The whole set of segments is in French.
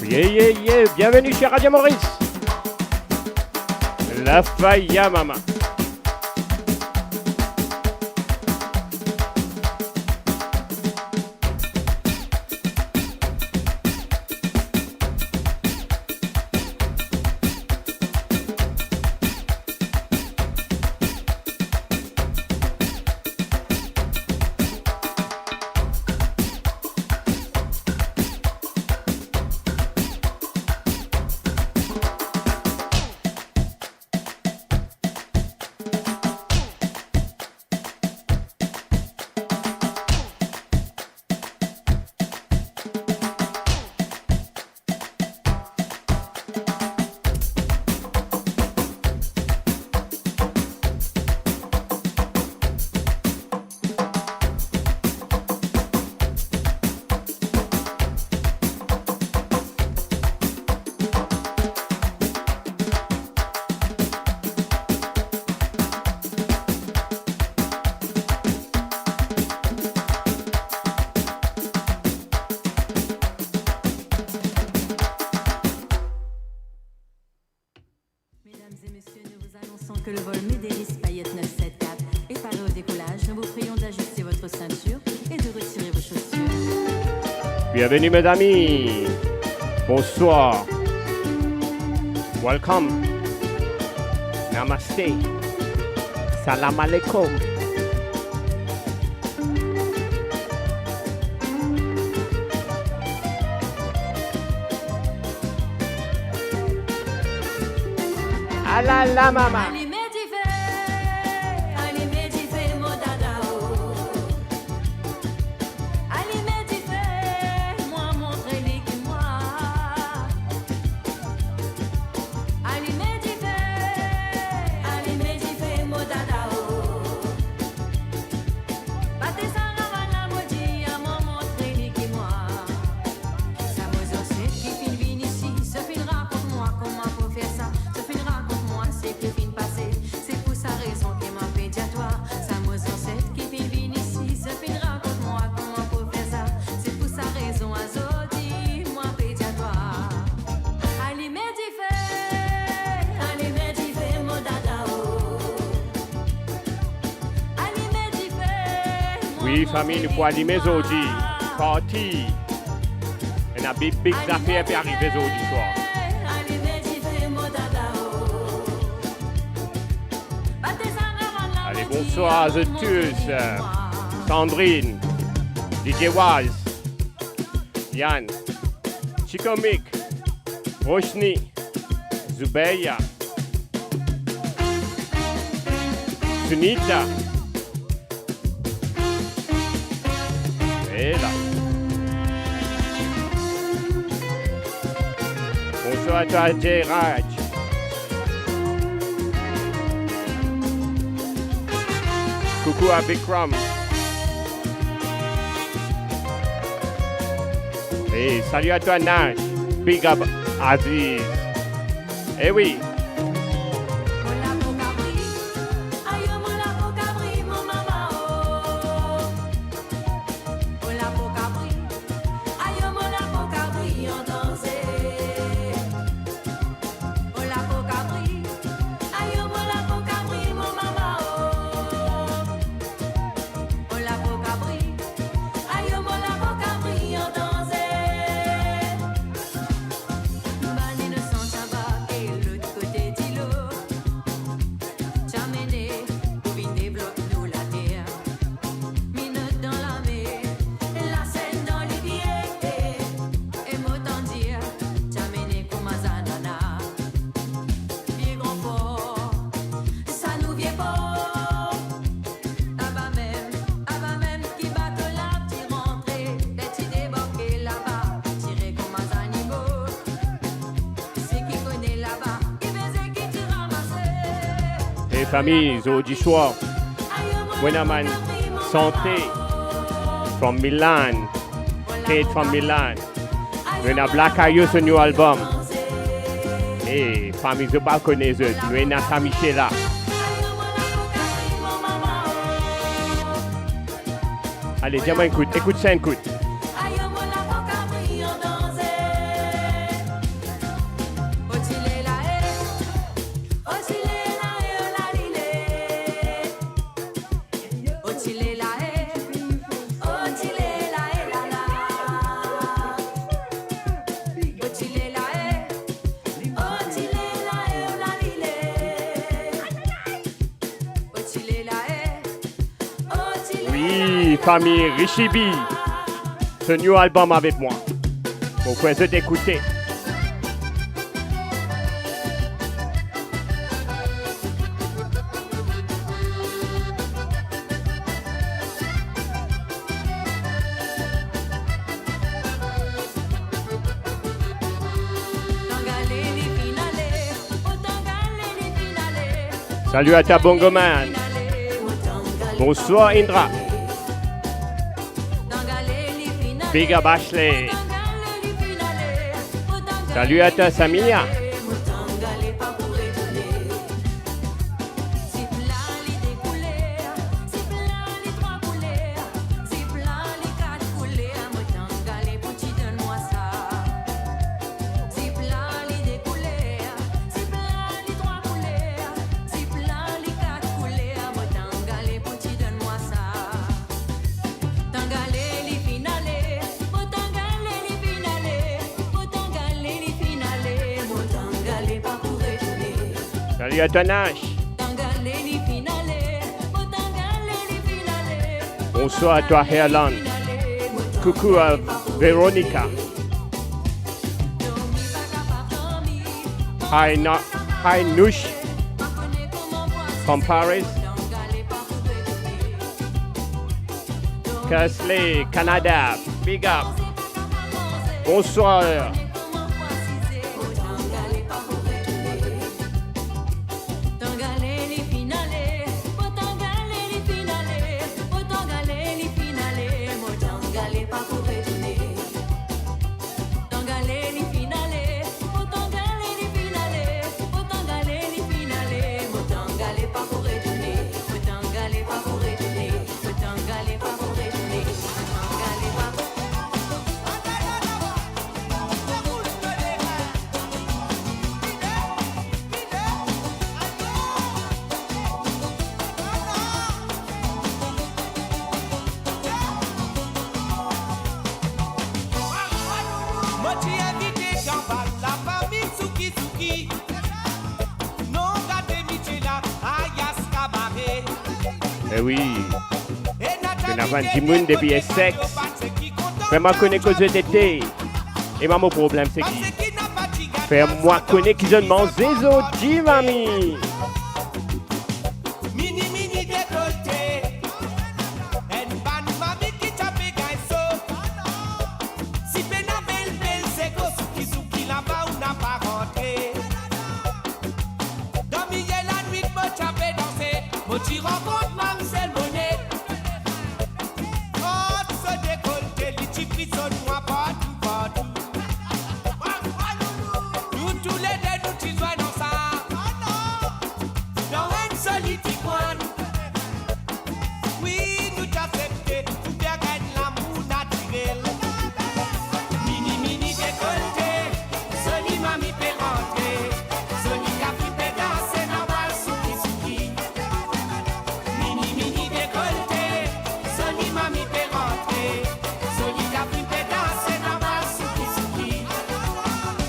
Bienvenue chez Radio Maurice. La Faya Mama. Que le vol Médéris Payette 974 est paré au décollage. Nous vous prions d'ajuster votre ceinture et de retirer vos chaussures. Bienvenue mes amis. Bonsoir. Welcome. Namaste. Salam alaikum. Ala la mama. Oui, famille, nous pouvons animer aujourd'hui. Party. Et la big affaire peut arriver aujourd'hui soir. Allez, bonsoir à tous. Sandrine, DJ Waz, Yann, Chikomik, Roshni, Zubeya, Sunita. Et là. Bonsoir à toi, J-Raj. Coucou à Bikram. Et salut à toi, Nash. Big up, Aziz. Eh oui. Famille, aujourd'hui soir, Wenaman, Santé, from Milan, Kate from Milan, nous avons Black Ayos sur new album. Et famille, je ne connais pas, nous avons Saint-Michel là. Allez, dis-moi écoute ça, écoute. Oui, famille Richibi, ce new album avec moi. Vous pouvez écouter. Salut à ta bongoman. Bonsoir Indra. Big up Ashley. Salut à ta Samia. Salut à Tanache. Bonsoir à toi Herland. Coucou à Veronica. Hi Nush from Paris. Kesley, Canada. Big up. Bonsoir. Eh oui, je n'avais pas de depuis sexe. Fais-moi connaître que j'étais. Et mon problème, c'est qui? Fais-moi connaître que je ne mange des autres, mamie.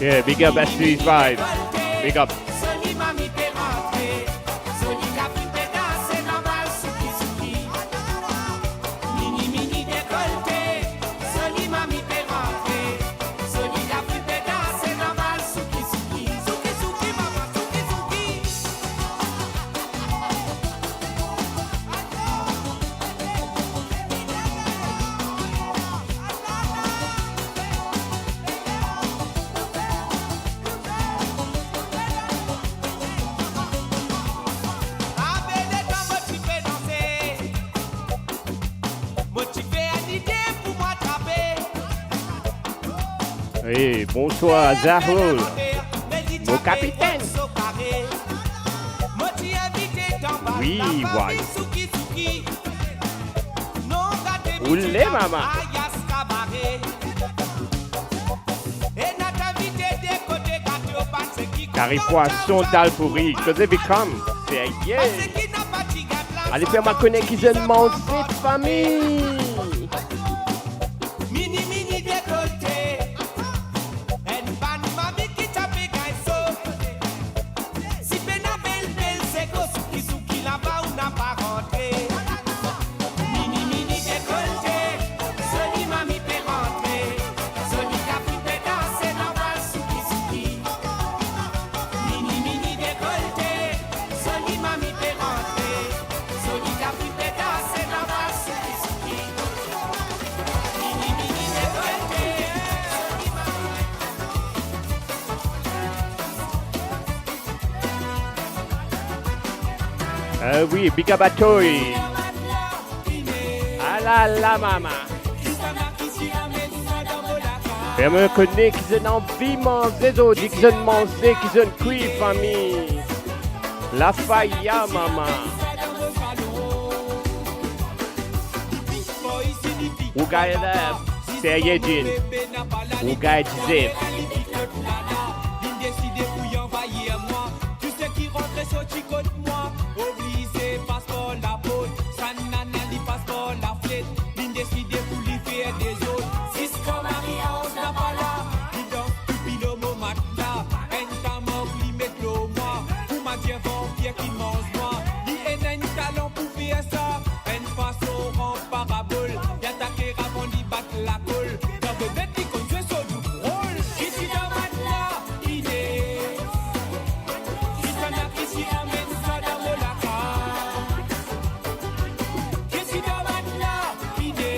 Yeah, big up Ashley's vibe. Big up. Oui, bonsoir Zahul, mon capitaine. Oui, ouais. Oulé, maman. Carré poisson d'Alpuri, que they become. C'est yeah. Allez, fais-moi connaître qu'ils aiment manger de famille. Mini mini décolleté. En ban mami qui tape gaiso. Si pena belle belle c'est go souki là-bas ou n'a pas rentré. Mini mini décolleté. Soli mami peut rentrer. Soli capi peut danser normal souki. Mini mini décolleté. Soli mami peut rentrer. Soli capi peut danser normal souki. Mini mini décolleté. Oui, big up à toi. Ah la maman. Fais-moi connaître qu'ils aiment envie de manger d'aujourd'hui, qu'ils aiment manger, qu'ils aiment cuire famille. La faya maman. Ou gagne c'est Yedin. Ou gagne Zef.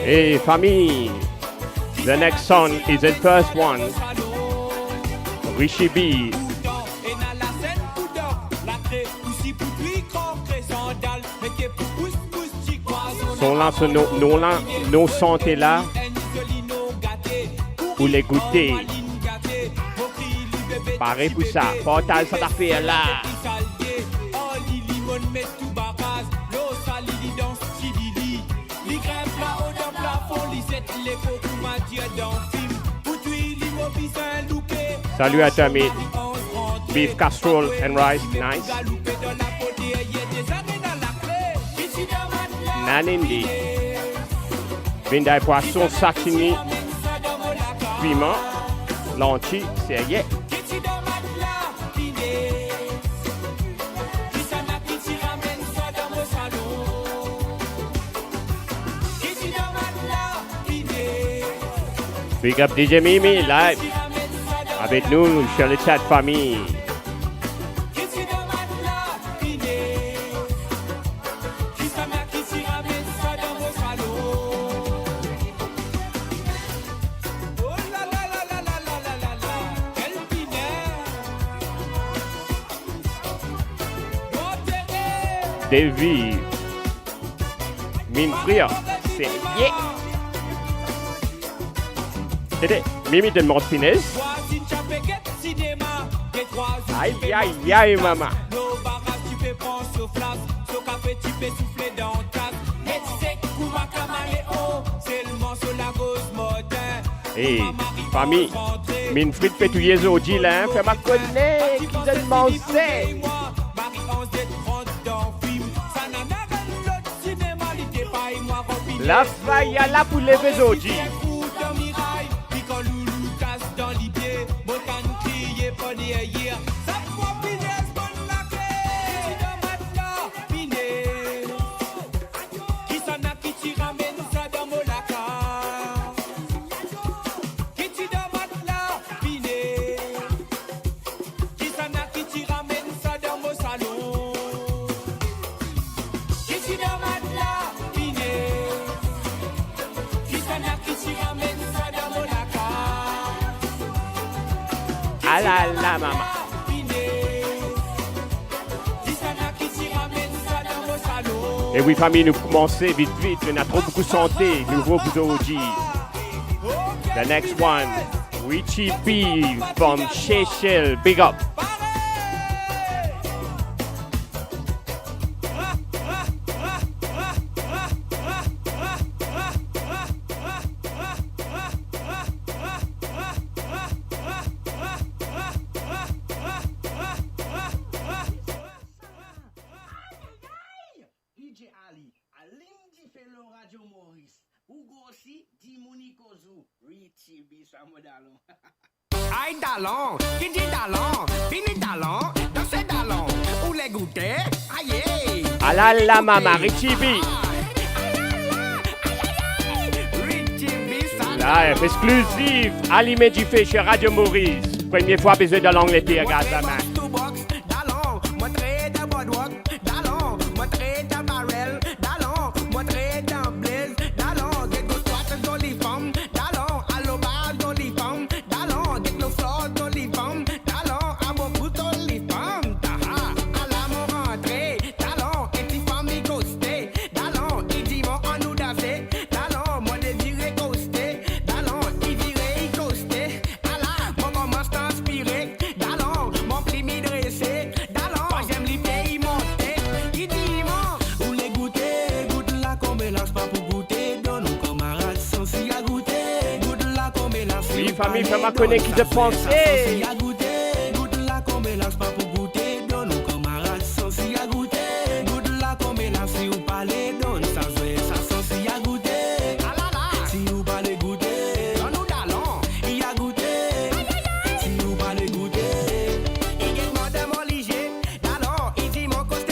Hey famille, the next song is the first one. Rishi B. Sont là, nos santé là pour les goûter. Pareil pour ça, portal ça affaire là. Salut à Tammy. Beef casserole and rice, nice. Nanindi. Vinday poisson sashimi. Piment. Lanchi, c'est yeah. Big up DJ Mimi live avec nous sur le chat famille. Davy Minfria, c'est yeah. C'était Mimi de Martinez. Aïe, aïe, aïe, maman. Hey, famille, Minfrid pétouillez au Gilin, fais ma connaître, qu'ils aiment manger. La faille à la poule les autres. Ah la maman. Et oui, famille, nous commençons vite, on a trop beaucoup de santé, nouveau pour aujourd'hui. The next one, Richie B from Seychelles, big up. DJ Radio Maurice. Hugo aussi, Dimoni Kozu, Richie Bissamodalon. Aïe Dallon, qui dit Dallon, fini Dallon, dans ces Dallon, où les goûter, aïe. Alala mama, Richie B. Live exclusive, Ali Medjifé chez Radio Maurice. Première fois besoin de l'Angleterre, Gazaman. Famille, fais-moi connaître qui te pensait.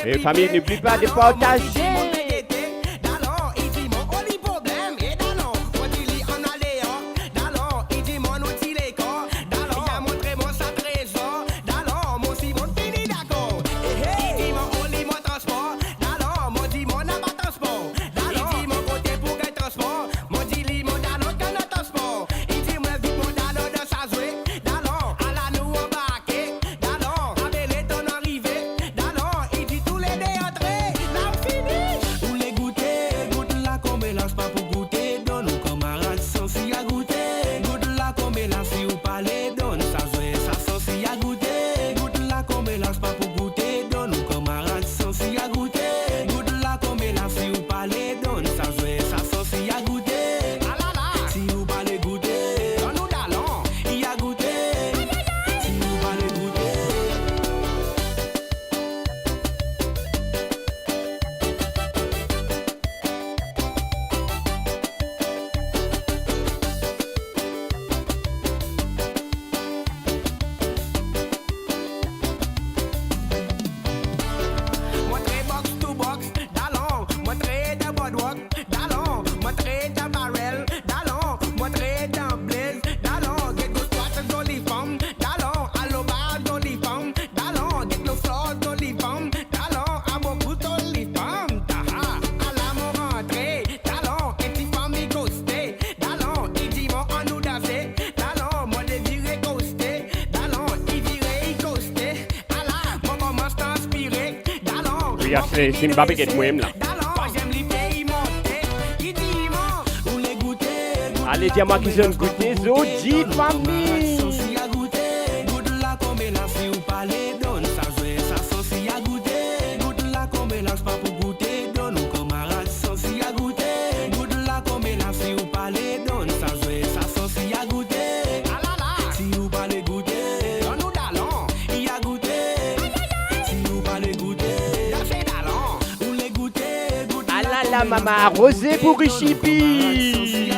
Et famille, n'oublie pas de partager. Zimbabwe get mwem là. Allez, dis-moi qu'ils ont goûté Zodi, famille. Maman rosé pour Richipi.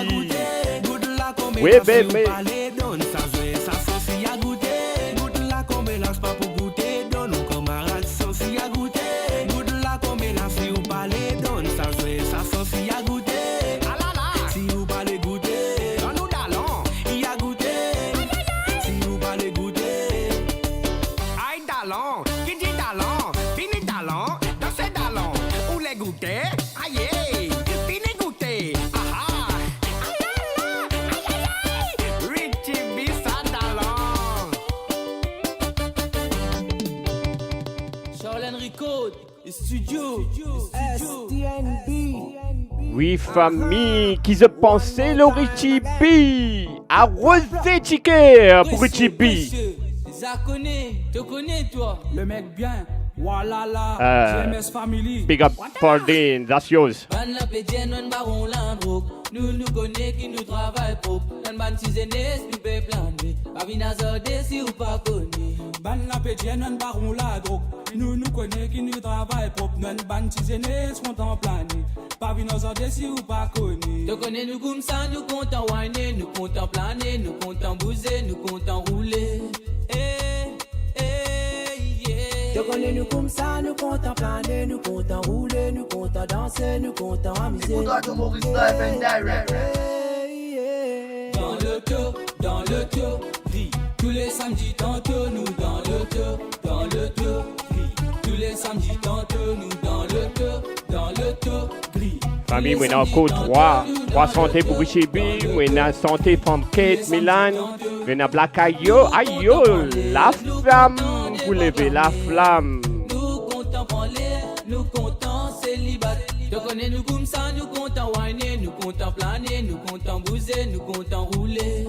Oui, bébé. Oui, famille, qui se pensait le Richipi. Arrosé chiquer pour Richipi. Ça connaît, te connais toi. Le mec bien, GMS Family. Big up Pauline, that's yours. Ban la pédienne, on baron l'ambrouk. Nous connaît qui nous travaille propre. Nan ban tizenes, nous paie planer. Pas vinazode si ou pas connu. Ban la pédienne, on baron la drogue. Nous connaît qui nous travaille propre. Nan ban tizenes, content planer. Pas vinazode si ou pas connu. Te connais nous comme ça, nous comptons whiner, nous comptons planer, nous comptons bouger, nous comptons rouler. Te connais nous comme ça, nous comptons planer, nous comptons rouler, nous comptons danser, nous comptons amuser. Dans le tour, vie. Tous les samedis, tantôt nous dans le tour, vie. Tous les samedis, tantôt nous dans le tour, gris. Famille, on a encore 3 santé pour Richibi, on a santé from Kate Milan, on a Black Ayo, la flamme, vous levez la flamme. Nous comptons parler, nous comptons célibataire. Te connais nous comme ça, nous comptons whiner, nous comptons planer, nous comptons bouger, nous comptons rouler.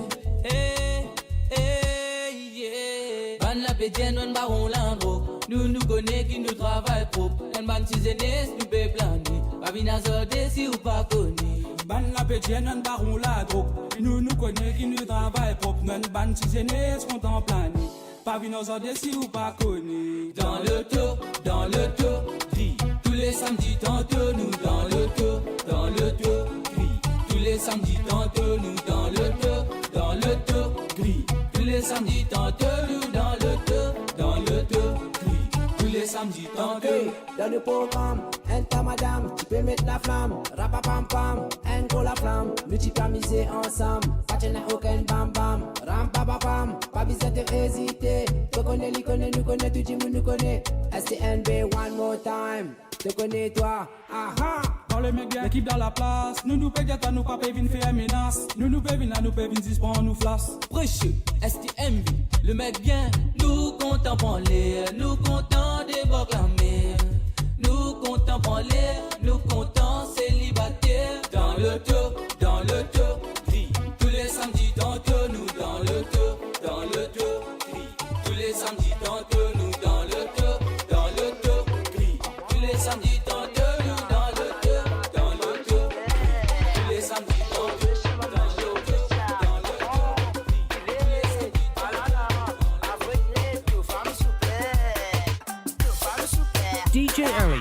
Ban la pédienne, on baron l'ambrouk. Nous connaît qui nous travaille propre. On ban tizenes, nous paie planer. Pas vinazode si ou pas connu. Ban la pédienne, on baron la drogue. Nous connaît qui nous travaille propre. Non ban tizenes, content planer. Pas vinazode si ou pas connu. Dans le tour, gris. Tous les samedis, tantôt nous dans le tour, gris. Tous les samedis, tantôt nous dans le tour, gris. Tous les samedis, tantôt nous dans le tour, gris. Tous les samedis, tantôt. Dans le programme, enter madame, tu peux mettre la flamme. Rapapam pam, go la flamme. Nous tu peux miser ensemble. Pas de aucun bam bam. Ram pam, pas besoin de hésiter. Tu connais, nous connais, tout le monde nous connaît. STNB one more time. Tu connais toi, aha. Dans le mec bien, l'équipe dans la place. Nous payons à nous pas vin faire menace. Nous payons à nous vin suspend nous flash. Prêcheux, STMV, le mec bien. Nous comptons parler, nous comptons déborder. Nous comptons parler, nous comptons célibataire. Dans le tour, gris. Tous les samedis, tantôt nous dans le tour, gris. Tous les samedis, tantôt nous dans le tour, gris. Tous les samedis, tantôt nous dans le tour, gris. Tous les samedis, tantôt dans le tour, gris. Tous les samedis, DJ Ellie.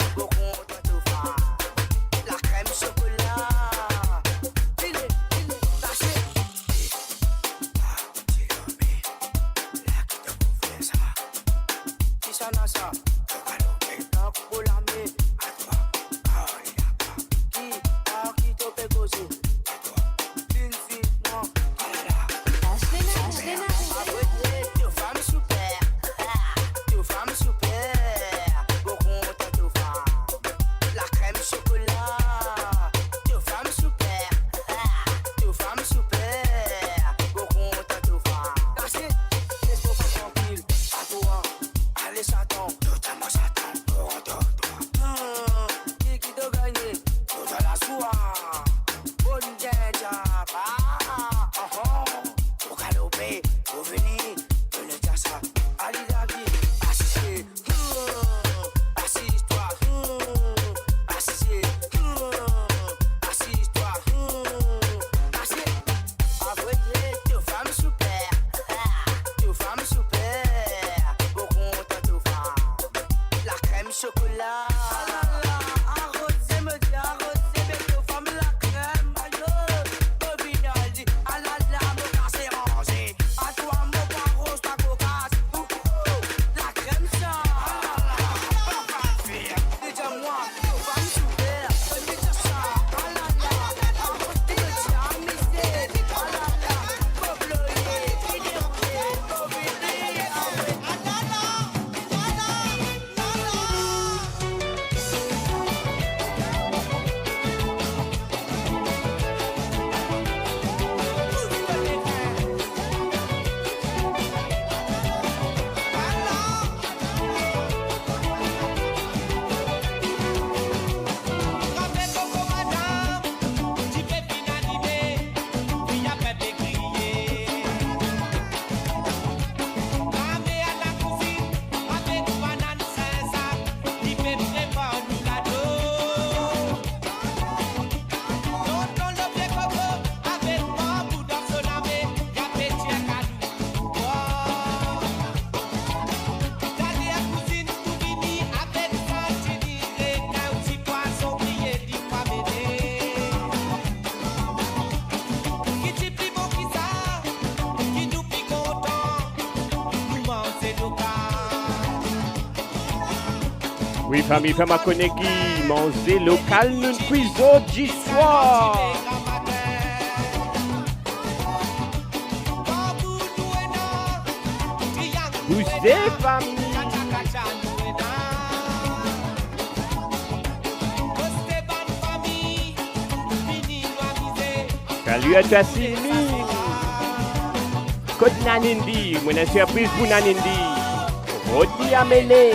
Oui, famille, fais ma koneki, manger local, nous cuisons du soir. Vous êtes famille. Salut à toi, Sylvie. Côte Nanindi, mon surprise pour Nanindi. Rodi Amélé.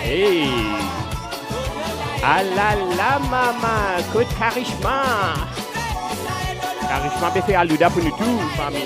Hey. Ah la maman, côte Karishma. Karishma peut faire aluda pour nous tous, famille.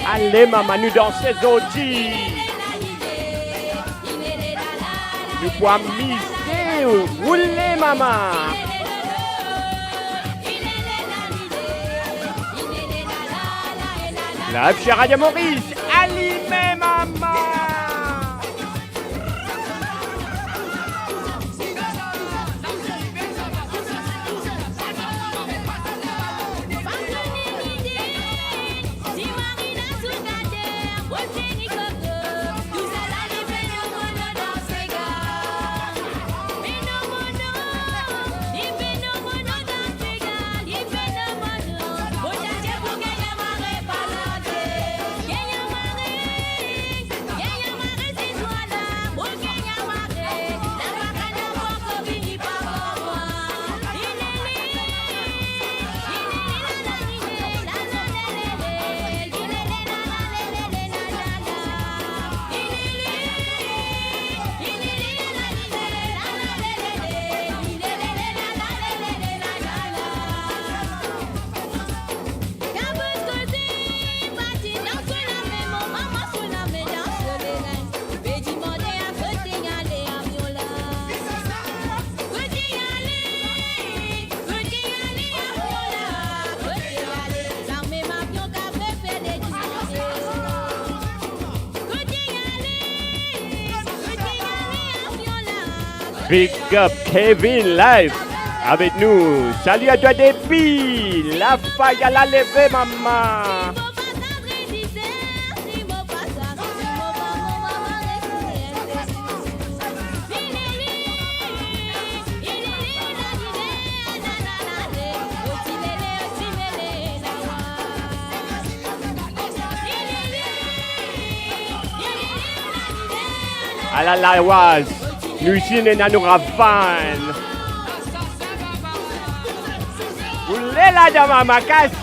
Allez maman, nous dansons aujourd'hui. Nous pouvons miser, rouler maman. La chère Radio Maurice, allumez maman. Big up Kevin Live. avec nous. Salut à toi des filles. La faille à la levée, maman. À la laoise, nous sommes dans nos ravanes. Vous l'êtes là dans ma cassée.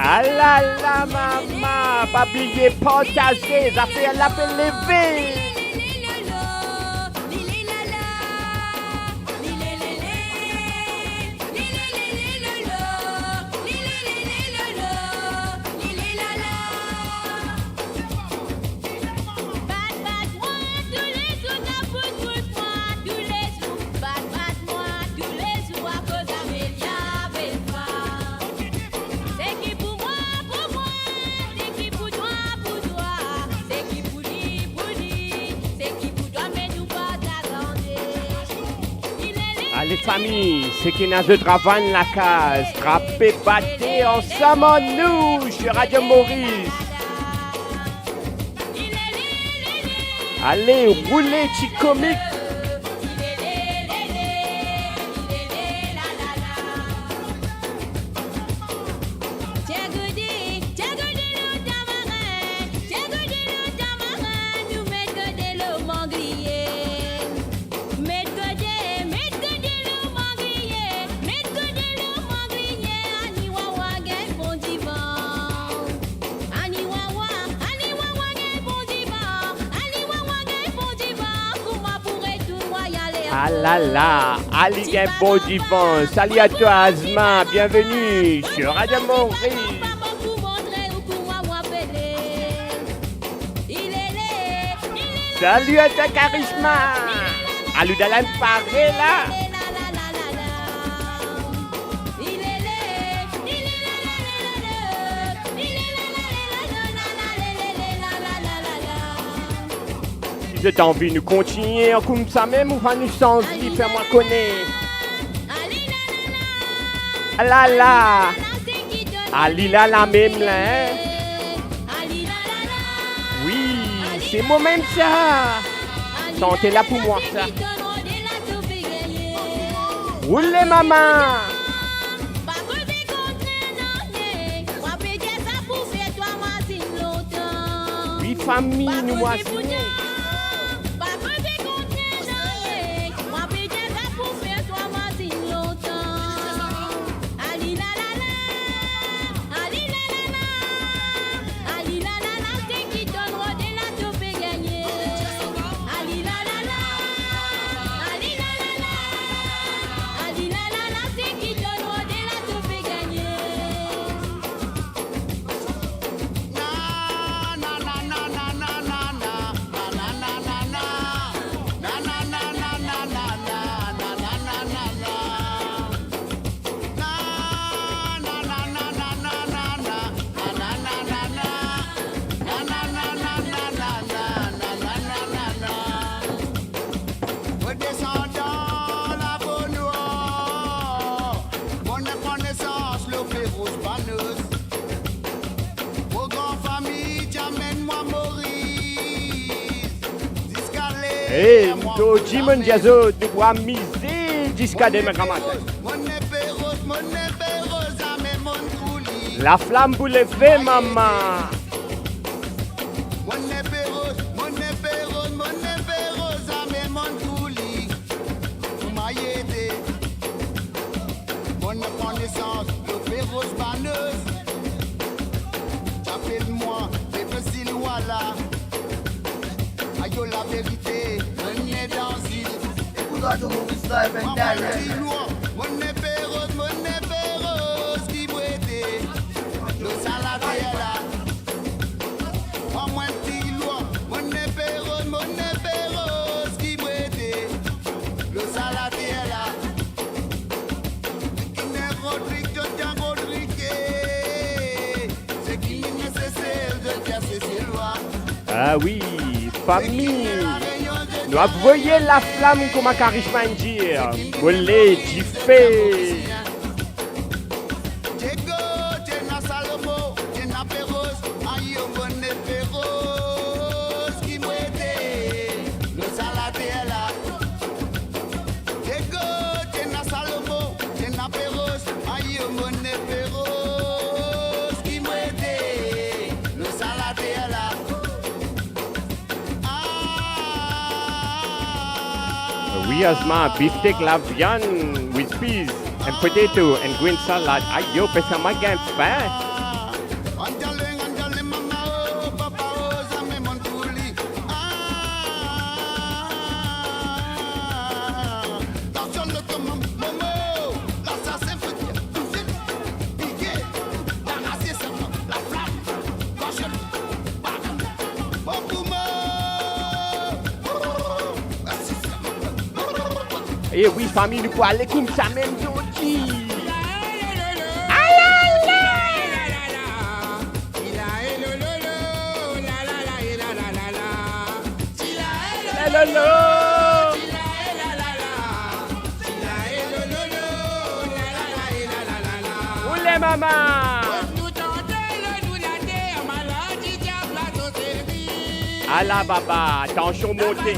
Ah là là, maman, pas oublier partager, ça fait la peine lever. Les familles, c'est qui n'a de travail la case, frappez, battez ensemble nous sur Radio Maurice. Allez, roulez, petit comique. Ah là là, Ali un beau divan. Salut à toi Asma, bienvenue sur Radio Maurice. Salut à toi Charisma. Alou Dalan Paré là. Si tu as envie de nous continuer comme ça même ou pas nous sans vie, fais-moi connaître. Ah là là. Ali là la même là. Hein? Oui, c'est moi-même ça. Sentez là pour moi ça. Roulez maman. Oui famille, nous voici. Eh, mto Jimon Diazo de bois misé jusqu'à demain matin. La flamme pour lever, maman. Mon reconnaissance, le féroce vérité, on est dans l'île. Écoute-toi tout le monde, live and direct. Mon épée rose qui brûlait, le salade est là. En moins petit loin, mon épée rose qui brûlait, le salade est là. Qui n'est Rodrigue, c'est qui est nécessaire de casser ses lois. Ah oui, famille. Nous voyons la flamme comme un charisme dire. Olé, du fait. We as my beefsteak la viande with peas and potato and green salad. Aïe, yo, parce que ma gagne pas. Et oui, famille, nous pouvons aller comme ça même aujourd'hui. Oulé, maman. Ah là, baba, attention, montez.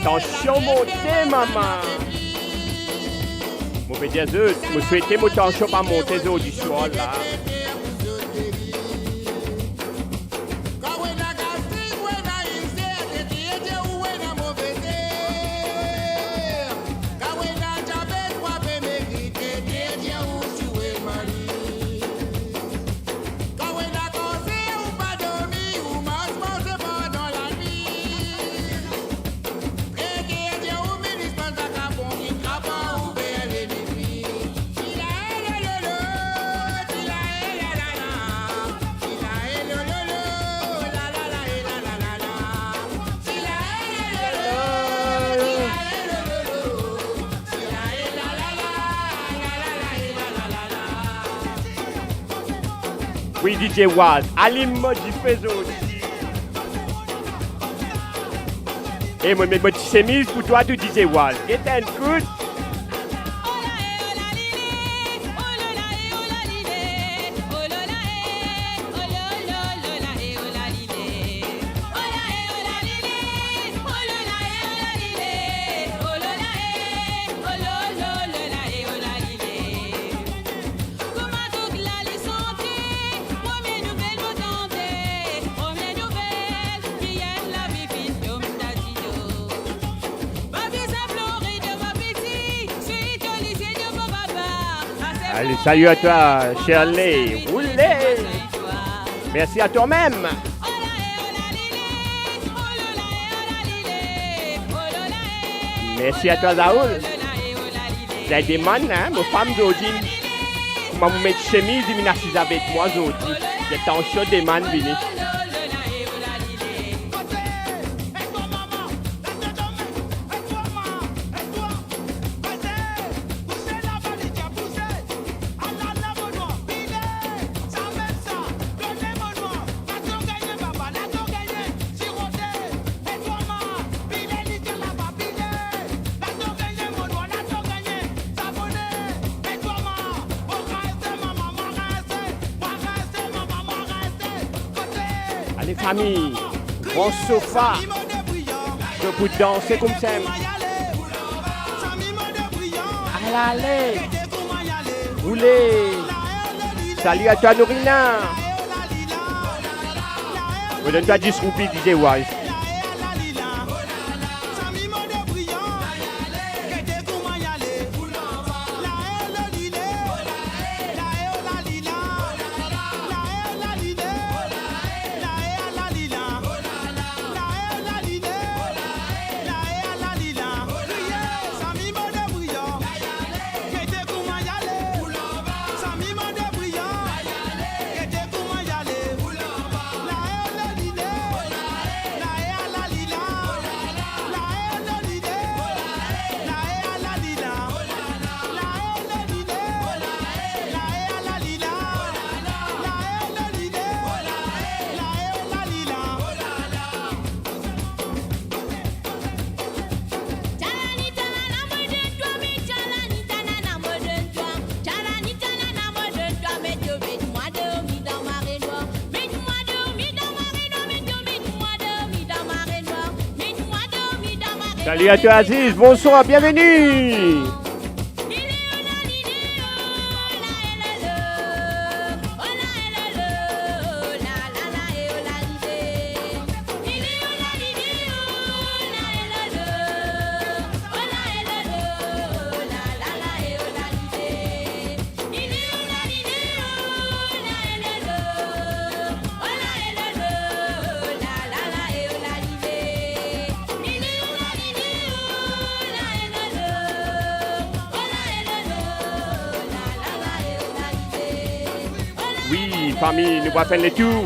Attention, montez, maman. Je vais dire, je souhaite mon attention pas monter du sol là. Oui, DJ Waz, allume-moi du faisceau. Et moi, mes petits chemise pour toi, tu DJ Waz. Get and good. Allez, salut à toi, Shirley. Roulez. Merci à toi-même. Merci à toi, Zaoul. C'est des man, hein, mes femmes d'aujourd'hui. Je vais mettre chemise et m'assis avec moi aujourd'hui. C'est un show des man, Vini. Allez famille, grand sofa, je peux danser comme ça. Allez, roulez. Salut à toi Norina. Je donne toi 10 roupies DJ Wise. Salut à toi Aziz, bonsoir, bienvenue. Oui, famille, nous voyons le tout.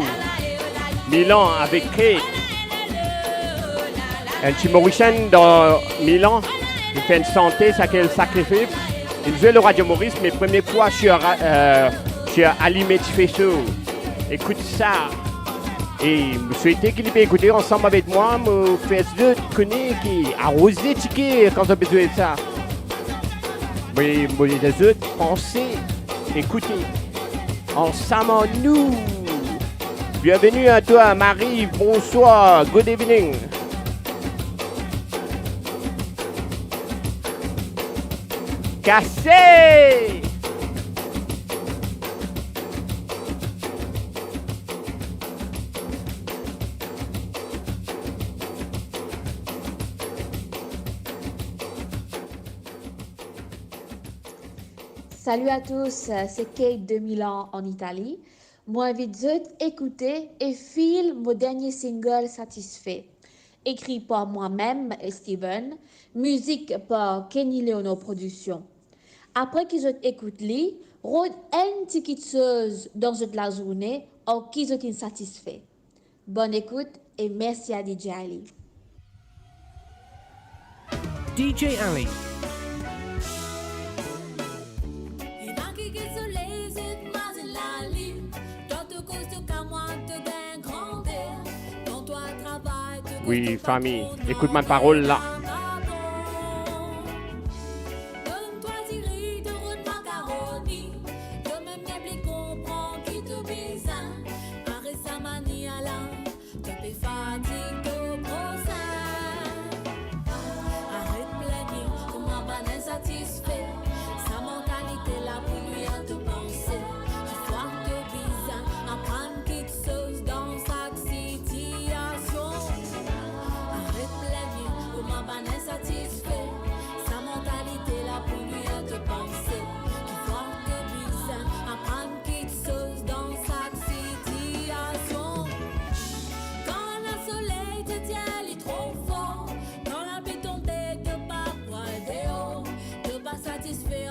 Milan avec Kate. Un petit Mauricien dans Milan. Il fait une santé, ça qu'elle sacrifice. Il joue le Radio Maurice, mais première fois sur Ali Medifesso. Écoute ça. Et je souhaitais qu'il puisse écouter ensemble avec moi. Me fait deux connaître qui arrosé ticket quand j'ai besoin de ça. Mais les autres, pensez, écoutez. Ensemble, nous. Bienvenue à toi, Marie. Bonsoir. Good evening. Cassé. Salut à tous, c'est Kate de Milan en Italie. Moi, invite vous écouter et file mon dernier single Satisfait. Écrit par moi-même et Steven, musique par Kenny Leono Production. Après qu'ils ont écouté, rôde une petite chose dans la journée ou qu'ils ont satisfait. Bonne écoute et merci à DJ Ali. DJ Ali. Oui, famille, écoute ma parole là.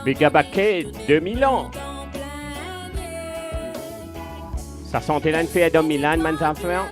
Big up à Kate de Milan. Ça sentait l'un fait de Milan, mes enfants.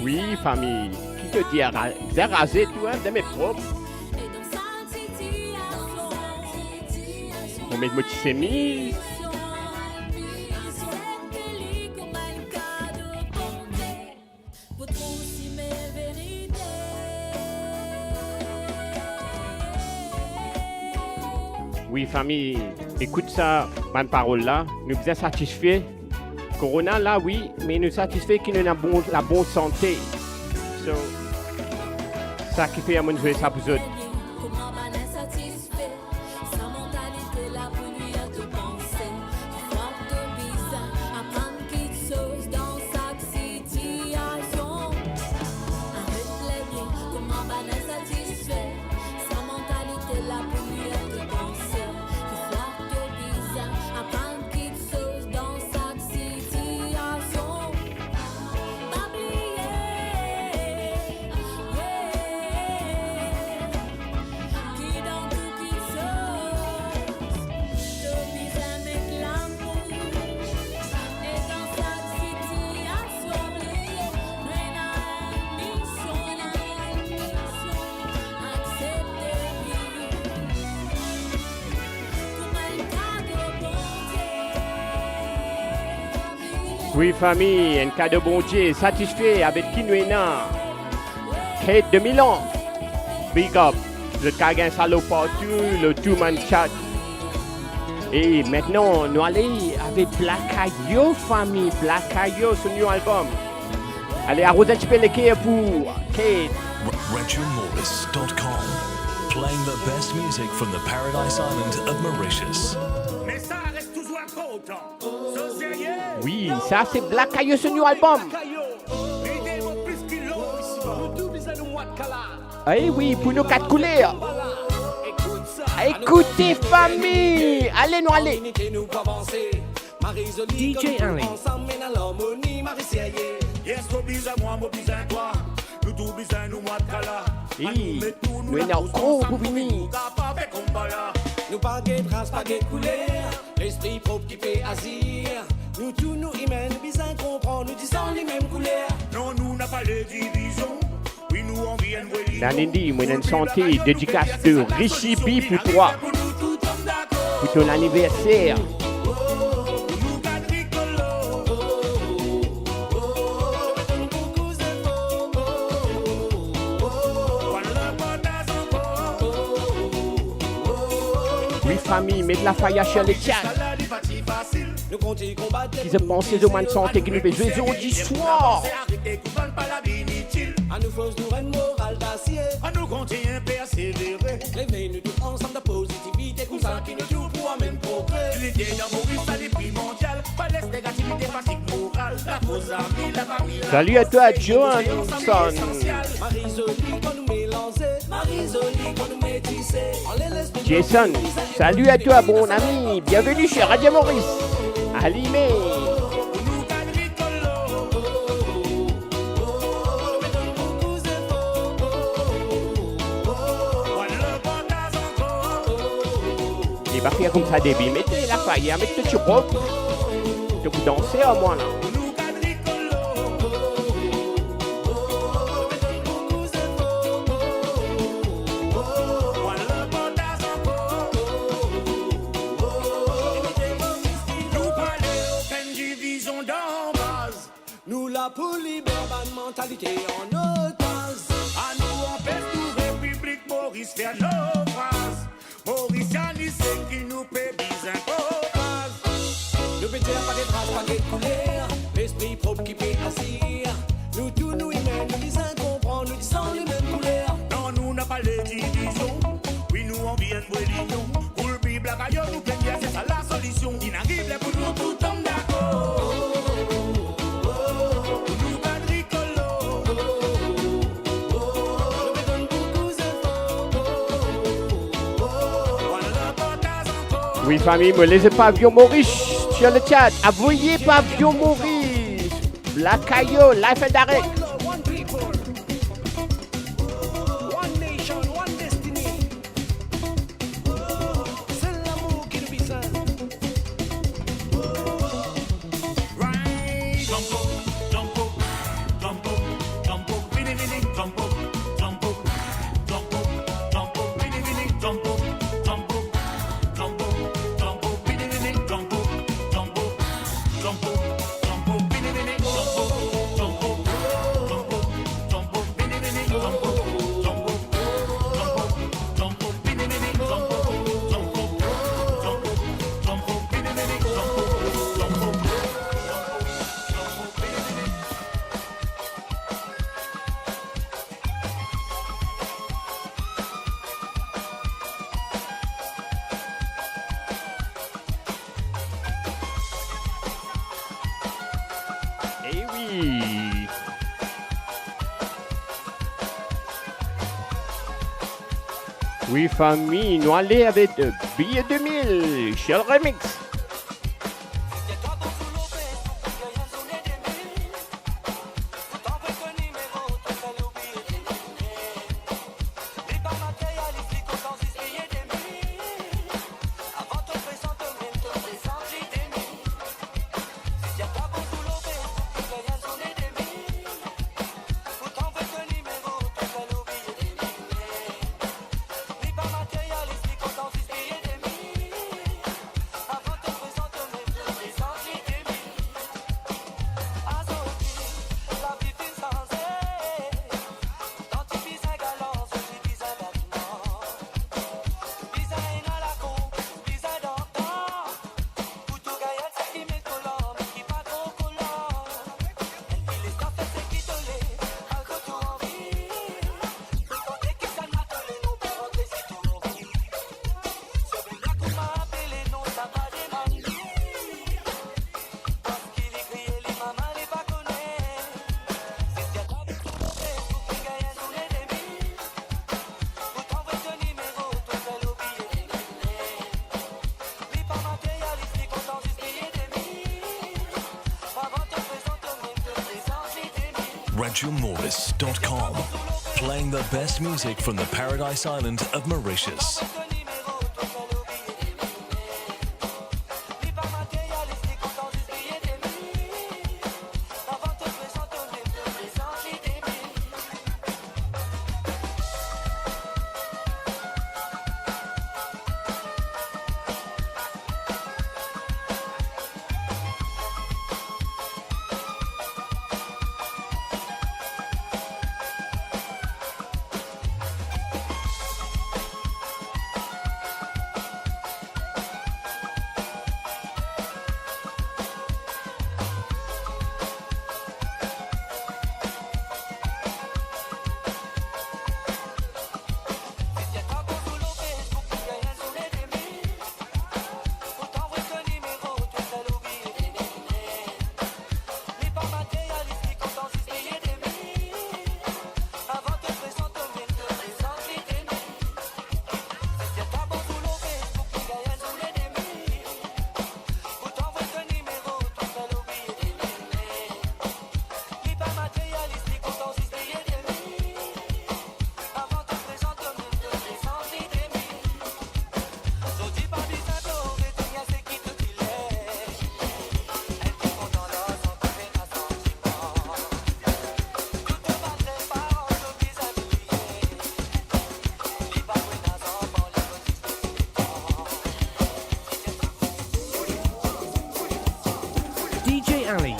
Oui, famille, qui te dit raser tout un de mes propres. On met de motissémie. Oui, famille, écoute ça, ma parole là. Nous sommes satisfaits. Corona là, oui, mais nous satisfaits qu'il nous a la bonne santé. So, ça qui fait à mon jouer ça pour eux. Oui, famille, un cas de bon Dieu, satisfait avec Kinwena. Kate de Milan. Big up. Le Kagan Salo partout, le two-man chat. Et maintenant, nous allons avec Blackayo, famille. Blackayo, ce nouveau album. Allez, arrosez un petit peu les quais pour Kate. RachelMorris.com. Playing the best music from the Paradise Island of Mauritius. Mais ça reste toujours important. So sérieux. Oui, ça c'est Blackayo, ce nouveau album. Ah oui, pour nos quatre couleurs. Écoutez, famille. Allez, nous allez. DJ Ali. Nous avons gros boubini. Nous pas de traces, pas de couleurs. L'esprit propre qui fait asile. Nous tous nous humains, nous bien comprendre, nous disons les mêmes couleurs. Non, nous n'a pas de division. Oui, nous on vient de Nanindi, moi une santé, dédicace de Richie B pour toi. Pour ton anniversaire. Oui, famille, mets de la faille sur les chats. Qui se pensent aux hommes de santé qui nous besoin aujourd'hui soir. À nous force nous une morale d'acier. À nous continuer à persévérer. Réveille-nous tous ensemble de positivité. Comme ça qui nous tout pour amène progrès. L'idée d'un Maurice, ça est primordial. Pas laisse négativité, fatigue morale. La cause amie, la famille. Salut à toi, Johansson. Marie-Jolie, quand nous mélanger. Marie-Jolie, quand nous métisser. Jason, salut à toi, bon ami. Bienvenue chez Radio Maurice. Alimé. Il va faire comme ça, débit. Mettez la faille, mettez le robe. Tu peux danser à moi là. Nous la pour libérer la mentalité en otage. À nous on pèse tout République Maurice faire nos phrases. Mauricianis c'est qui nous paie bien nous pétons pas de traces, pas de couleurs. L'esprit propre qui fait assis. Nous tous nous humains, nous disons comprendre, nous disons les mêmes couleurs. Non, nous n'a pas de division. Oui, nous on vient de l'union. Pour le pays Blackayo, nous gagnons, c'est ça la solution. Il n'arrive pour nous tout tombe d'accord. Oui, famille, me laissez pas Vieux Maurice sur le chat. Envoyez pas Vieux Maurice. Blackayo, life and direct. Oui, famille, nous allons avec Billet 2000 chez le remix. RadioMaurice.com. Playing the best music from the Paradise Island of Mauritius. DJ Ali.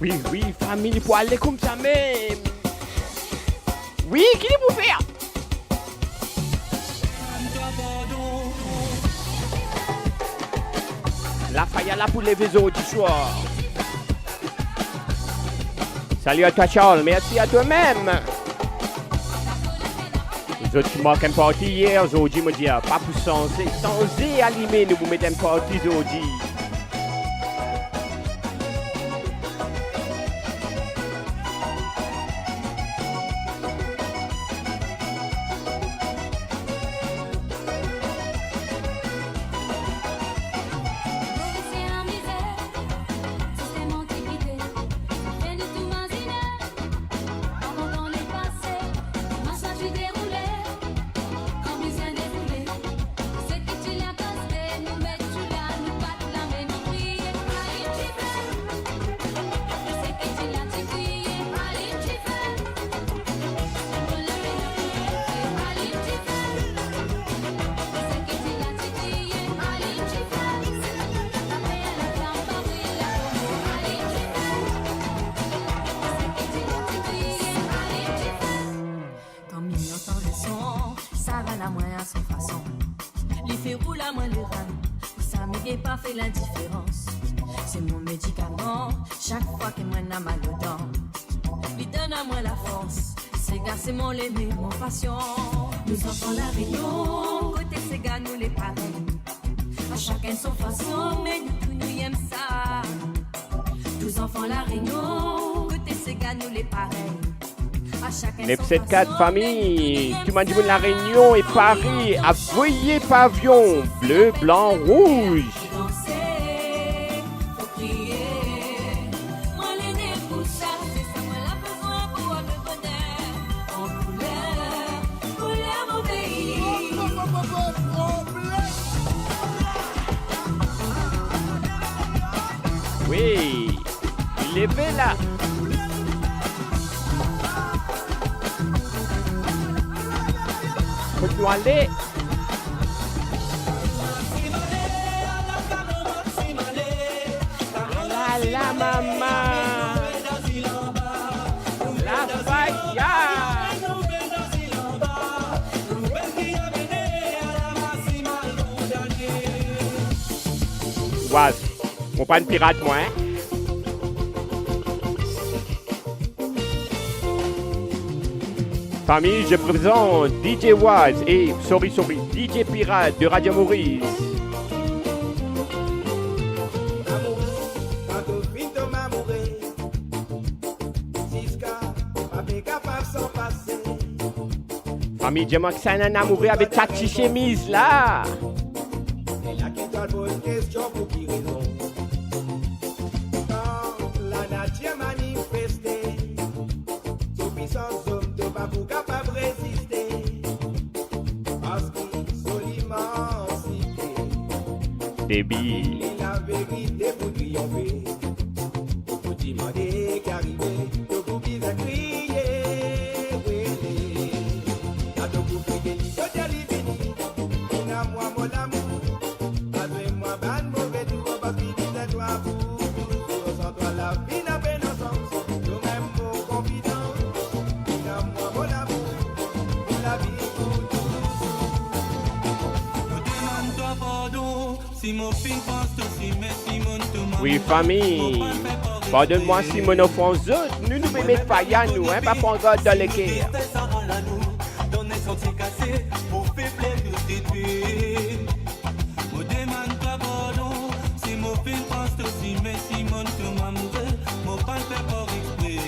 Oui, oui, famille, pour aller comme ça même. Oui, qui est pour faire? La faille là pour les vélos du soir. Salut à toi, Charles. Merci à toi-même. Les autres qui marquent une partie hier, aujourd'hui, me disent, pas pour sans allumer, nous vous mettons une partie aujourd'hui. Nous enfants la Réunion, côté Sega nous les pareils. À chacun son façon, mais nous tous nous aimons ça. Nous enfants la Réunion, côté Sega nous les pareils. 974 famille, tu m'as dit la Réunion et Paris, à voyer pavillon, bleu, blanc, rouge. Oui, il est belle là. Faut-nous aller? La maman, la faya. Ouais, mon pas une pirate moi. Hein? Famille, je présente DJ Waz et DJ Pirate de Radio Maurice. Famille, je m'en suis enamoré avec ta petite chemise là. débit. La vérité pour triompher. Pour demander qu'arriver, de vous vivre crier. Quand vous criez, je t'arrive, on a moi mon amour. Avec-moi, ban mauvais tour, parce qu'il disait toi pour. Sans toi, la vie n'a pas d'ensemble. Nous-mêmes, nos confidences. On a moi mon amour. La vie pour Demande-toi pardon si mon film pense aussi, mais si mon tout Oui, famille. Pardonne-moi si mon offense autres. Nous nous mettons pas à nous, hein, pas pour un dans les cœurs. Donner sentier cassé pour faire plein de détruire. Me demande-toi pardon si mon film pense aussi, mais si mon tout m'amoureux, mon pas le fait pour exprès.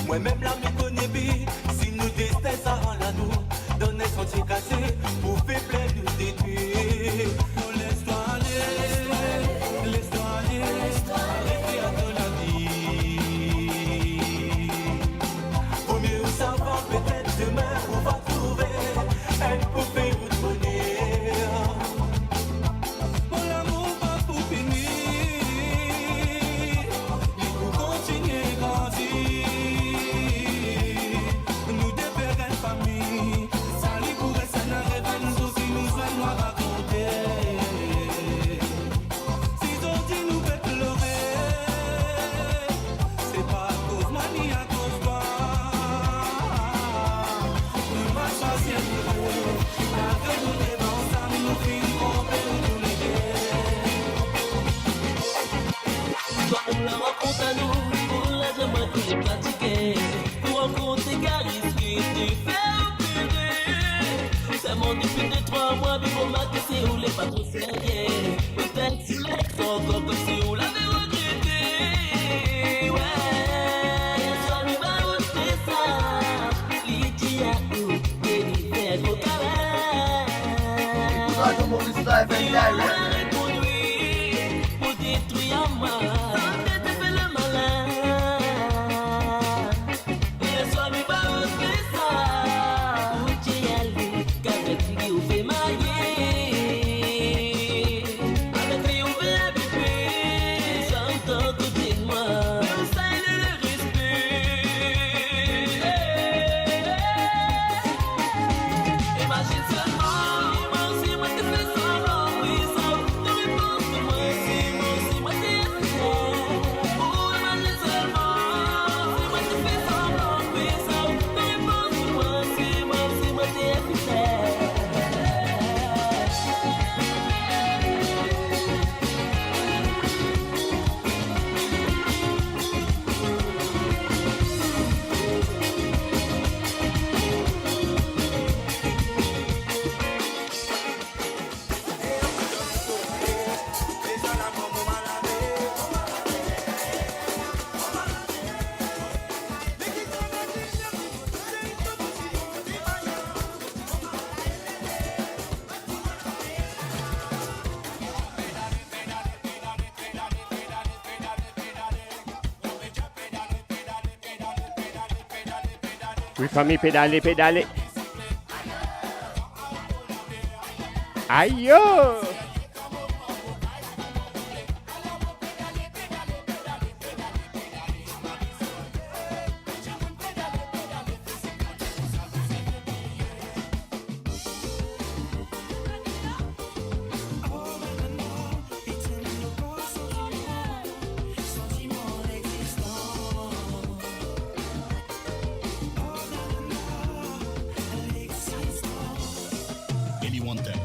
Moi-même là me connais bien, si nous destin ça rend la nous. Donner sentier cassé pour faire plein de détruire. Laisse-toi aller, laisse-toi aller, arrêtez à ton la vie. Au mieux savoir peut-être demain on va trouver un poupée ou de bonheur. Mon amour pas pour finir, il faut continuer à grandir. Nous défaire une famille, ça lui pourrait ça n'arrête nous aussi nous allons raconter. Si on dit nous fait pleurer, c'est pas à cause moi ni à cause toi. Nous marchons à ciel ouvert, avec nous les ensemble, nous finissons tous les deux. Toi, on la raconte à nous, on l'a jamais tous les pratiquer. Pour rencontrer Caris, qui te fait opérer. C'est mon depuis 2-3 mois, puis on m'a cassé ou les pas trop sérieux. Peut-être si l'ex encore comme si on l'avait regretté. Ouais, soit lui va ôter ça. Lydie a où, il fait gros câlin. Radio Maurice Live and Direct. Pour détruire un mal, sans tête fait le malin. Et soit lui va ôter ça. Où tu y allais, qu'avec lui on fait mailler. Avec lui on fait habiter. Sans ton côté de moi, même ça il est le respect. Imagine seulement, moi aussi moi te fais semblant. Oui, ça, de réponse de moi, si moi aussi moi t'es fidèle. Oh, imagine seulement, si moi te fais semblant. Oui, ça, de réponse de moi, si moi aussi moi t'es fidèle. Oui, famille, pédaler, pédaler. Aïe yo! Anyone there?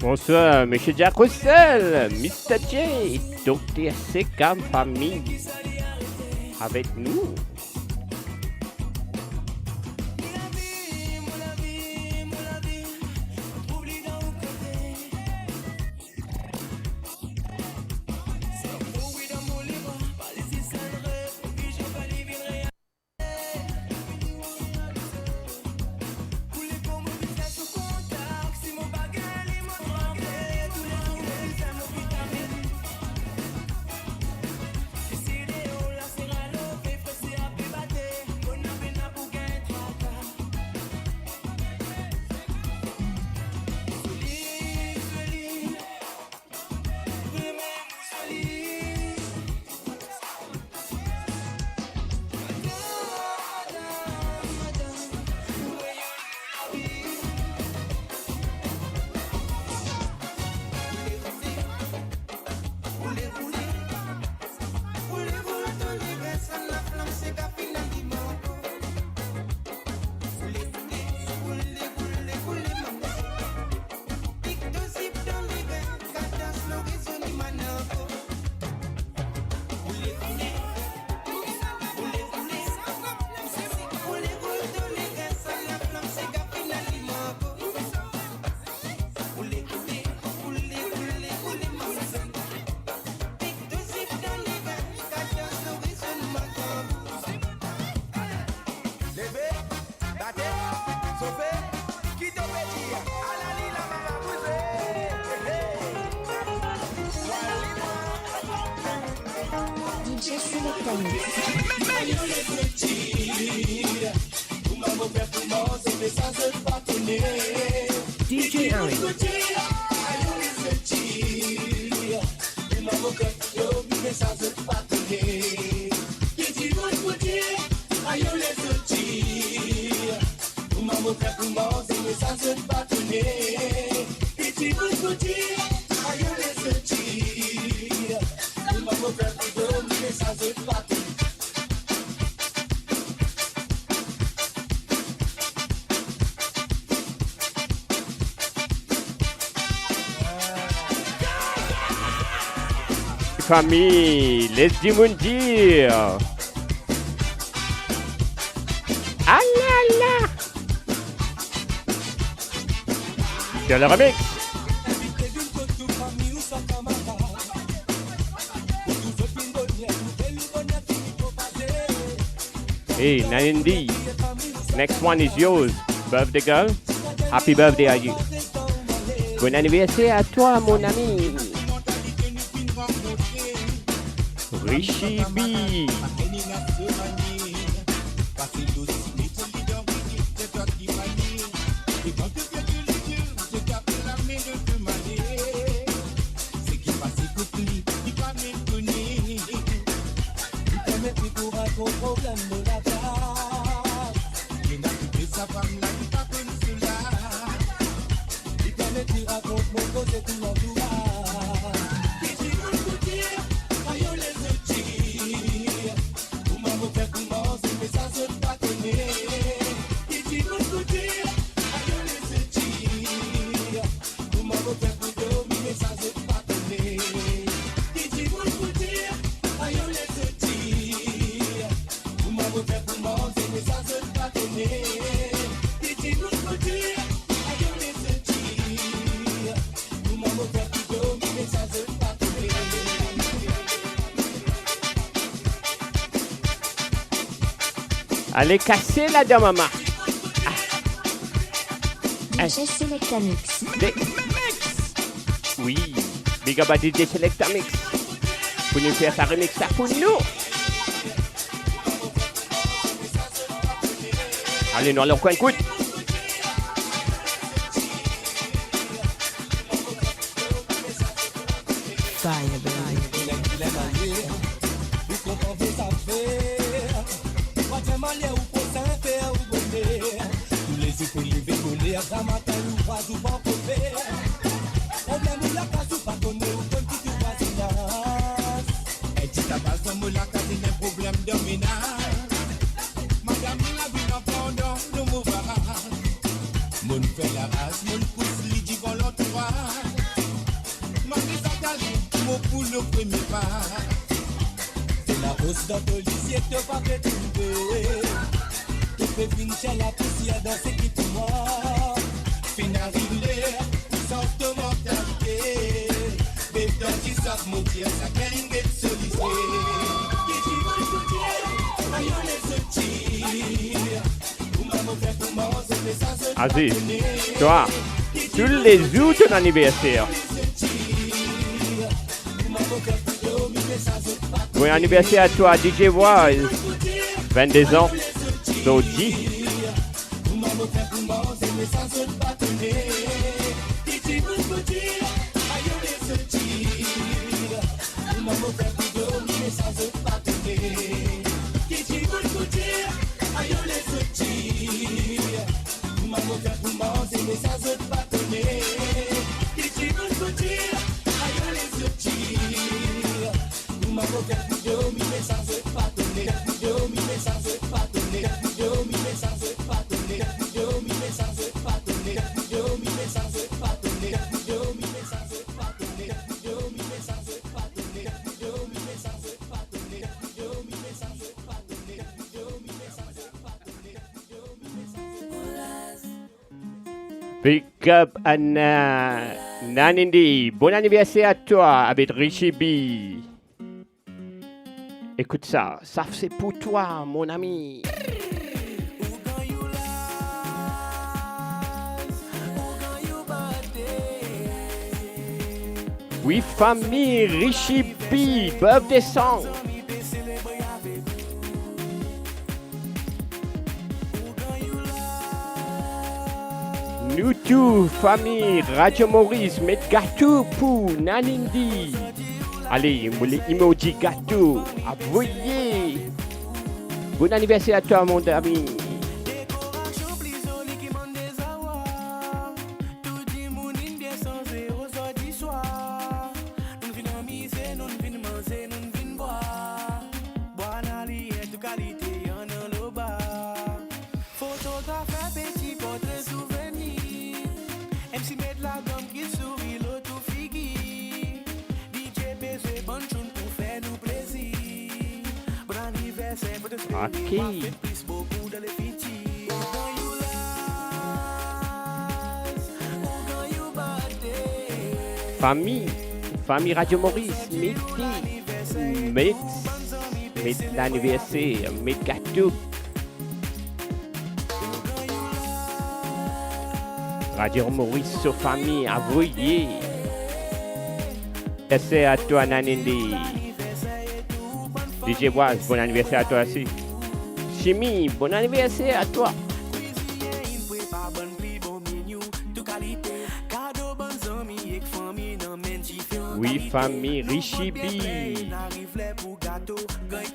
Bonsoir, Monsieur Jack Russell, Mr. J, Dr. Sekam famille. avec nous. DJ Ali. Famille, laisse-moi mon dire. Ah là là. C'est le remix. Hey, Nandi, next one is yours. Birthday girl, happy birthday à you. Bon anniversaire à toi, mon ami. Richie B. Allez casser la dame, maman. DJ Selecta Mix. Oui, big up à DJ Selecta Mix. Pour nous faire sa remix ça pour nous. Allez, nous allons au coin de coude. Tous dans policier, tu pas que tu veux. Tu peux finir la poussière dans ce qui te mord. Fin arrivé, sans te mortalité. Béton qui sort mon tir, ça crée une guette sollicée. Qui tu veux tout dire, aïe les outils. Comment mon frère, comment on se fait ça se Aziz, toi, tous les jours ton anniversaire. Bon anniversaire à toi, DJ Waz. 22 ans, so 10. Big up Anna Nanindi. Bon anniversaire à toi avec Richie B. Écoute ça, ça c'est pour toi, mon ami. Oui, famille Richie B, birthday song. Nous tous, famille Radio Maurice, mettez gâteau pour Nanindi. Allez, les emoji gâteau, envoyez. Bon anniversaire à toi, mon ami. Ok. Famille Radio Maurice, mettez l'anniversaire, mettez gâteau. Radio Maurice sur famille, envoyez. Et c'est à toi, Nanindi. DJ Waz, bon anniversaire à toi aussi. Chimie, bon anniversaire à toi. Oui, famille Richie B.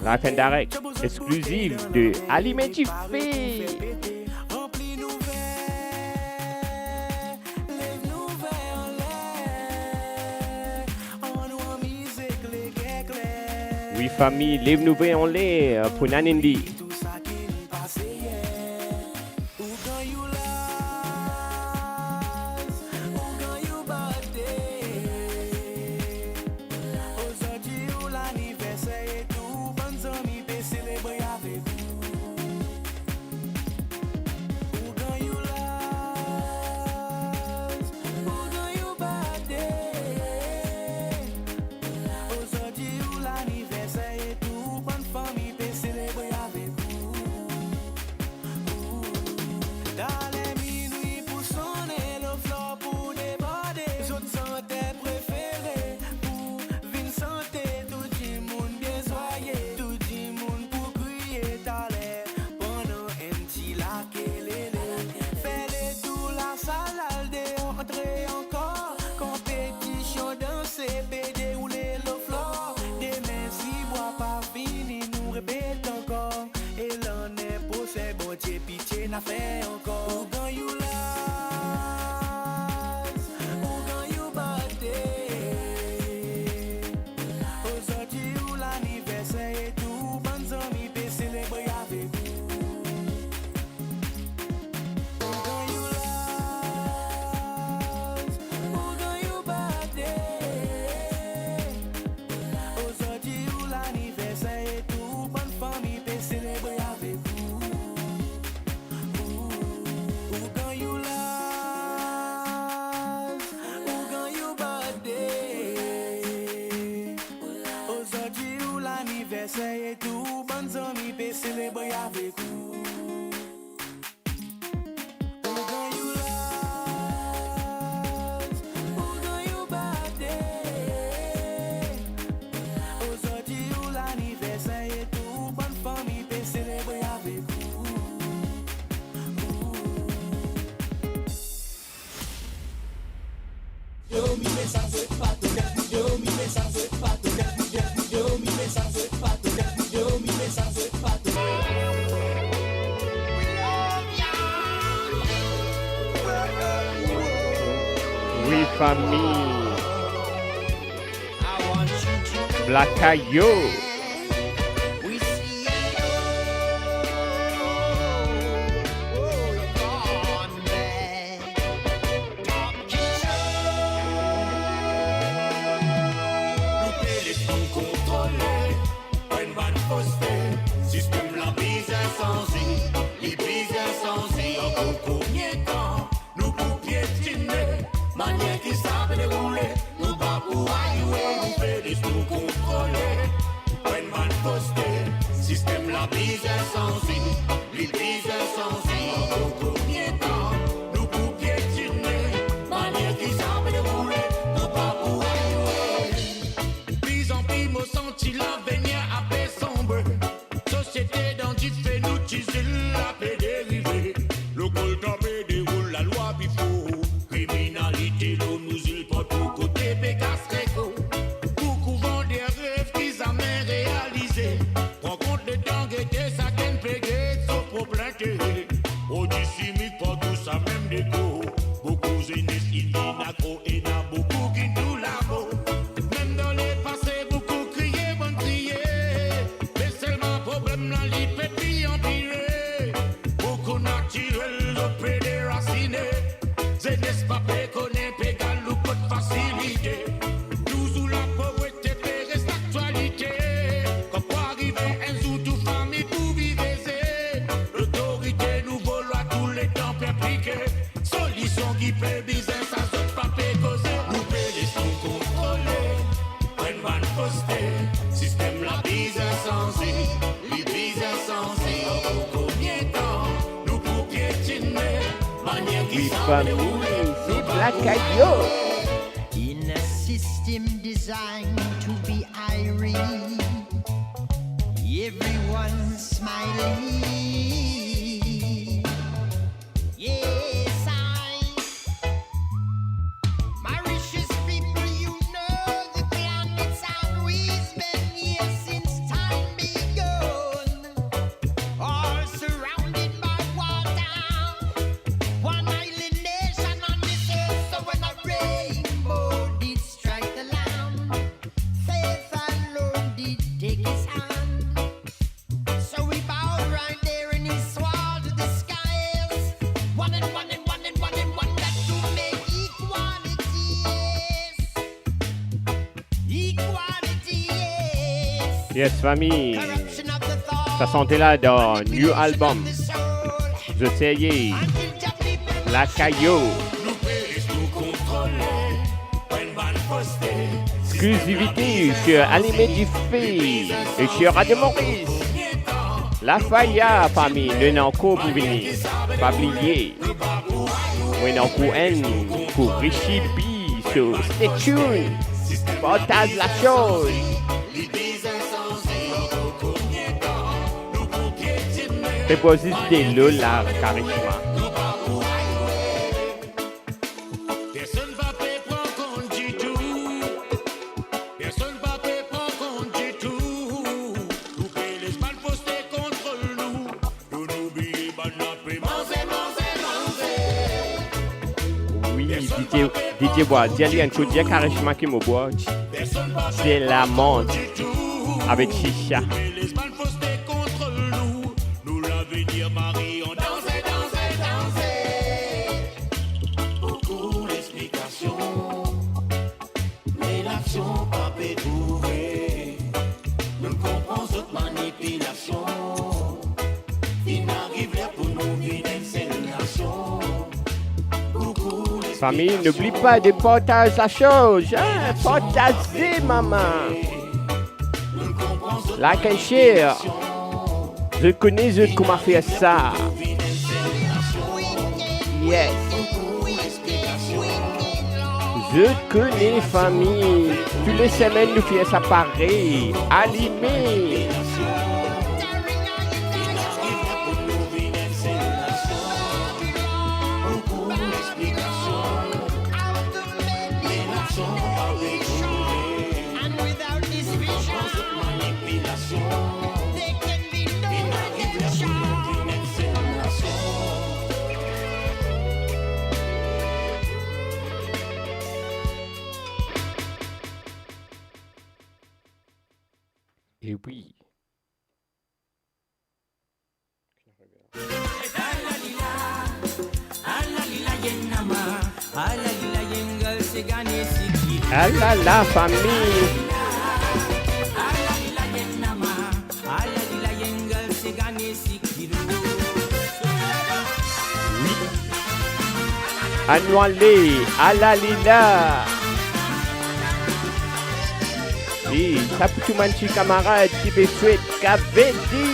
La fin direct exclusive de Alimenti Fait. Oui, famille, lève-nous en l'air pour Nanindi. célébrer avec vous. Oui, famille. Black Ayo. In a system designed to be irony, everyone smiling. Yes, Mauritius people, you know the planet's always been here since time begun. All surrounded by water, one island nation on this earth. So when a rainbow did strike the land, faith alone did take his hand. So we bowed right there and he swallowed the skies. One and one and one and one and one, that to make equality, yes. Equality, yes. Yes, famille. Ça sentait là dans New Album. Je sais, Black Ayo. Exclusivité sur Alimé Diffé et sur Radio Maurice. La Faya, famille, le Nanko pour venir. Pas oublier. Oui, Nanko N pour Richie B. So, stay tuned. Partage la chose. C'est possible de Lola Charisma. DJ Bois, Diali un coup de Charisma qui me boit. C'est la montre avec Chicha. Famille, n'oublie pas de partager la chose, hein? Partagez, maman. Like and share. Je connais, je comment faire ça. Yes. Je connais famille. Toutes les semaines, nous faisons ça pareil. Allumé. Et oui. Ah là là, famille. Annualé, alalila. Et ça pour tout le monde, camarade, qui veut souhaiter Kabedi.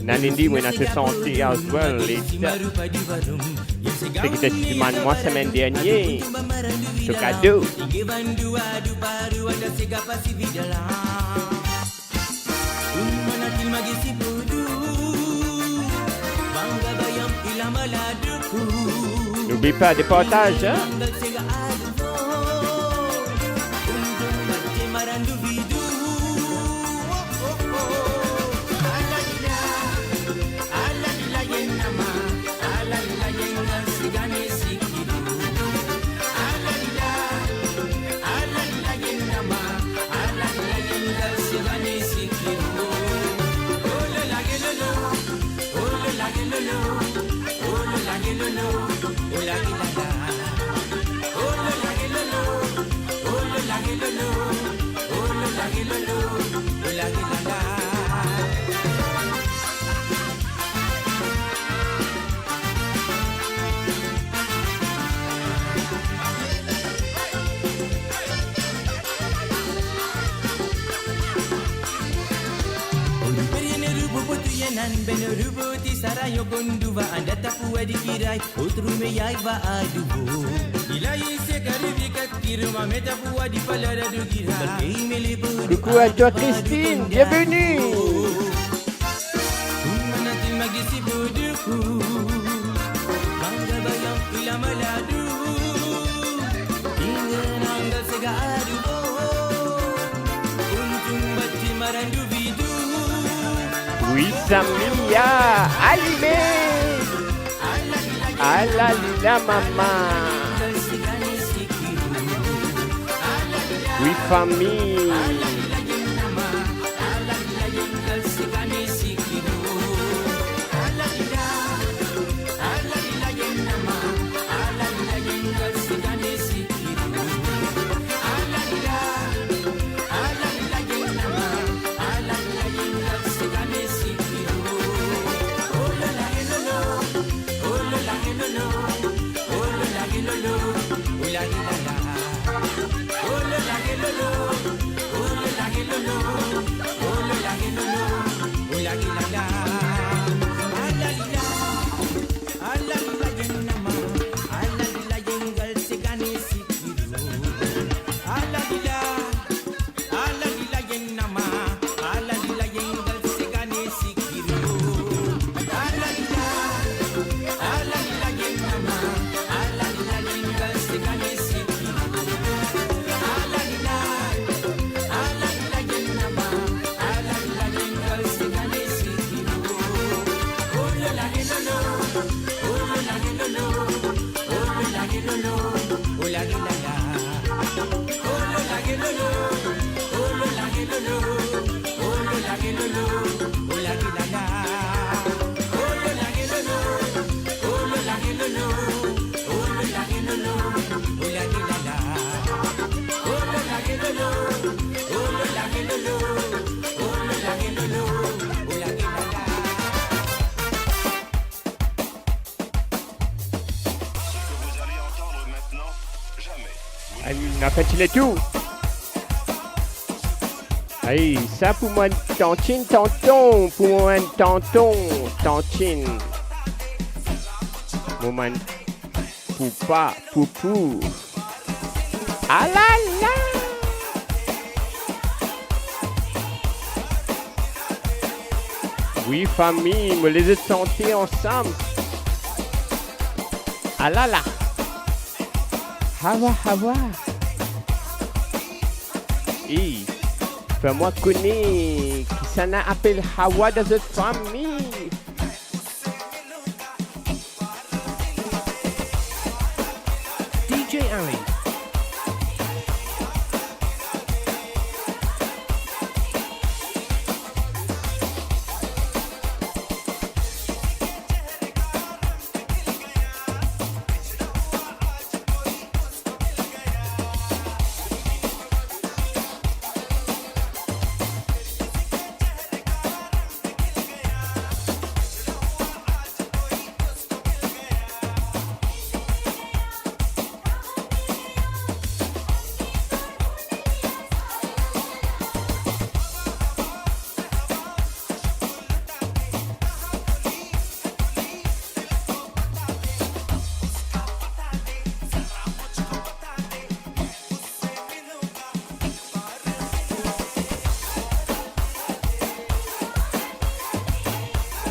Nanindi, when I se sentir as well, c'est que tu demandes moi semaine dernière, ce cadeau. N'oublie pas de partager, hein? Benerubuti sarayo konduva andata puwa dikirai utrume yai va adubo ilai se karivikat kiruma meta puwa di palara dugira. Coucou à toi Christine, bienvenue. Manati magisi boduku banga bayam ilamaladu ingananga sega adubo untum batti marandu vidu. Oui, Samia, allumé. Alalila, maman. Oui, famille. On a fait tout. Hey, ça pour moi, tantine, tonton. Pour moi, tonton, tantine. Moment, poupa, poupou. Ah là là. Oui, famille, me les santé ensemble. Ah là là. Hawa, hawa. Hey. Fais-moi connaître qui s'en appelle Hawa dans cette famille. DJ Harry.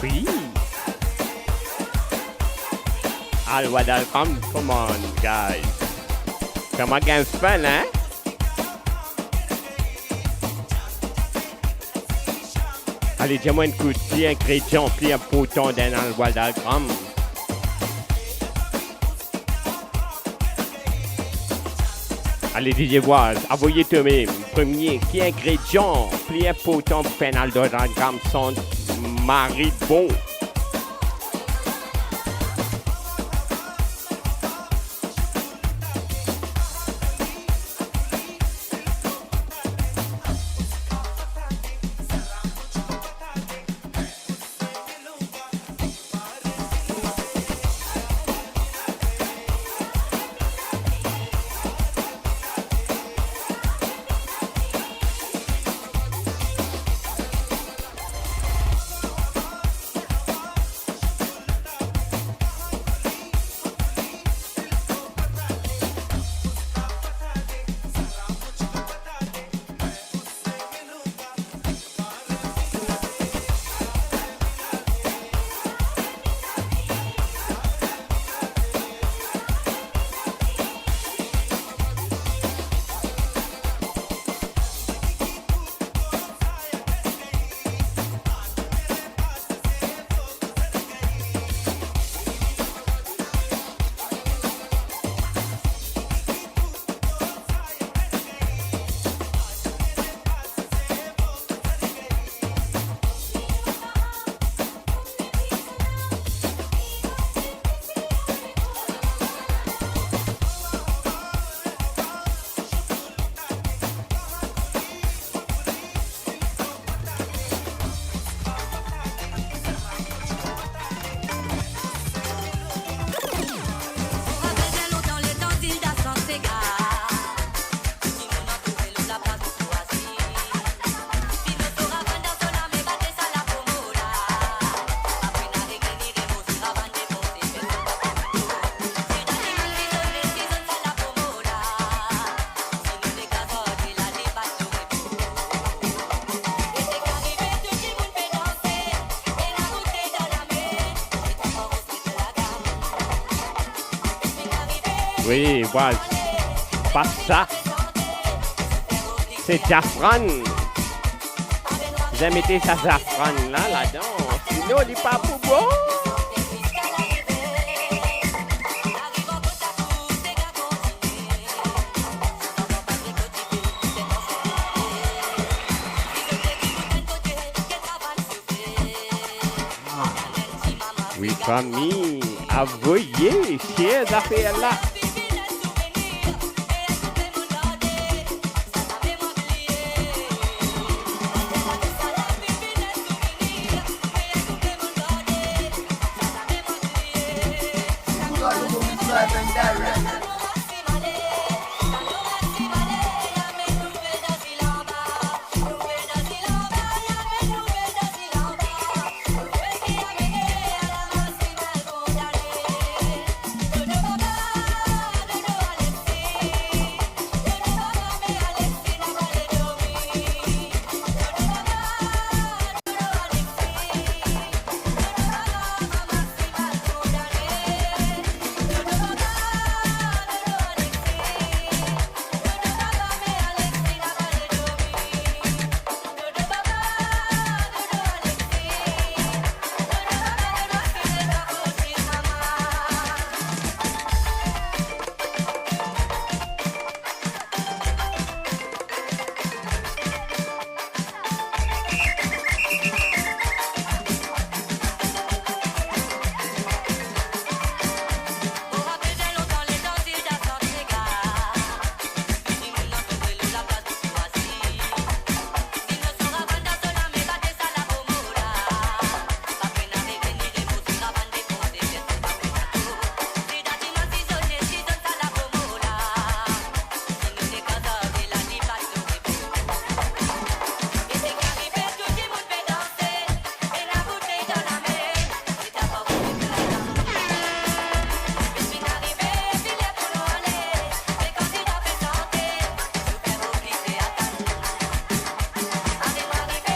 Oui. Al Guadalcanal, come on, guys. Come on, get fun, hein? Allez, dis-moi une coup de pied, ingrédient, puis un poton dans le Guadalcanal. Allez, DJ Waz, envoyez toi-même. Premier, qui ingrédient, puis un poton pour faire un Guadalcanal sans mari bon. Oui, voilà. Pas ça. C'est Jafran. Vous avez mis ça Jafran là-dedans. Sinon, il n'est pas pour bon. Oui, famille, envoyez ces affaires-là.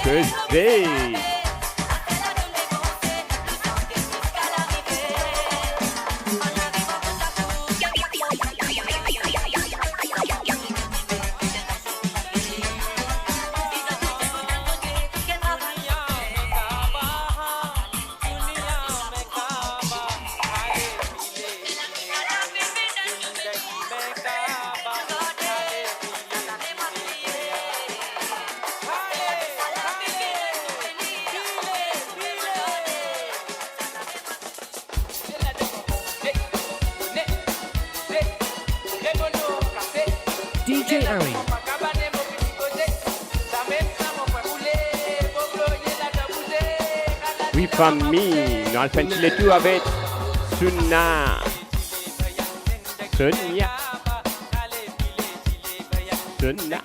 Thursday. DJ Harry. Oui, famille, nous allons faire les tout avec Sonia. Sonia. Sonia.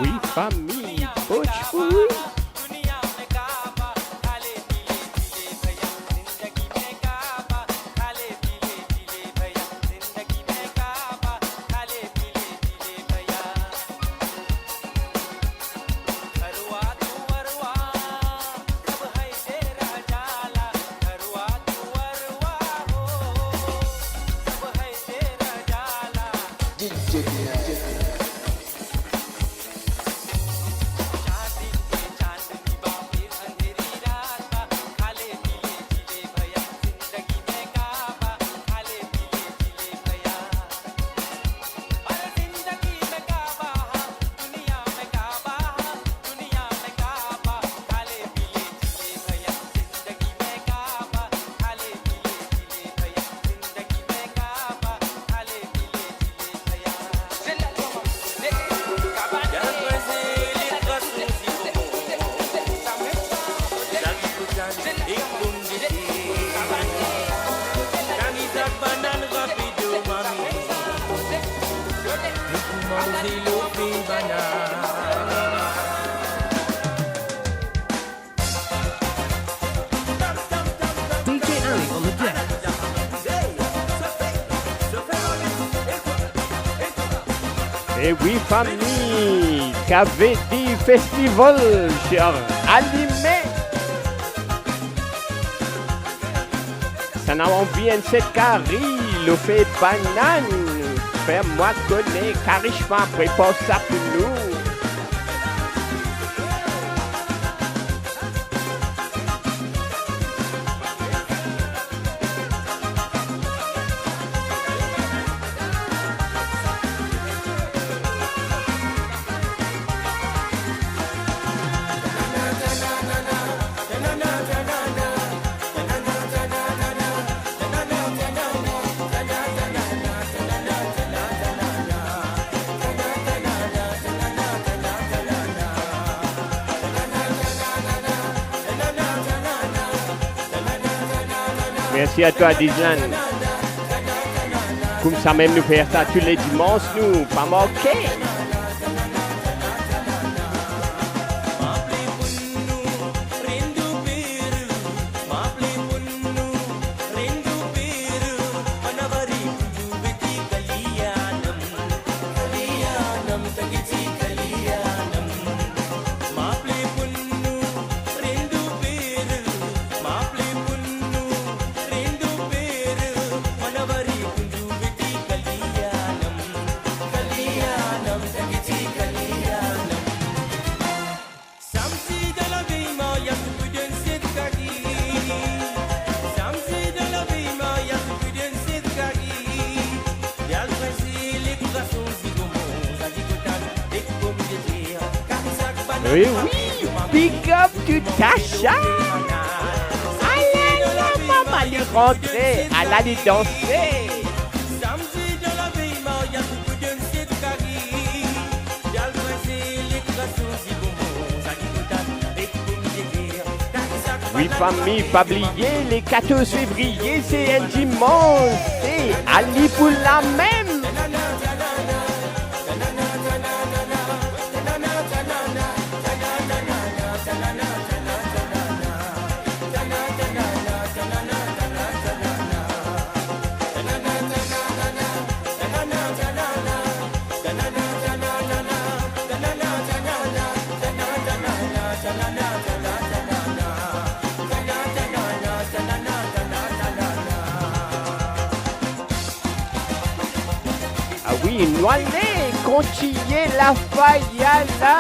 Oui, famille, Bojpuri. DJ Harry on the deck. Et oui, famille, KVD Festival sur Animé. Ça n'a envie de cette carré, le fait banane. Fais-moi connaître, Karishma prépare ça pour nous. Merci à toi, Dislan. Comme ça même nous faire ça tous les dimanches, nous, pas manquer. Oui, oui, big up to Tasha. Allez, la maman, elle est rentrée, elle allait danser. Oui, famille, pas oublier, les 14 février, c'est un dimanche. Et allez pour la même. Ah oui, Noalé, Conchillé, La Fayala.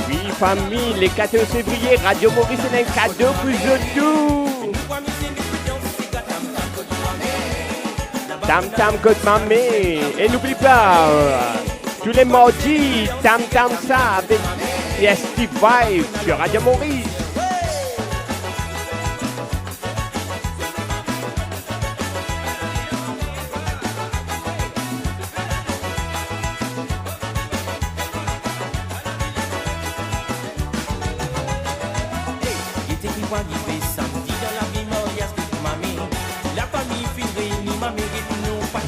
Oui, famille, les 14 février, Radio Maurice est un cadeau pour Jotou. Tam Tam Côte Mamé. Et n'oublie pas, tous les mardis, Tam Tam ça avec Steve Vibe sur Radio Maurice.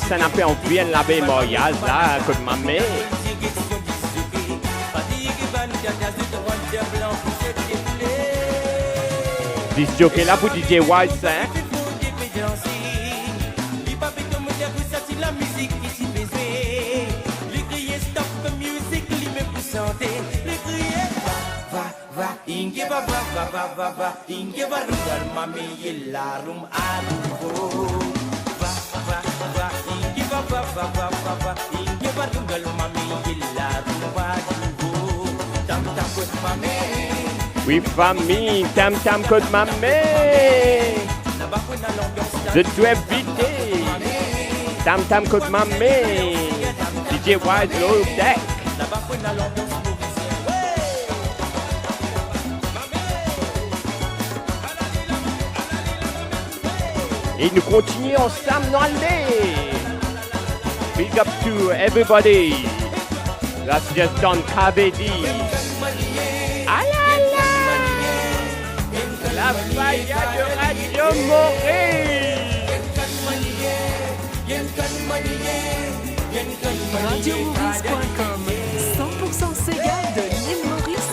Ça n'a pas envie de la mémorial là, comme ma mère. Dis jockey là pour DJ Wise, hein? Oui, famille, Tam Tam Côte Mamé. Je dois éviter. Tam Tam Côte Mamé. DJ Wise Low Deck. Et nous continuons ensemble dans l'année. Big up to everybody. That's just done KBD. Ah là là. La faille de Radio Maurice. RadioMaurice.com 100% Sega de l'île Maurice.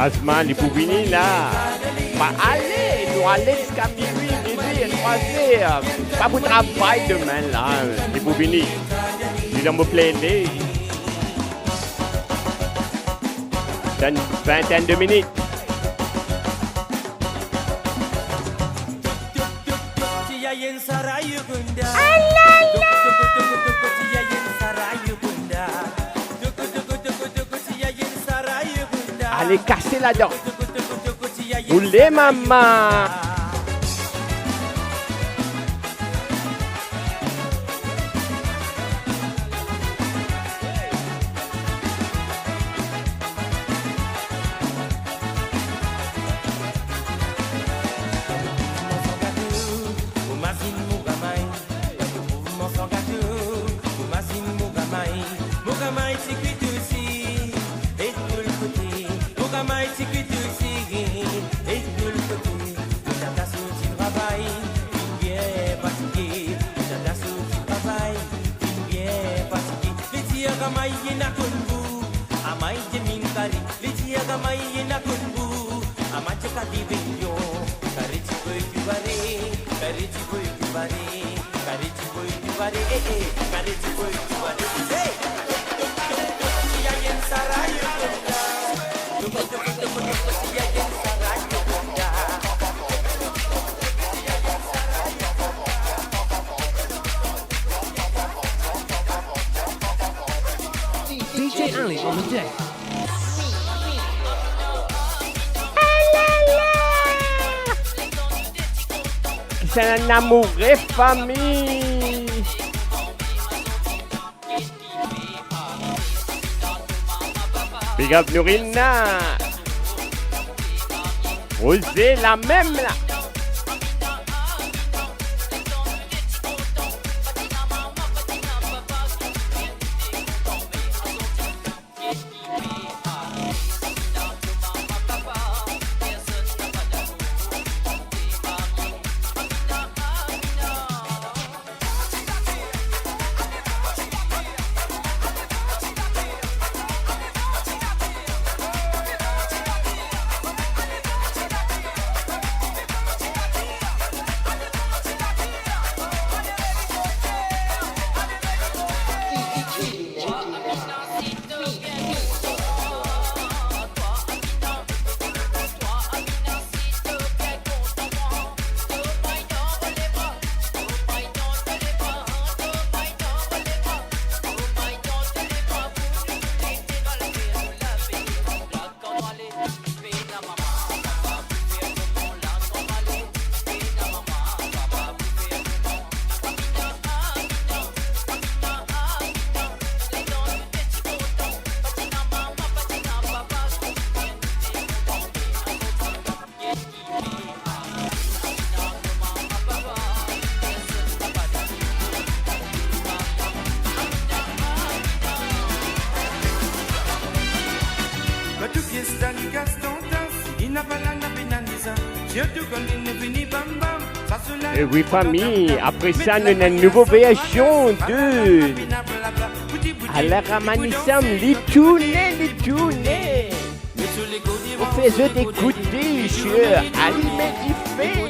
Asma, les pouvini là. Bah, allez, nous allons jusqu'à minuit, midi et 3 heures. Pas pour travail demain là, les pouvini. Ils vont me plainer. Dans une vingtaine de minutes. Allez, casser la dent. Roulez, maman. DJ Ali on the deck. c'est un amoureux famille. Big up Nourina. Osez la même là. Et oui, famille, après ça, nous avons une nouvelle version de Alaramani-sam, les tournées. Vous faites écouter sur Alimedifé.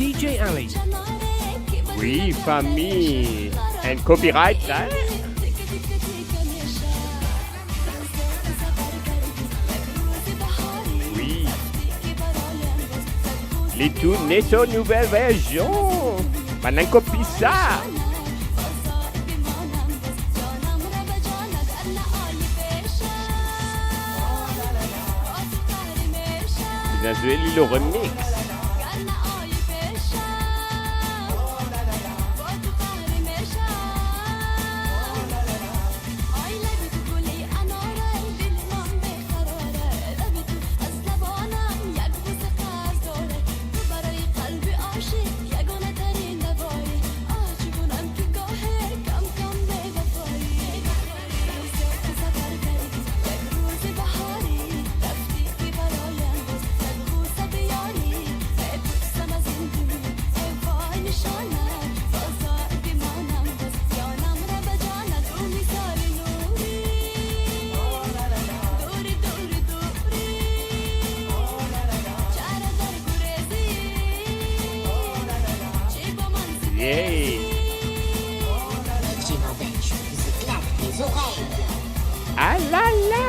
DJ Ali. Oui, famille. And copyright, là. Oui. Les tournées sont nouvelle version. Maintenant, copie ça. Bien joué, le remix. Ah là là.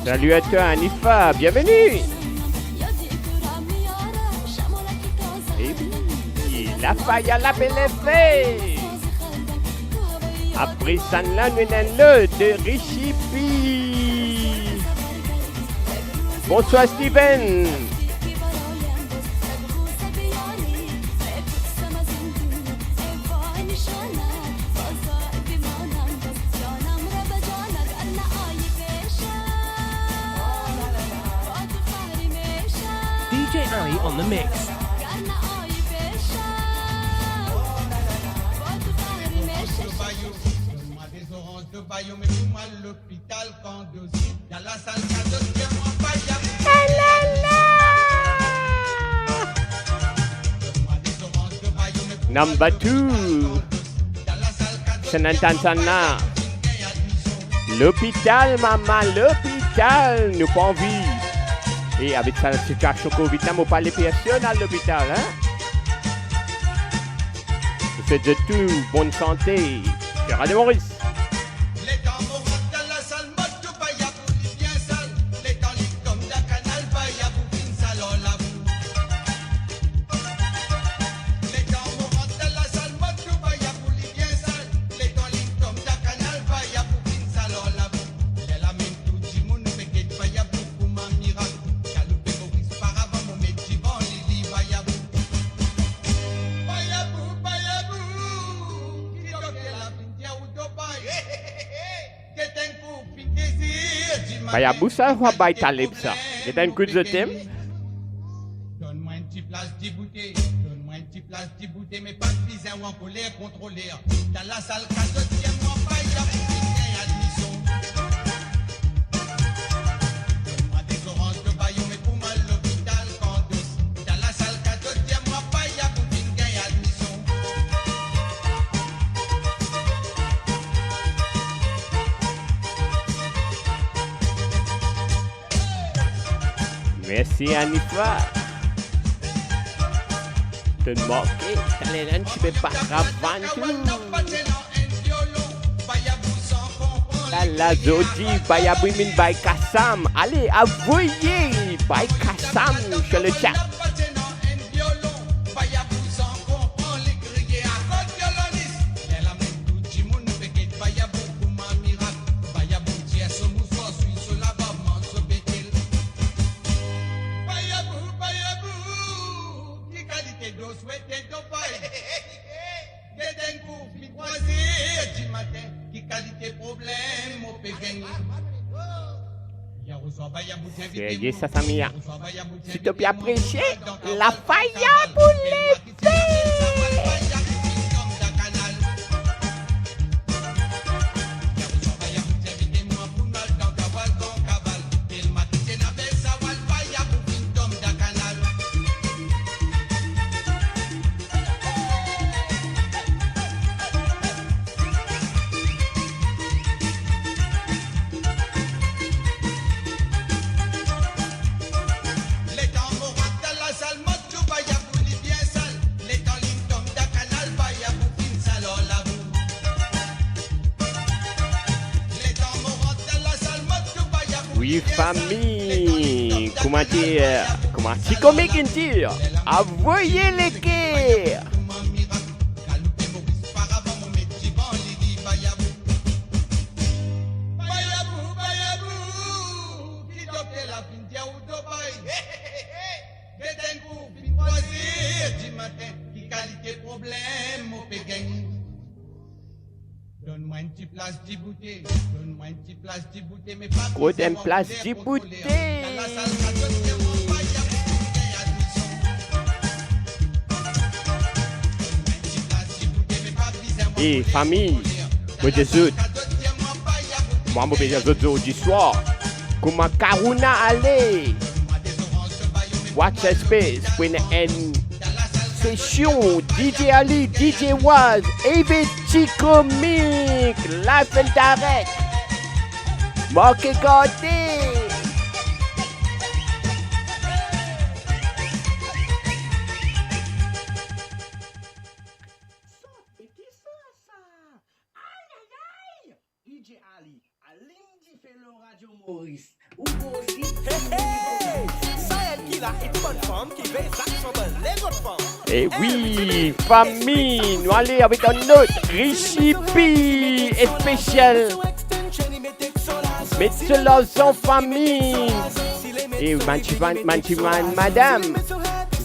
Salut à toi, Anifa, bienvenue. Et puis, la faille à la belle effet. Après ça, là, nous avons de Richie P. Bonsoir, Steven. DJ Ali on the mix. Number 2. Senantantana. L'hôpital, maman, l'hôpital. Nous pas envie. Et avec ça, la situation Covid, nous ne pas les personnes à l'hôpital. Hein? Vous faites de tout, bonne santé. C'est Radio Maurice. Baya Boussa ou Bay Talib ça? C'est un coup de thème. Donne-moi une petite place d'ibouté. Donne-moi une petite place d'ibouté, mais pas de bizarre ou en colère contrôlée. Dans la salle 4e, moi, pas y a admission. Donne-moi des oranges de baillon, mais pour mal l'hôpital Candos. Dans la salle 4e, moi, pas y a admission. Merci Anifa. Te moquer, t'as les lunch, tu peux pas ravanter. La Zodi, Bayabouimine, Bay Kassam. Allez, avouez, Bay Kassam sur le chat. C'est ça, Samia. Si tu peux apprécier la faille pour l'été. Oui, famille, comment dire, comment si comique une tire, envoyez les guerres. Donne-moi une petite place d'ibouté. Donne-moi une petite place d'ibouté, mais pas Gros d'une place d'ibouté. Et famille, moi Jésus, moi je vais aujourd'hui soir, comment Karuna allez, watch a space, when and session, DJ Ali, DJ Waz, Eviti Comique, Live and Direct, Marqué Gardé. DJ Ali, à l'Indie fait le Radio Maurice. Ça, elle qui là, est une bonne femme qui fait ça, les autres femmes. Et oui, famille, nous allons avec un autre Richie P et spécial. Mettez cela en famille. Et Manchiman, madame,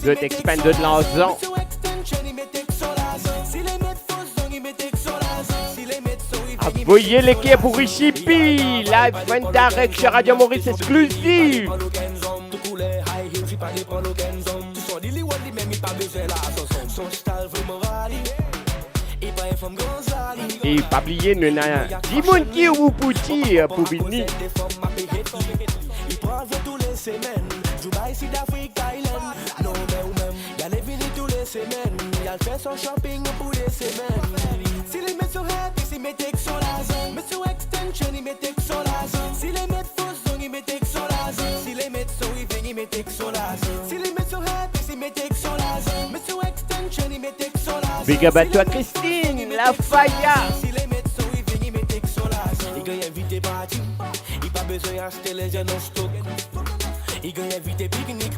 je t'expande de l'argent. Voyez l'équipe pour Richie P, live and direct sur Radio Maurice exclusive. Et pas oublier, nous avons 10 personnes qui vous poussent pour venir. Il fait son shopping pour des semaines. Si les mettent sur happy, si met sur la zone. Mais sur extension, il met sur la zone. Si les mettent fausse zone, il met sur la zone. Si les mettent sur even, il met sur la zone. Si les mettent sur happy, si met sur la zone. Mais sur extension, il met sur la zone. Big up à toi Christine, la Faya. Si les mettent sur even, il met sur la zone. Il gagne invité party. Il pas besoin d'acheter les jeunes en stock.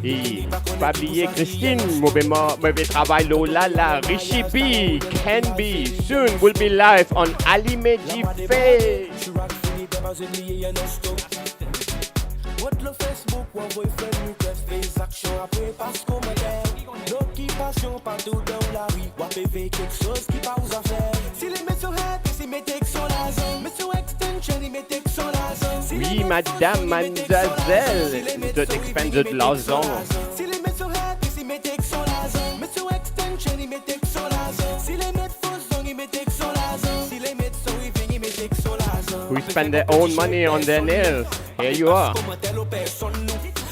Et pas oublier Christine, mauvais travail Lola, la Richie B, can be, soon will be live on Ali Meji Face. Votre le Facebook, ou envoie friend request, les actions après parce qu'on m'aide. L'occupation partout dans la rue, ou appeler quelque chose qui pas aux affaires. Si les mettent sur happy, si mettez sur la zone. Mais sur extension, ils mettez sur la zone. Oui, madame, mademoiselle, je t'expande de l'argent. Si les mettent sur happy, si mettez sur la zone. Mais sur extension, ils mettez sur la zone. Si les mettent fausse zone, ils mettez sur la zone. Si les mettent sur even, ils mettez sur la zone. We spend their own money on their nails. Here you are.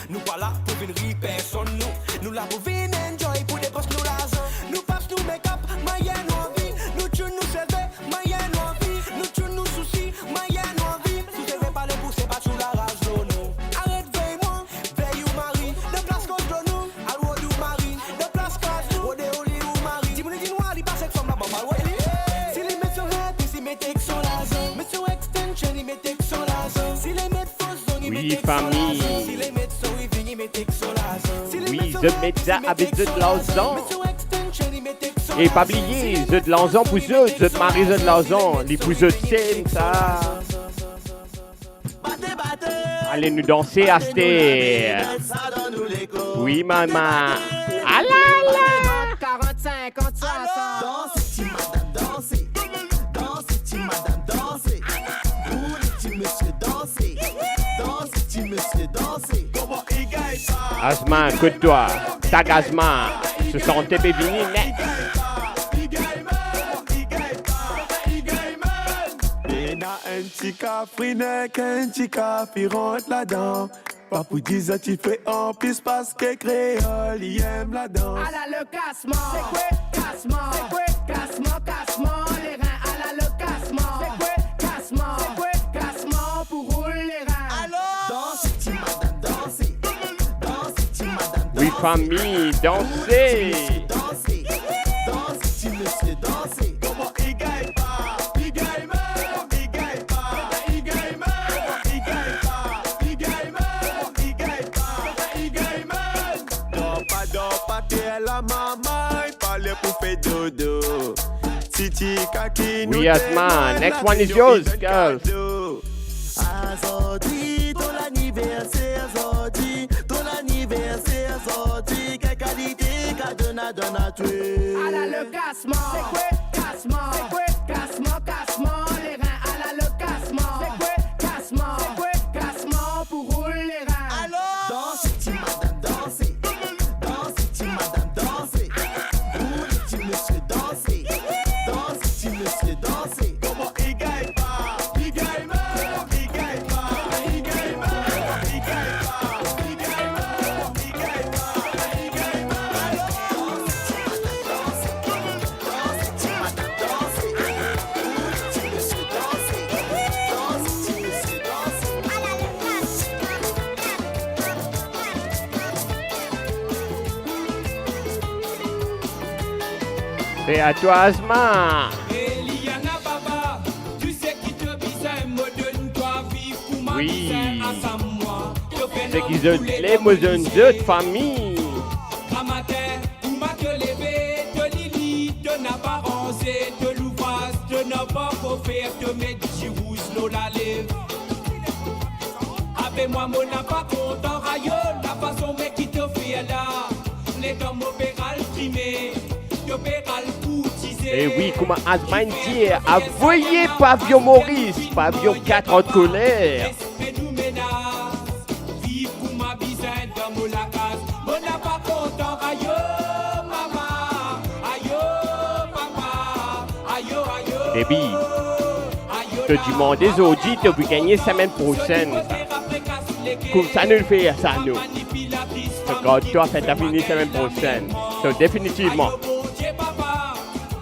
Nous pas là pour venir personne nous là pour venir enjoy pour des postes nous l'argent nous passe nous make up moyen envie nous tue nous serve moyen envie nous tue nous soucis moyen envie si je vais pas le pousser pas sous la rage non arrête veille-moi veille ou mari de place contre nous à l'eau du mari de place casse au déoli ou mari dis-moi dis noir il passe avec femme là-bas si les mettent sur happy si mettez sur la zone mais sur extension ils mettez sur la zone si les mettent fausse zone ils Oui, mettez famille. si les mettent sur even ils mettez sur la zone Oui, je mets ça avec de l'argent. Et pas oublier, je de l'argent pour eux, je te marie de l'argent. Les pour eux, c'est ça. Allez nous danser à cette. Oui, maman. Allez. 45, 45, dansez, madame, dansez. Dansez, madame, dansez. Pour les petits messieurs, dansez. Dansez, monsieur, dansez. Comment il gagne ça? Asma, écoute-toi. Tag Asma. Se sentait bévini net. Il a un petit cafrinek, un petit café rentre là-dedans. Pas pour dire tu fais en plus parce que créole, il aime la danse. À la le cassement, c'est quoi cassement? C'est quoi cassement, cassement, les reins à la le cassement. C'est quoi cassement? C'est quoi cassement pour rouler les reins? Alors dansez, petit madame, dansez. Dansez, petit madame, Oui, famille, dansez. dansez. Dansez, petit monsieur, dansez. Comment il gagne pas? Il gagne mal, il gagne pas. Il gagne mal, il gagne pas. Il gagne mal, il gagne pas. Il gagne mal. Dors pas, t'es la maman, il parle pour faire dodo. Titi kaki nous. Oui, Asma. Next one is yours, girl. Azodi, ton anniversaire, Azodi, ton anniversaire, Azodi, quelle qualité, cadena, donna, tu. À la le cassement, c'est quoi cassement? C'est quoi cassement, cassement, les reins, à la le cassement. C'est quoi cassement? C'est quoi cassement pour rouler les reins? Alors dansez, petit madame, dansez. Dansez, petit madame, dansez. Pour les petits messieurs, dansez. Dansez, petit monsieur, dansez. Comment il gagne pas? Il gagne mal, il gagne pas. Il gagne mal, il gagne pas. Il gagne mal, il gagne pas. Il gagne mal. Dansez, petit madame, dansez. Dansez, petit monsieur, dansez. Dansez, petit monsieur, dansez. À la C'est à toi, Asma. Eliana Baba, tu sais qui te bizarre, me donne toi vivre pour ma Oui. misère à sa moi. Te qui zut les mousons zut famille. Ramatin, ou ma que levé, de lili, de n'apparence, de l'ouvrage, de n'a pas qu'au faire, de mettre du rouge, l'eau la lève. Avec moi, mon n'a pas content, rayon, la façon, mais qui te fait là. Les hommes opéral primé, opéral courtisé. Et oui, comme Asman dit, avoyez Pavillon Maurice, Pavillon 4 en colère. Vive comme ma bisaine dans mon lacas, mon n'a pas content, ayo, maman, ayo, papa, ayo, ayo. Baby, te demande des audits, tu peux gagner semaine prochaine. Comme ça nous le fait, ça nous. Regarde, toi, ça t'a fini semaine prochaine. So, définitivement.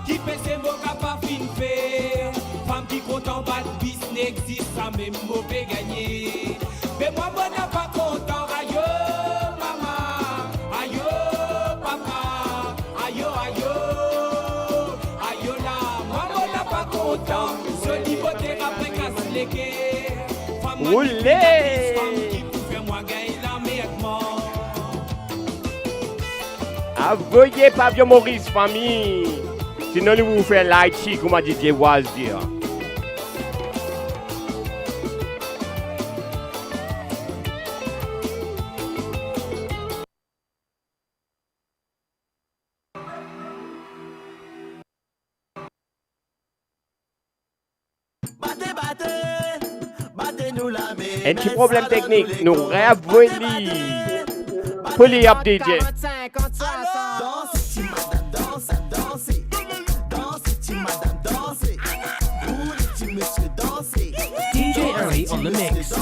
Qui fait ses mots capables de faire. Femme qui compte en bas de bis n'existe, ça même mauvais gagner. Mais moi, moi, n'a pas content, ayo, maman, ayo, papa, ayo, ayo, ayo là. Moi, moi, n'a pas content. Ce niveau t'es après casse les guerres. Roulez! Avoyez Pavillon Maurice, famille. Sinon, nous vous faisons light chic, comme a dit DJ Waz dire. Un petit problème technique, nous réavouons. Pull it up, DJ. DJ Harry on the mix.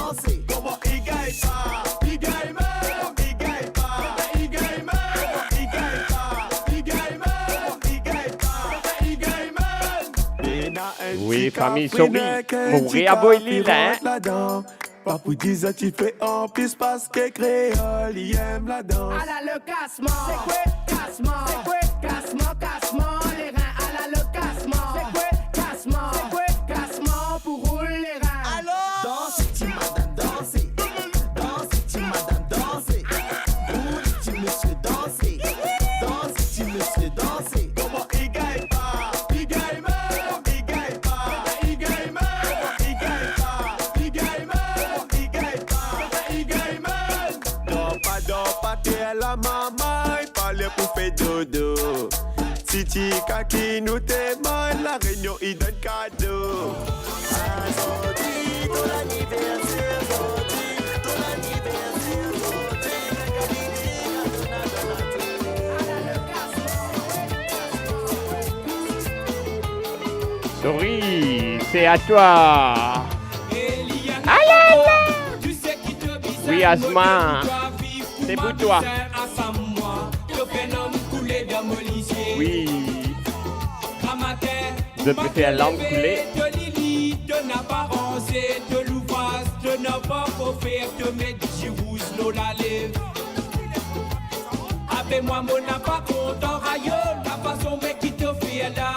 Oui, famille, sorry. Mon réaboli là, hein. Papou disait tu fais en plus parce que créole il aime la danse. À la le cassement, c'est quoi cassement? C'est quoi cassement, cassement, les reins à la le cassement. C'est quoi cassement? C'est quoi cassement pour rouler les reins? Alors danse, tu madame danser. Danse, tu madame danser. Roule, tu monsieur danser. Danse, tu monsieur danser. Comment il gagne pas? Il gagne pas, il gagne pas. Il gagne pas, il gagne pas. Il gagne pas. T'es la maman, il parlait pour faire dodo. Si tu kaki nous témoigne, la réunion il donne cadeau. Sorti, ton anniversaire, sorti, ton anniversaire, sorti. Sorry, c'est à toi. Oui, Asma. C'est pour toi. Oui. Je préfère l'homme coulé. De lili, de n'apparence, de l'ouvrage, de n'a pas qu'au faire, de mettre du rouge, l'eau la lève. Avec moi, mon n'a pas content, rayon, la façon mais qui te fait là.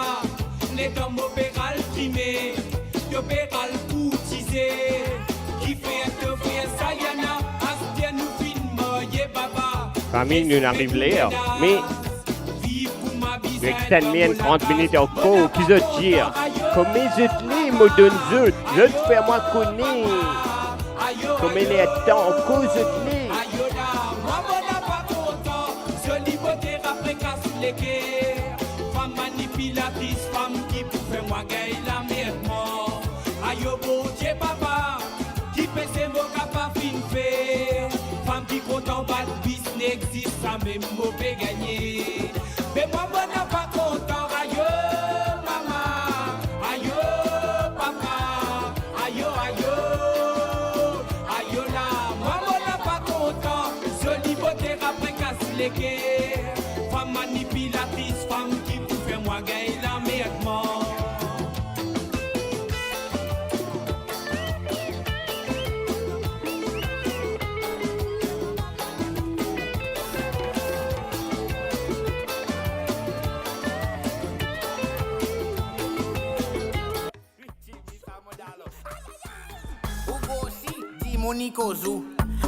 Les hommes opéral primé, opéral courtisé. Qui fait te faire ça, y'en a. Famille, nous n'arrivons là, mais nous extendons 30 minutes au cours qui se dire comment je te me donne je te fais moi connaître comment il est temps au cours je te femme manipulatrice, femme qui pouvait moi gagner la merde mort. Aïe bon Dieu papa, qui fait ses mots capables de faire. Femme qui compte en bas de bis n'existe, ça même mauvais gagner. Mais moi, moi, n'a pas content, aïe, maman, aïe, papa, aïe, aïe, aïe, là. Moi, moi, n'a pas content, joli beauté après casse les guerres. Femme manipulatrice, femme qui pouvait moi gagner la merde mort. Monique Ozou,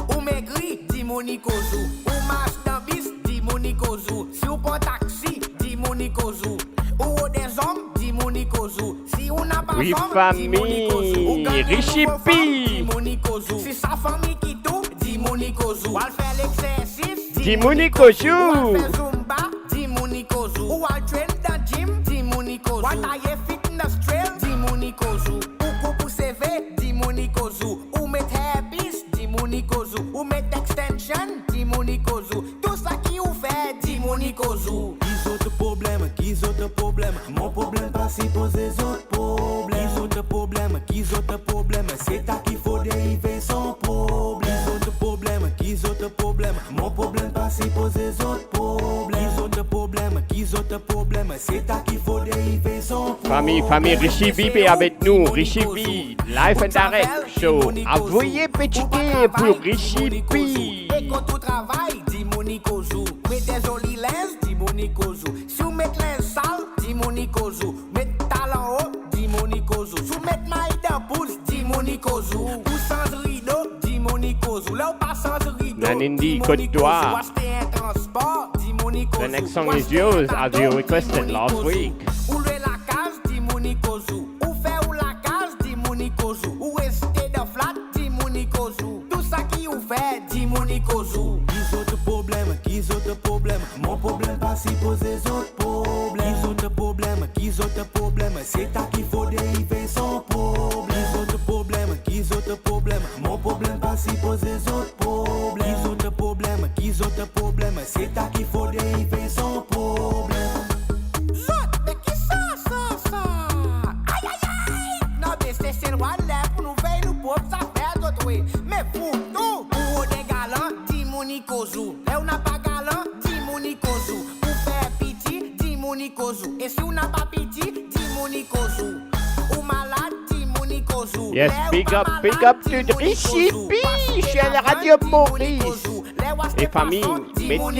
ou maigri, Monikozu. Ou marche dans bis, dis Monikozu. Si ou prend taxi, dis Monikozu. Ou des hommes, dis Monikozu. Si on n'a pas Oui, femme, famille, dis Monikozu. Ou gagne Richie nouveau P. femme, dis Monikozu. Si sa famille qui tout, dis Monikozu. Ou al faire l'exercice, Dis Monikozu. Ou al faire Zumba, dis Monikozu. Ou al train dans gym, dis Monikozu. Ou al tailler fitness trail, dis Monikozu. Ou coupe ou CV, dis Monikozu. Ou mettre hairpiece, dis Monikozu. Ou mettre extension, dis Monikozu. Tout ça qui ou fait, dis Monikozu. Qui autres problèmes, qui autres problèmes. Mon problème pas si poser autres problèmes. Qui autres problèmes, qui autres problèmes. C'est à qu'il faut dériver son problème. Qui autres problèmes, qui autres problèmes. Mon problème pas si poser autres problèmes. Qui autres problèmes, qui autres problèmes. C'est à qu'il faut dériver son problème. Famille, Richie V est avec nous. Richie V, live and direct show. Envoyez petit thé pour Richie V. Et quand tu travailles, dis Monikozu. Mets des jolies lenses, dis Monikozu. Si vous mettez les sales, dis Monikozu. Mets talent haut, dis Monikozu. Si vous mettez maille d'un pouce, dis Monikozu. Ou sans rideau, dis Monikozu. Là, ou pas sans rideau, Nanindi, dis Côte Monikozu. d'Ivoire. Ou acheter un transport, dis Monikozu. The next song is yours as you requested last week. Ou louer la case, dis Monikozu. Ou faire ou la case, dis Monikozu. Ou rester de flat, dis Monikozu. Tout ça qui ou fait, dis Monikozu. Qui autres problèmes, qui autres problèmes. Mon problème pas si poser autres problèmes. Qui autres problèmes, qui autres problèmes. C'est à qu'il faut dériver son problème. Qui autres problèmes, qui autres problèmes. Mon problème pas si poser autres problèmes. Qui autres problèmes, qui autres problèmes. C'est à qu'il faut dériver son problème. Zot, mais qui ça? Aïe, aïe, aïe. Non, mais c'est le roi là pour nous faire nous pauvres affaires d'autres, oui. Mais pour nous, pour des galants, dis Monikozu. Et on n'a pas galant, dis Monikozu. Pour faire pitié, dis Monikozu. Et si on n'a pas pitié, dis Monikozu. Ou malade, dis Monikozu. Yes, big up to Richie V chez la Radio Maurice. Et famille, mettez. Ou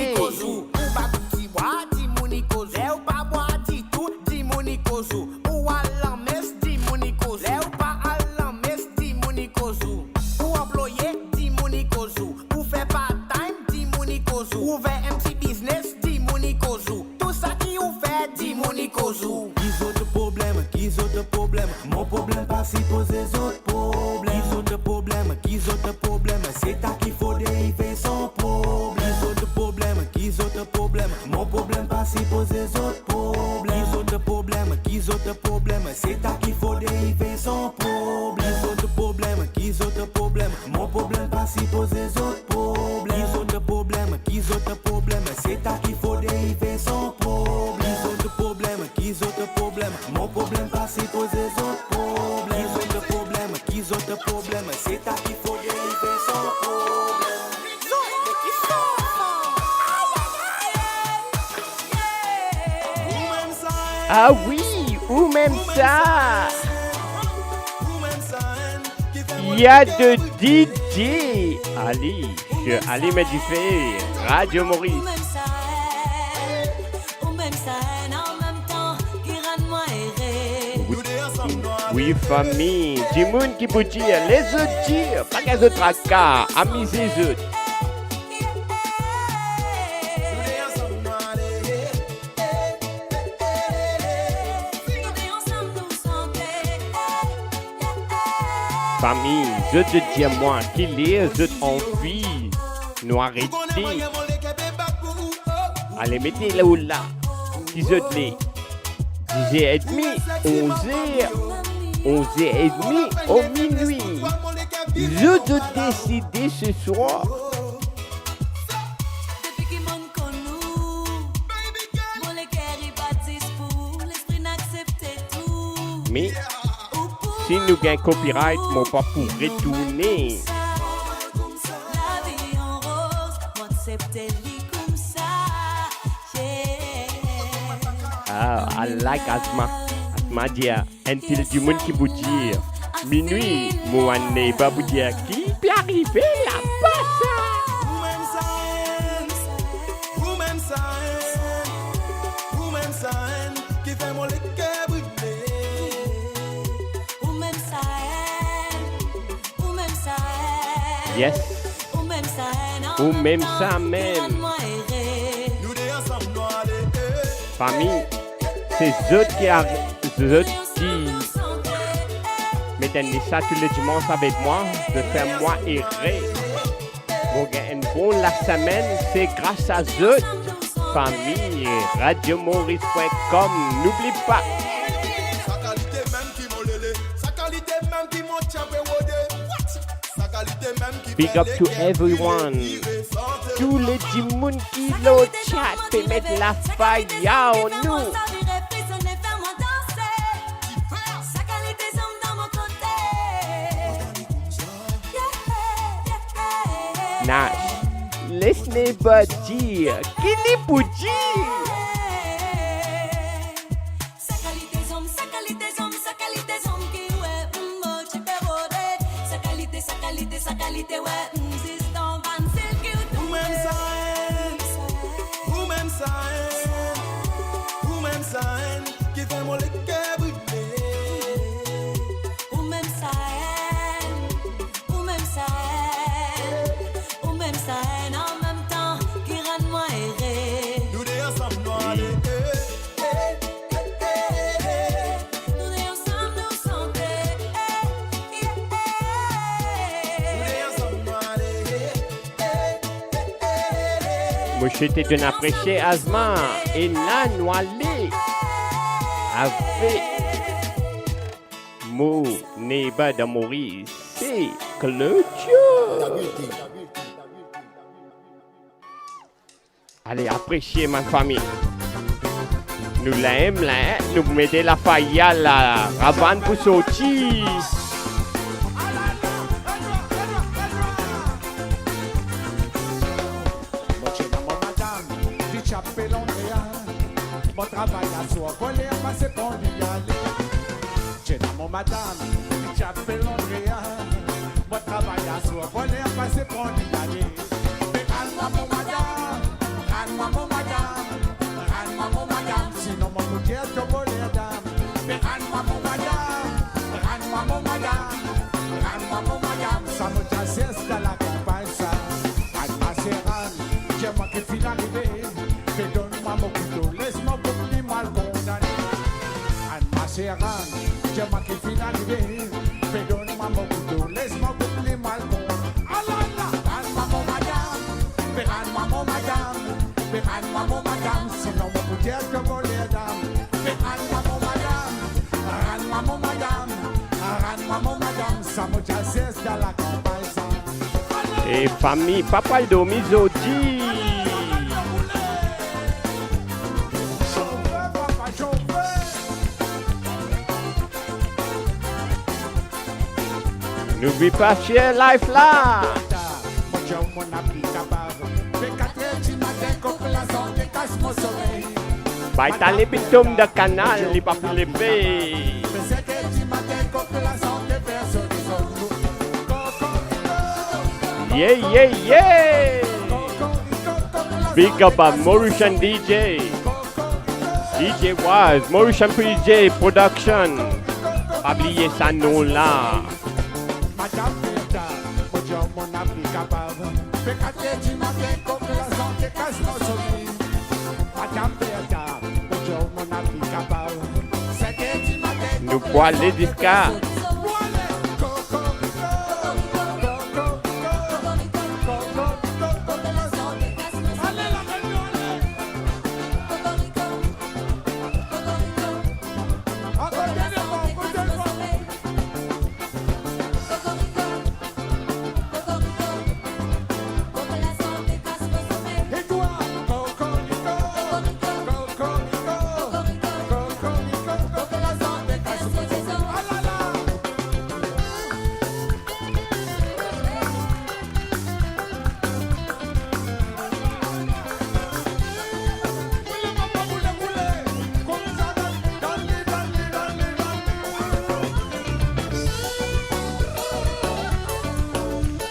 bagouti bois, dis Monikozu. Lè ou pas bois, dis tout, dis Monikozu. Ou à la messe, dis Monikozu. Lè ou pas à la messe, dis Monikozu. Ou employé, dis Monikozu. Ou fait part-time, dis Monikozu. Ou fait MC business, dis Monikozu. Tout ça qui ou fait, dis Monikozu. Qui autres problèmes, qui autres problèmes. Mon problème pas si poser autres problèmes. Qui autres problèmes, qui autres problèmes. C'est à qu'il faut dériver son problème. Qui autres problèmes, qui autres problèmes. Mon problème pas si poser autres problèmes. Qui autres problèmes, qui autres problèmes. C'est à qu'il faut dériver son problème. Qui autres problèmes, qui autres problèmes. Mon problème pas si poser autres problèmes. Qui autres problèmes, qui autres problèmes. C'est à qu'il faut dériver son problème. Qui autres problèmes, qui autres problèmes. Mon problème pas si poser autres problèmes. Qui autres problèmes, qui autres problèmes. C'est à qu'il faut dériver son problème. Mais qui ça? Ah oui, ou même ça. Il y a de DJ Ali, Ali Medifé, Radio Maurice. Ou même ça, en même temps, qui rend moi erré. Oui, famille, du monde qui peut dire, les autres dire, pas qu'elles autres tracas, amis les autres. Famille, je te dis moi qu'il les autres envie, nous arrêter. Allez, mettez là ou là, 10h30, 10h30, 11h30 au minuit. Je te décider ce soir. Depuis qu'il m'en connu, mon les cœurs y bâtissent pour l'esprit n'accepter tout. Mais si nous gagnons copyright, mon pas pour retourner. La vie en rose, moi accepter lui comme ça. Ah, I like Asma. Asma dit, until du monde qui vous dit, minuit, moi n'est pas vous dire qui peut arriver là-bas ça. Qui fait mon cœur brûlé. Ou même ça, ou même ça. Yes. Ou même ça, non. Ou même ça même. Famille, c'est eux qui mettez ça tous les dimanches avec moi, de faire moi errer. Pour gagner une bonne la semaine, c'est grâce à eux. Famille, radiomaurice.com, n'oublie pas. Big up to everyone. Tous les dimouns qui l'ont chat peut mettre la faille en nous. Nash, laisse-moi pas dire qu'il est pour dire. Moi, j'étais d'un apprécié Asma et la noilée avec mon neighbor de Maurice, c'est Clôture. Allez, appréciez ma famille. Nous l'aimons là, nous mettons la faille à la ravane pour sortir. Mon travail à soi, voler à passer pour y aller. J'ai dans mon madame, tu as fait l'Andréa. Mon travail à soi, voler à passer pour y aller. Mais calme-moi mon madame, calme-moi mon madame, calme-moi mon madame. Sinon mon coup de te voler dame. Mais calme-moi mon madame, calme-moi mon madame, calme-moi mon madame. Ça me t'assiste dans la campagne ça. Alma Serran, j'ai moi qui finis d'arriver. Mais donne-moi mon couteau, laisse-moi beaucoup mal condamné. Alma Serran, j'ai moi qui finis d'arriver. Mais donne-moi mon couteau, laisse-moi beaucoup mal condamné. Ah là là, calme-moi mon madame, mais calme-moi mon madame, mais calme-moi mon madame. Sinon mon coup de te voler dame. Mais calme-moi mon madame, calme-moi mon madame, calme-moi mon madame. Ça me t'assiste dans la campagne ça. Et famille, papa de Mizodi. N'oublie pas share life là. Bah t'as les bitomes de canal, les pas pour les payer. Yeah, yeah, yeah. Big up à Mauritian DJ. DJ Waz, Mauritian PJ Production. Pas oublier ça nom là. Madame Berta, bonjour mon appli capable. Pécaté du matin comme la santé casse nos soleil. Madame Berta, bonjour mon appli capable. C'était du matin. Nous bois les discas.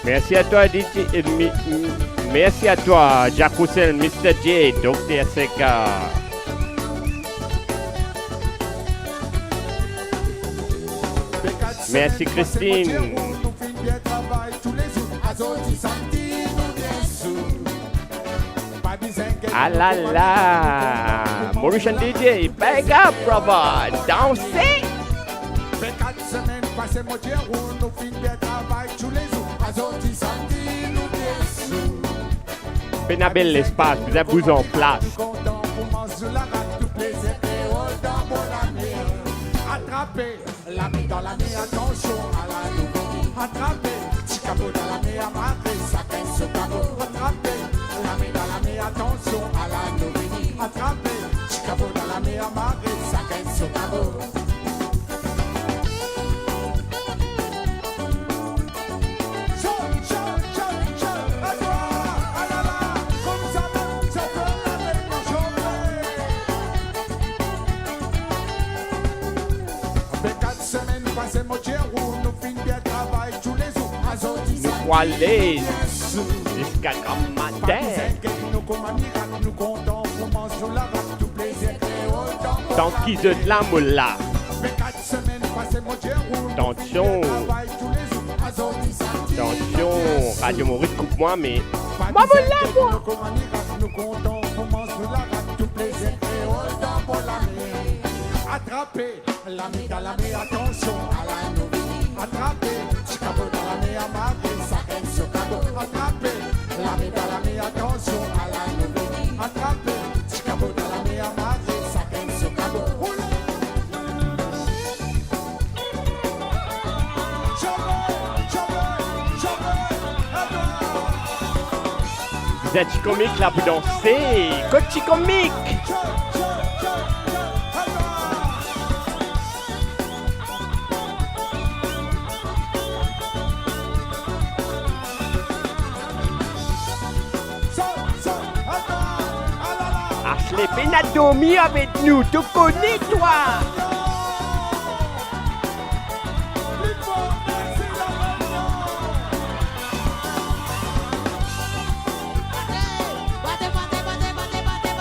Merci à toi, DJ. Merci à toi, Jack Roussel, Mr. J, Dr. Seka. Merci, Christine. Ah là là. Mauritian DJ, big up, brother. Dansez. Fait 4 semaines passées, mon Dieu, où nous finissons bien travail tous les jours. Azoti samedi, nous bien sous. Pénabel l'espace, vous avez vous en place. Content pour manger la rate, tout plaisir créole dans mon année. Attrapez l'ami dans la mer, attention à la nouvelle. Attrapez, Chicago dans la mer, marquez, ça gagne ce cabot. Attrapez l'ami dans la mer, attention à la nouvelle. Attrapez, Chicago dans la mer, marquez, ça gagne ce cabot. Nous aller jusqu'à grand matin. Tant qu'ils ont de la moula. Attention. Attention. Radio Maurice, coupe-moi, mais. Ma moula, moi. Attrapez l'ami dans la mer, attention à la nouvelle. Attrapez, Chicago dans la mer, marquez, ça gagne ce cadeau. Attrapez l'ami dans la mer, attention à la nouvelle. Attrapez, Chicago dans la mer, marquez, ça gagne ce cadeau. Vous êtes comique là pour danser. Coach comique. Ashley Benadomi avec nous, tu connais toi.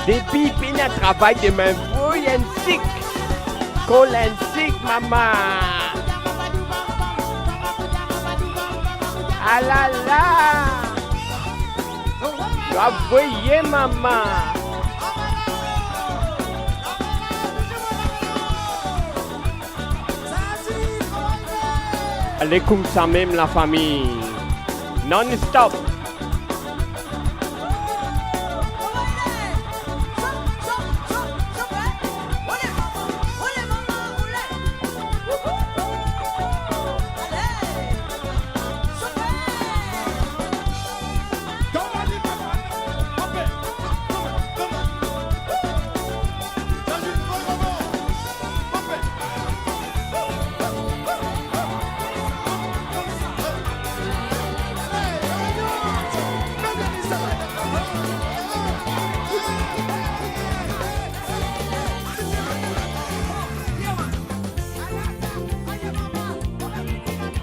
Depuis Pina travaille de main voyantique, colentique, maman. Ah là là. Voyez maman. Allez comme ça même la famille. Non-stop.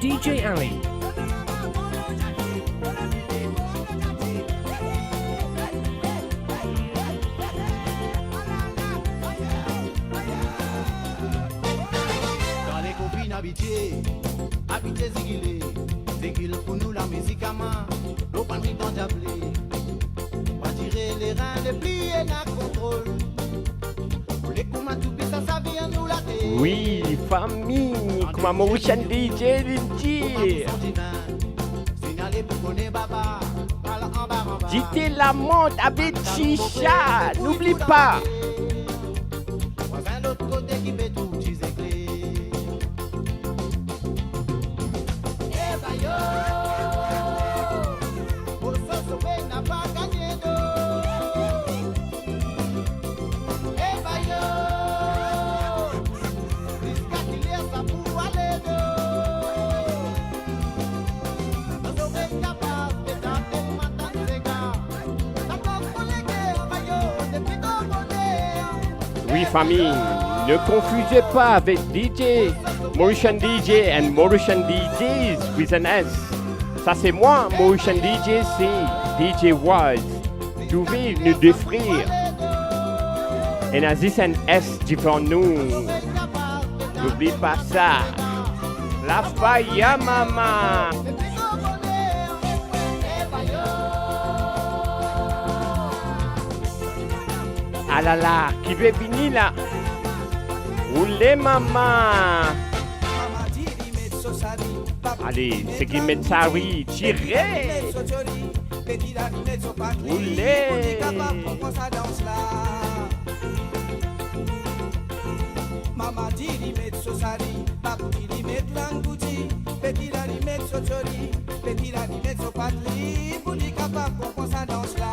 DJ Ali. Dans les copines habitées, habitées zigilées, zigile pour nous la musique à main, l'eau pas de temps d'appeler, pas tirer les reins, les plier, la contrôle. Les commandes tout ça, ça vient nous la tête. Oui, famille, comme un Mauritian DJ dit. Dites la monte avec Chicha, n'oublie pas. L'autre côté qui fait tout, tu sais clé. Eh bah yo, pour se sauver n'a pas gagné d'eau. Eh bah yo, jusqu'à qu'il y ait ça pour aller d'eau. Nous sommes capables de taper le matin des gars. D'abord pour les guerres, bah yo, depuis qu'on connaît. Oui, famille, ne confusez pas avec DJ, Mauritian DJ and Mauritian DJs with an S. Ça c'est moi, Mauritian DJ, c'est DJ Wise. Tu veux nous défrir. Et Nazis un S devant nous. N'oublie pas ça. La faille, maman. Ah là là, qui veut venir là? Oulé maman. Allez, c'est qui met ça, oui, tirez. Oulé. Mama diri met sosari, babu diri met languti, petira di met sochori, petira di met sopatli, budi kapap pour ça danse là.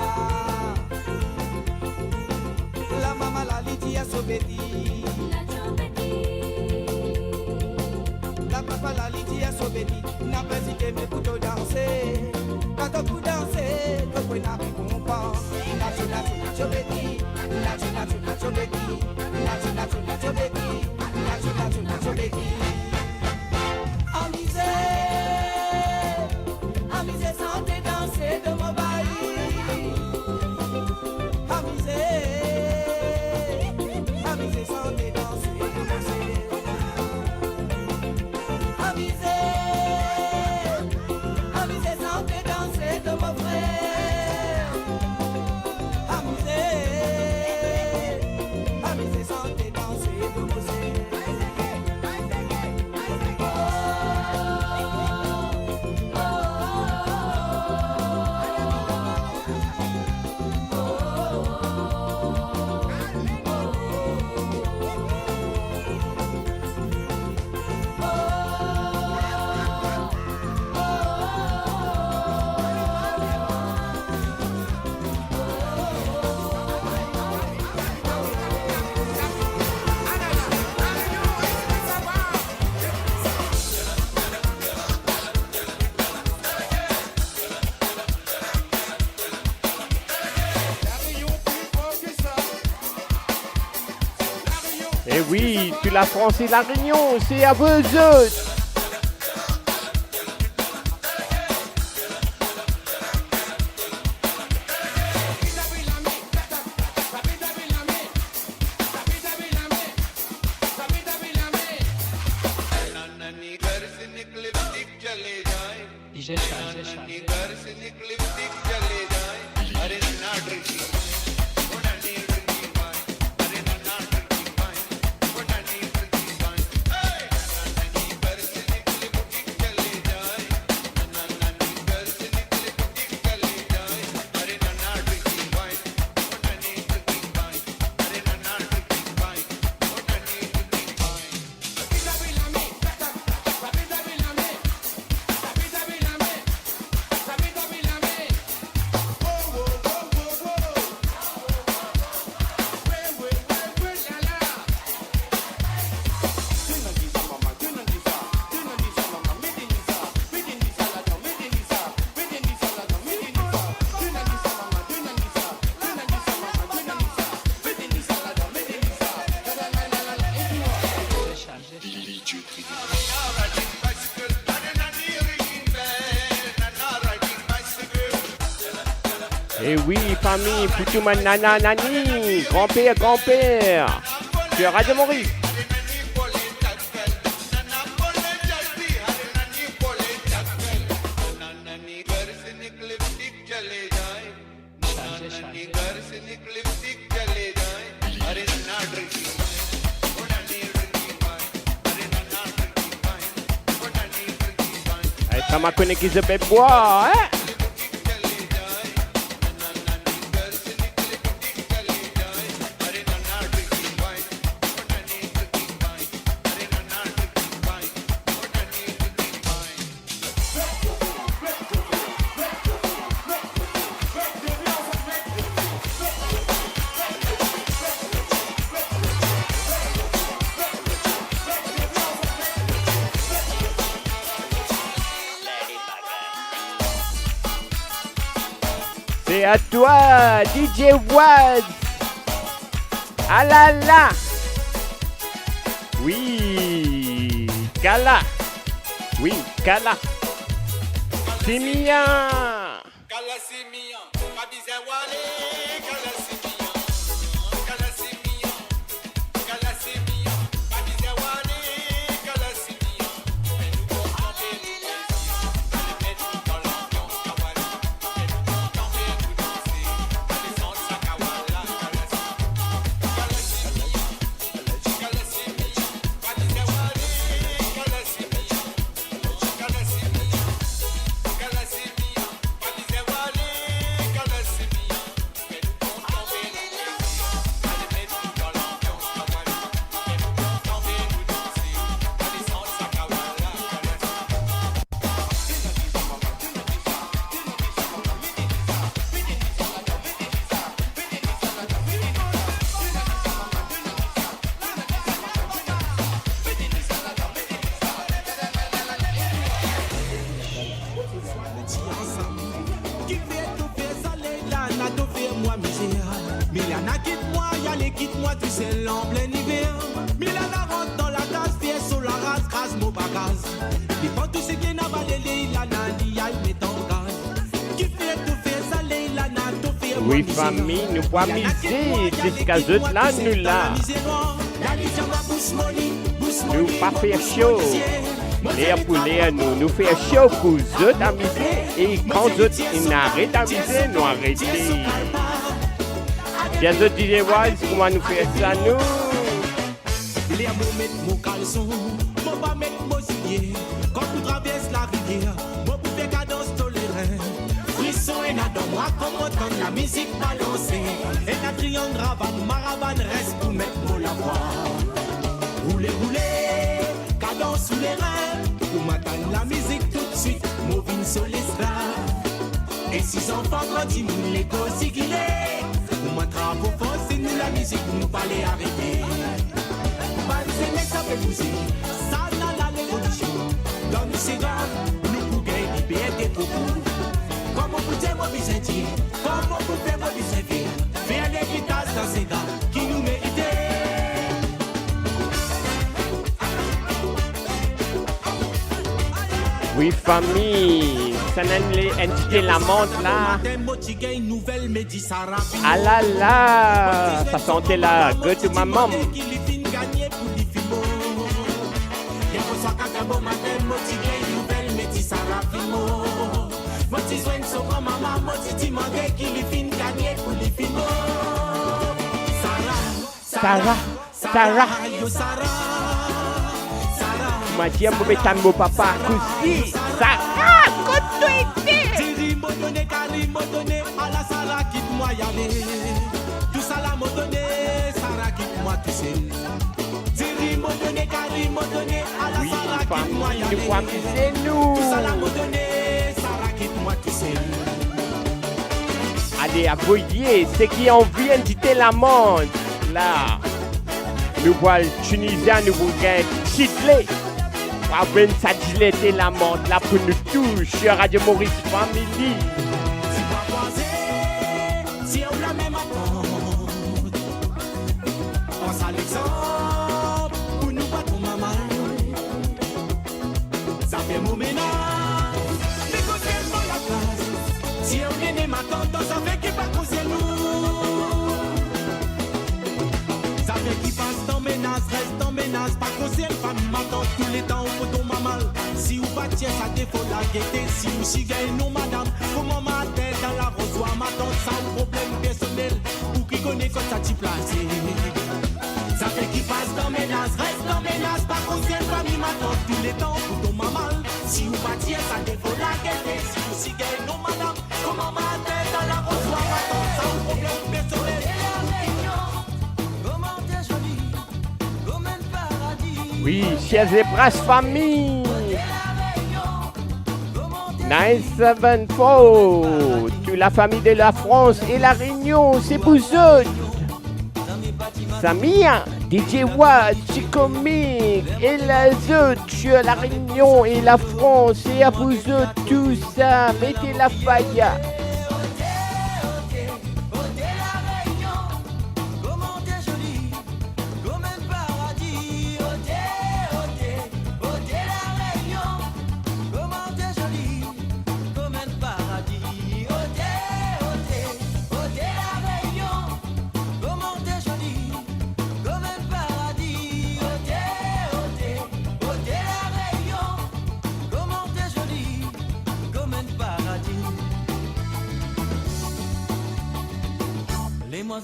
La mama la liti a sobeti, la papa la liti a sobeti, n'a pas dit que mes couteaux danser, quand on peut danser, tout peut n'a récompense. La chula chula chobeti, la chula chula chobeti, la chula chula chobeti. Amusez, sentez danser de mon bailli. Amusez, sentez danser de mon bailli. Amusez, sentez danser de mon frère. Amusez, sentez danser de mon frère. Eh oui, tu la France et la Réunion, c'est à vous autres. Eh oui, famille, Poutouma Nana Nani, grand-père, grand-père, sur Radio Maurice. Ça m'a connu qu'ils se fait boire, hein? C'est à toi, DJ Wad. Ah là là. Oui, Kala. Oui, Kala. C'est mien. Kala c'est mien. Pas besoin d'aller. Kala c'est mien. Kala c'est mien. Kala c'est mien. Pas besoin d'aller. Kala c'est mien. Mais nous comptons faire du plaisir. Allez mettre dans l'ambiance Kawala. Mais nous comptons faire du danser. Allez sans sa Kawala. Kala c'est mien. allez, quitte-moi, tu sais, en plein hiver. Milana rentre dans la case, pied sur la race, crase mon bagage. Les pantoufles, c'est bien avalé, il a nani, il met en gaz. Qui fait tout faire, ça, il a na, tout fait. Oui, famille, nous pouvons miser jusqu'à ce là, nous là. Nous pas faire chaud. Les poulets, nous faire chaud pour eux d'amuser. Et quand eux, ils arrêtent d'amuser, nous arrêter. Bien eux disent, comment nous faire ça, nous? Les amours mettent mon caleçon, mon pas mettre mon gilet. Quand vous traversez la rivière, mon poupée cadence tolérée. Frisson et nadon, moi comme autant la musique balancée. Et la triangle ravane, maravane reste pour mettre mon la voix. Roulez, roulez, cadence sous les reins. Pour m'attendre la musique tout de suite, moving sur l'estrade. Et si enfants grandissent, nous les causes qu'il est. Pour m'attraper pour forcer nous la musique, nous pas les arrêter. Ça fait bouger, ça n'a la l'évolution. Dans nos ségards, nous pouvons gagner liberté pour vous. Comment vous dire mon bizarre, comment vous faire mon bizarre, faire les guitares dans ces gars qui nous méritaient. Oui, famille, ça n'a les entité la montre là. Ah là là, ça sentait la gueule de ma maman. Sarah, Sarah. Matia mo betan mo papa kusi. Sarah, kotuite. Diri mo donné, Kali mo donné, à la Sarah quitte-moi y aller. Tout ça là mo donné, Sarah quitte-moi tout seul. Diri mo donné, Kali mo donné, à la Sarah quitte-moi y aller. Tout ça là mo donné, Sarah quitte-moi tout seul. Allez, appuyer, ceux qui ont envie d'inviter la monde. Là, nous voilà Tunisien, nous voulons chitler. Après, ça dilaté la monde là pour nous tous sur Radio Maurice Family. Si on la même attente, on s'en l'exemple pour nous battre maman. Ça fait mon ménage, mais quand c'est dans la place, si on est né ma tante, ça fait qu'il pas causer nous. Ça fait qu'il passe dans menace, reste dans menace, pas causer une femme m'attend tous les temps pour ton maman. Si vous battiez ça défaut la gaieté, si vous chiguez nous madame, comment ma tête dans la rosoire m'attend ça un problème personnel, ou qui connaît quand ça t'y place. Ça fait qu'il passe dans menace, reste dans menace, pas causer une famille m'attend tous les temps pour ton maman. Si vous battiez ça défaut la gaieté, si vous chiguez nous madame, comment ma tête dans la rosoire m'attend ça un problème personnel. Oui, chers et brasses famille. 974, toute la famille de la France et la Réunion, c'est pour eux. Samia, DJ Watt, Chicomic et les autres sur la Réunion et la France et à vous autres, tout ça, mettez la faille.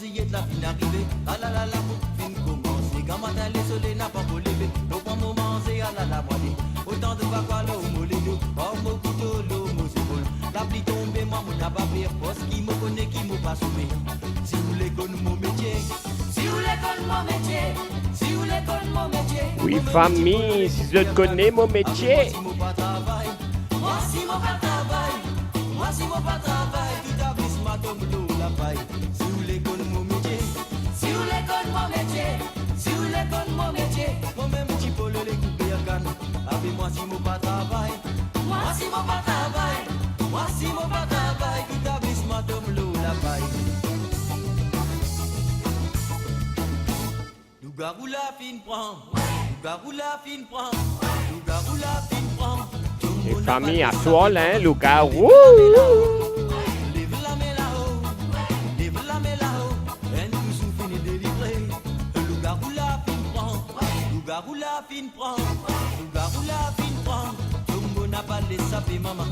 De la fin arrivée, ah là là la fin commencer. Quand matin le soleil n'a pas beau lever, au bon moment c'est ah là la moitié. Autant de fois quoi l'eau molle d'eau, oh mon couteau l'eau mon secoule. La pluie tombe, moi mon n'a pas pire, parce qu'il me connaît qui me pas sauvé. Si vous voulez connaître mon métier, si vous voulez connaître mon métier, si vous voulez connaître mon métier. Oui famille, si je connais mon métier. Moi si mon pas travail, moi si mon pas travail, tout à fait ma tombe l'eau la paille. Si vous voulez connaître mon métier, si vous voulez connaître mon métier, si vous voulez connaître mon métier, moi-même petit peu le couper à canne. Avec moi si mon pas travail, moi si mon pas travail, moi si mon pas travail, tout à fait ma tombe l'eau la paille. Loup-garou la fin prend, loup-garou la fin prend, loup-garou la fin prend. Les familles à Soil, hein, loup-garou. Lève la main là-haut, lève la main là-haut, un toujours fini délivré. Loup-garou la fin prend, loup-garou la fin prend, loup-garou la fin prend. Tombo n'a pas laissé saper maman.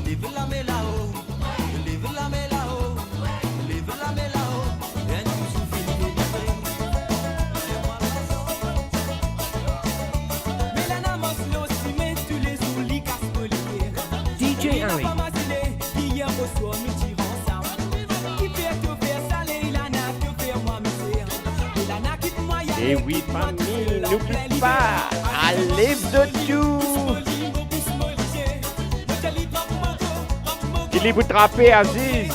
Lève la main là-haut, lève la main là-haut, lève la main là-haut, un toujours fini délivré. Mélana Moslo, si met tous les oulis casse-polier. DJ Ali. Hier au soir, nous tirons ensemble. Qui fait tout faire salé, il en a tout fait moi, monsieur. Il en a quitté moi, il y a Et oui, famille, n'oublie pas, I live the you. Il est vous trapper, Aziz.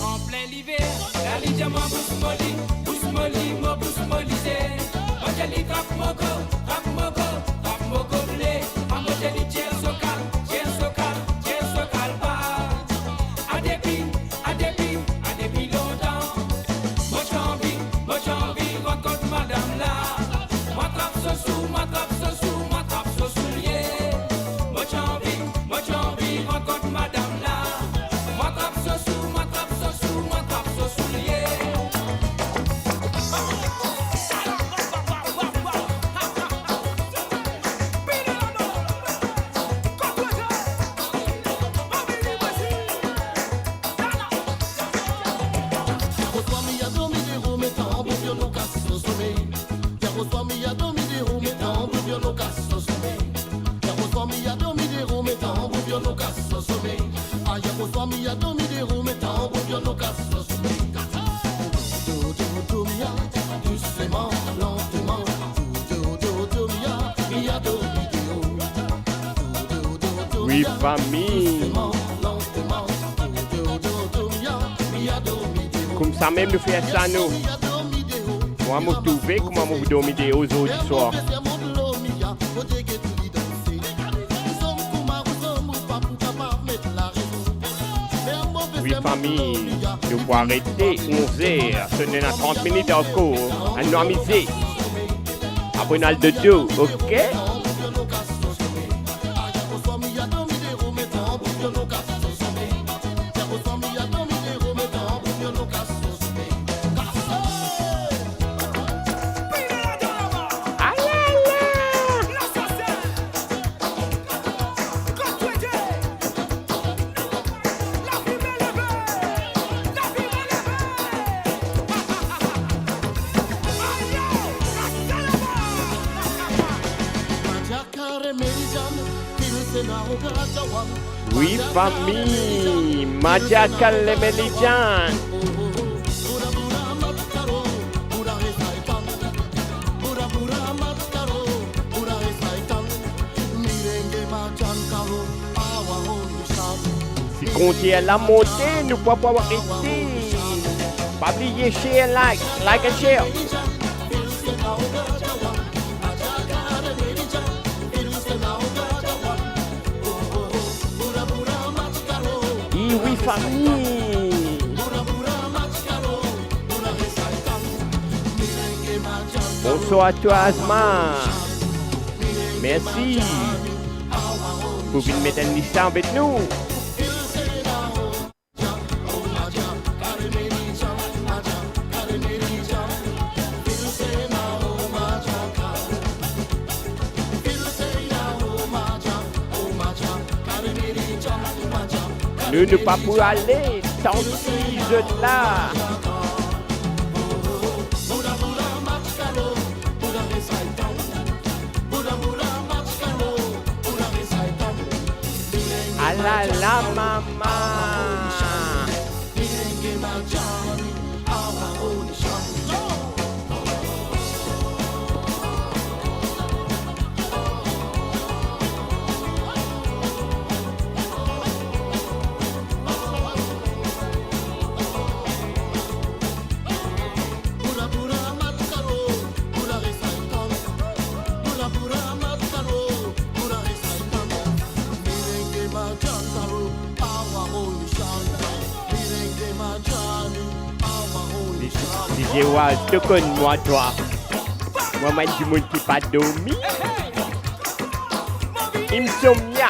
En plein l'hiver, la lidiamant bousse molly, mo bousse molly, c'est. Mojali trap moko blé. Mojali tiens sokal pas. A dépit longtemps. Moi j'envie, rencontre madame là. Moi trappe ce sous, lié. Moi j'envie, rencontre madame là. Moi trappe ce sous, lié. Oui, famille. Comme ça même nous fait ça nous. Moi, je me trouve comment vous dormez aux autres soirs. Oui, famille, nous pouvons arrêter 11h. Ce n'est pas 30 minutes encore. À nous amuser. Après, on a le dos, ok? Oui, famille, Majakal le Melijan. Si comptez à la montée, nous pouvons pas arrêter. Pas oublier share, like and share. Oui, famille. Bonsoir à toi, Asma. Merci pour venir mettre un listin avec nous. Nous ne pas pour aller tant si je là. Ah la la maman. DJ Waz, te connais-moi toi. Moi, du monde qui pas dormi. Insomnia.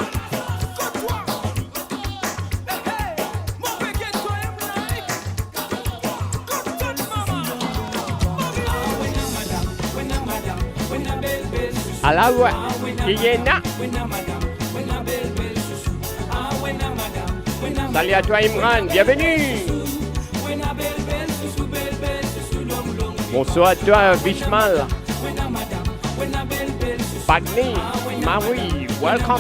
À la voix, Yéna. Salut à toi Imran, bienvenue. Bonsoir à toi Bishmal. Pagni, Marie, welcome.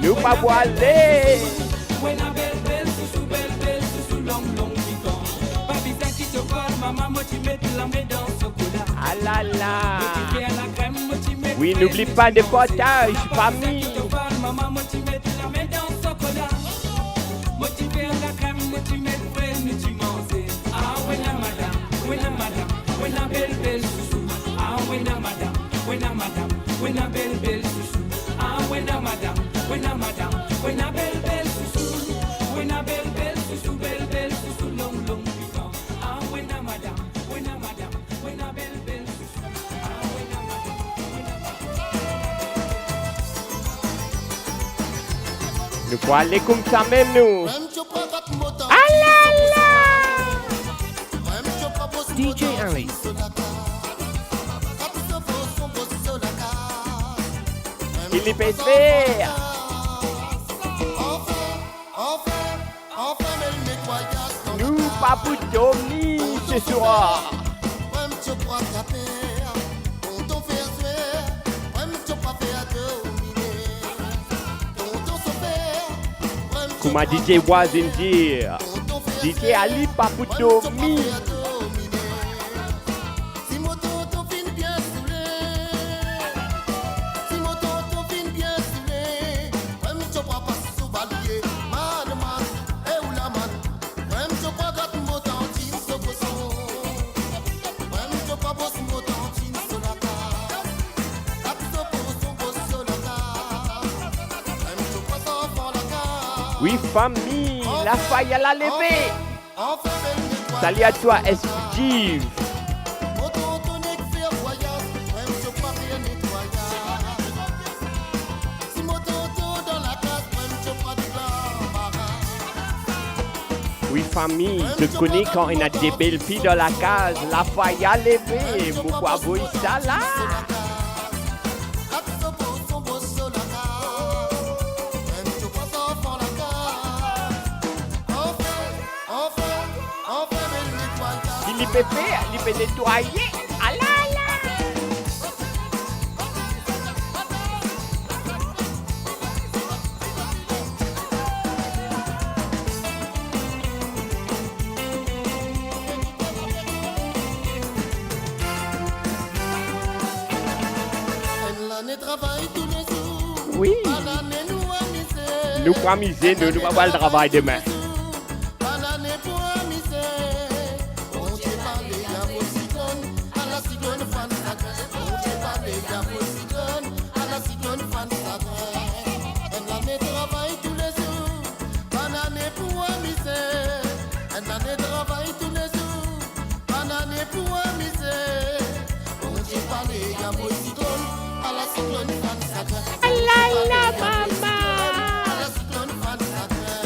Nous pas voiler. Ah là là. Oui, n'oublie pas de partage, famille. Nous pouvons aller comme ça même nous. Ah là là. DJ Ali. Il est pété. Nous pas pour dormir ce soir. Comme DJ Wazin dire, DJ Ali pas pour dormir. Oui, famille, la faille à la levée. Salut à toi, Esquive. Oui, famille, je connais quand on a des belles filles dans la case. La faille à lever. Pourquoi vous ça là? Il peut faire, il peut nettoyer. Ah là là. Oui. Nous pas miser, nous pas avoir le travail demain.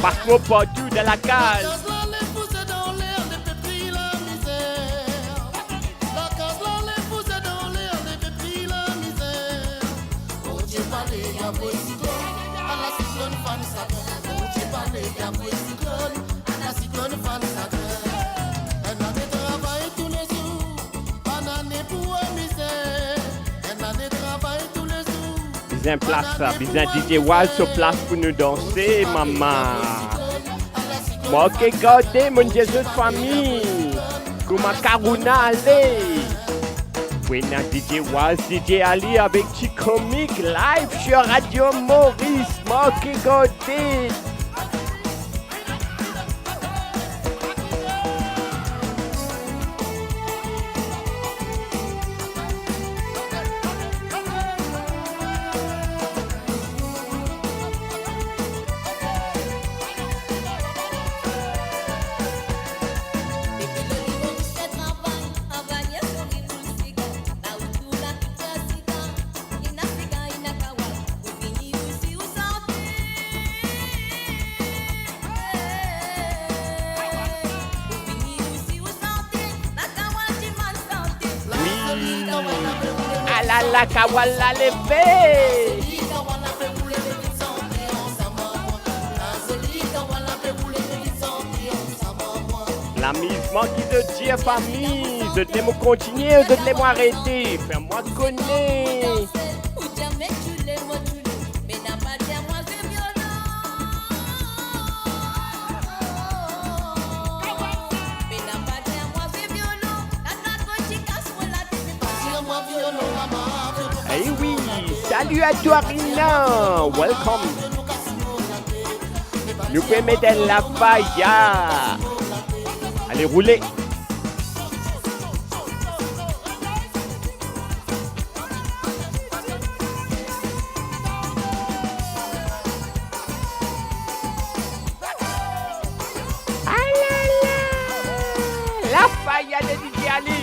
Passe-moi partout dans la case. Bien place, bien DJ Waz sur place pour nous danser, maman. Moi qui gardé mon Jésus de famille, comme à Karuna allez. Oui, DJ Waz, DJ Ali avec Chicomic live sur Radio Maurice. Moi qui gardé. la kawala levé. L'amusement qui te dit famille, je te l'aime continuer, je te l'aime arrêter, fais-moi connaître. Eh oui, salut à toi Rina, welcome. Nous pouvons mettre la faille. Allez, roulez. Ah là là, la faille de DJ Ali.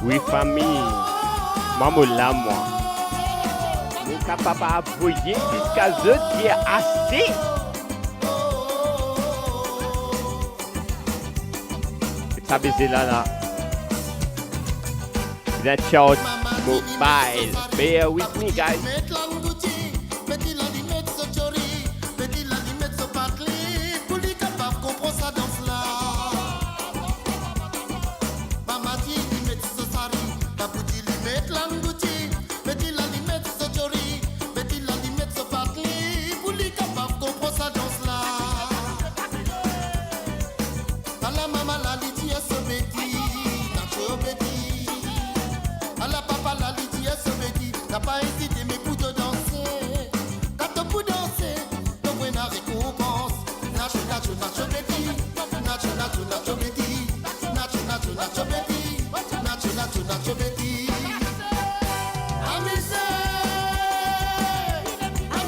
Oui, famille, maman là, moi. Nous sommes capables d'appuyer jusqu'à ce qui est assez. Ça baiser là. That short mobile. Bear with me, guys.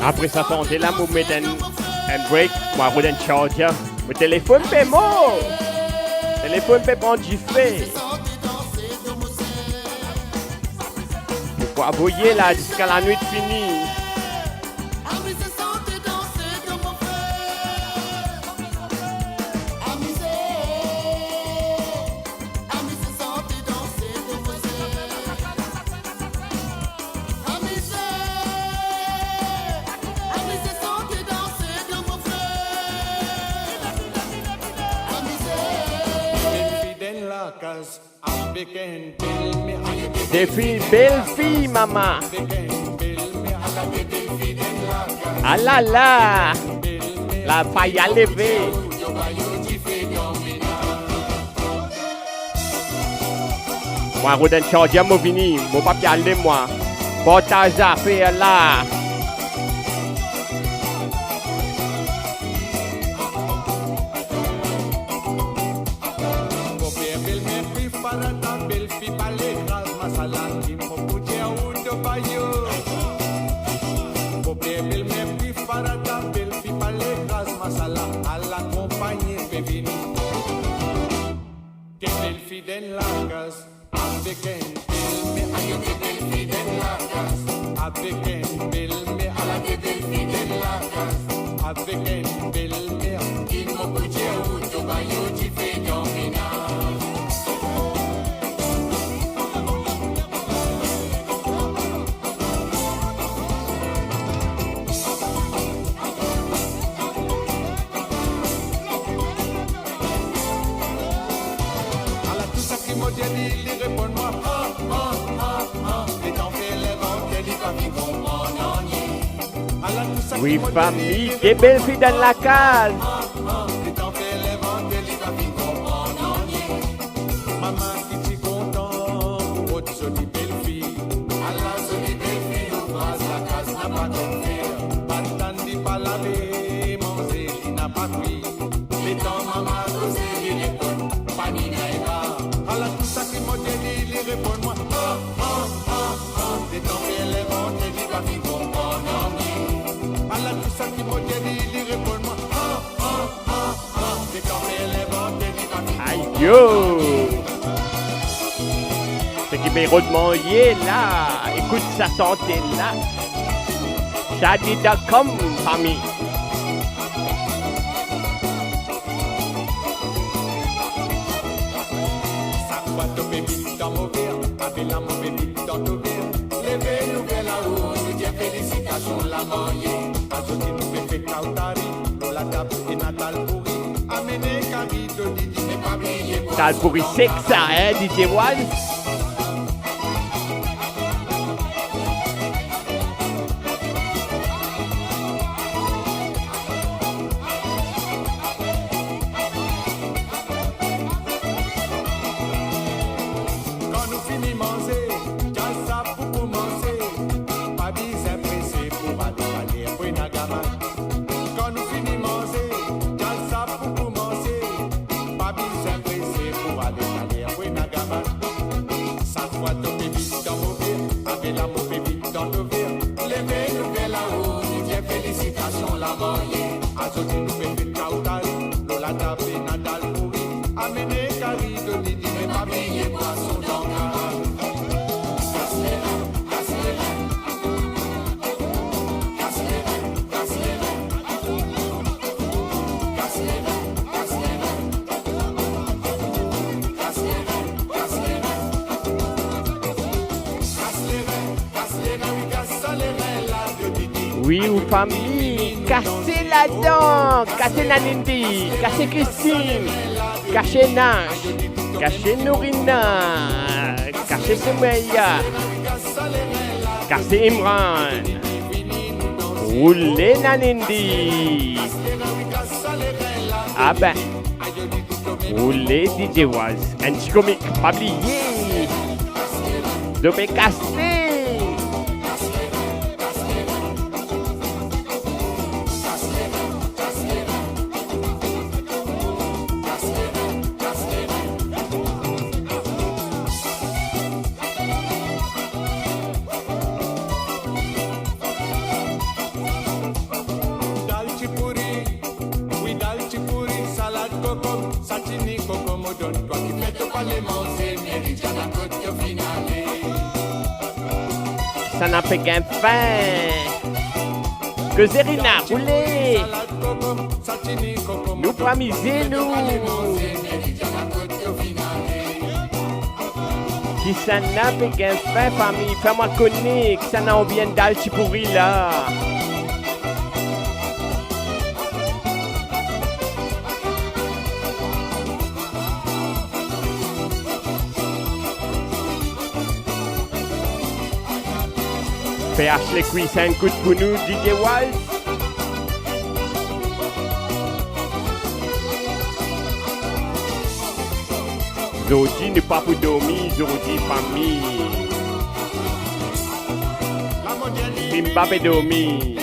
Après ça, on est là, on met un break, moi, on a un charger. Mon téléphone fait mort. Le téléphone fait prendre du fait. Il faut aboyer là jusqu'à la nuit finie. Des filles, belles filles, maman. Ah là là, la faille à lever. Moi, je vais changer mon vini, mon papier à aller moi. Portage à faire là. Oui, famille, des belles filles dans la case. Yo! numéro de manger là. Écoute sa santé là. Shadi.com, famille. Ça va tomber vite dans mon verre, avec la mauvais vite dans nos verres. Levez nous vers là-haut, nous disons félicitations la manger. Ajoutez nous fait Kautari, Lola Tap et Natal Pourri. Amenez Carito, Didi, mais pas briller. T'as pour c'est que ça, hein, DJ One? Quand nous finissons manger, j'ai ça pour commencer. Pas besoin pressé pour aller pour une gamme. Quand nous finissons manger, j'ai ça pour commencer. Pas besoin pressé pour aller pour une gamme. Ça fois tomber vite dans mon verre, avec la mauvaise vite dans nos verres. Levez nous vers là-haut, nous disons félicitations la manger. Ajoutez nous fait Kautari, Lola Tap et Natal Pourri. Amenez Carito, Didi, mais pas briller poisson dans le Oui, ou famille, cassez là-dedans, cassez Nanindi, cassez Christine, cassez Nash, cassez Nourina, cassez Semeya, cassez Imran, roulez Nanindi. Ah ben, roulez DJ Waz, un petit comique, pas oublier, de me casser. Ça n'a pas qu'un fin. Que Zerina, roulez. Nous promisez, nous. Qui ça n'a pas qu'un fin, famille. Fais-moi connaître. Ça n'a bien d'alchi pourri là. PH les cuisses, un coup de pour nous, DJ Waltz. Zodi n'est pas pour dormir, Zodi famille. Bimba peut dormir.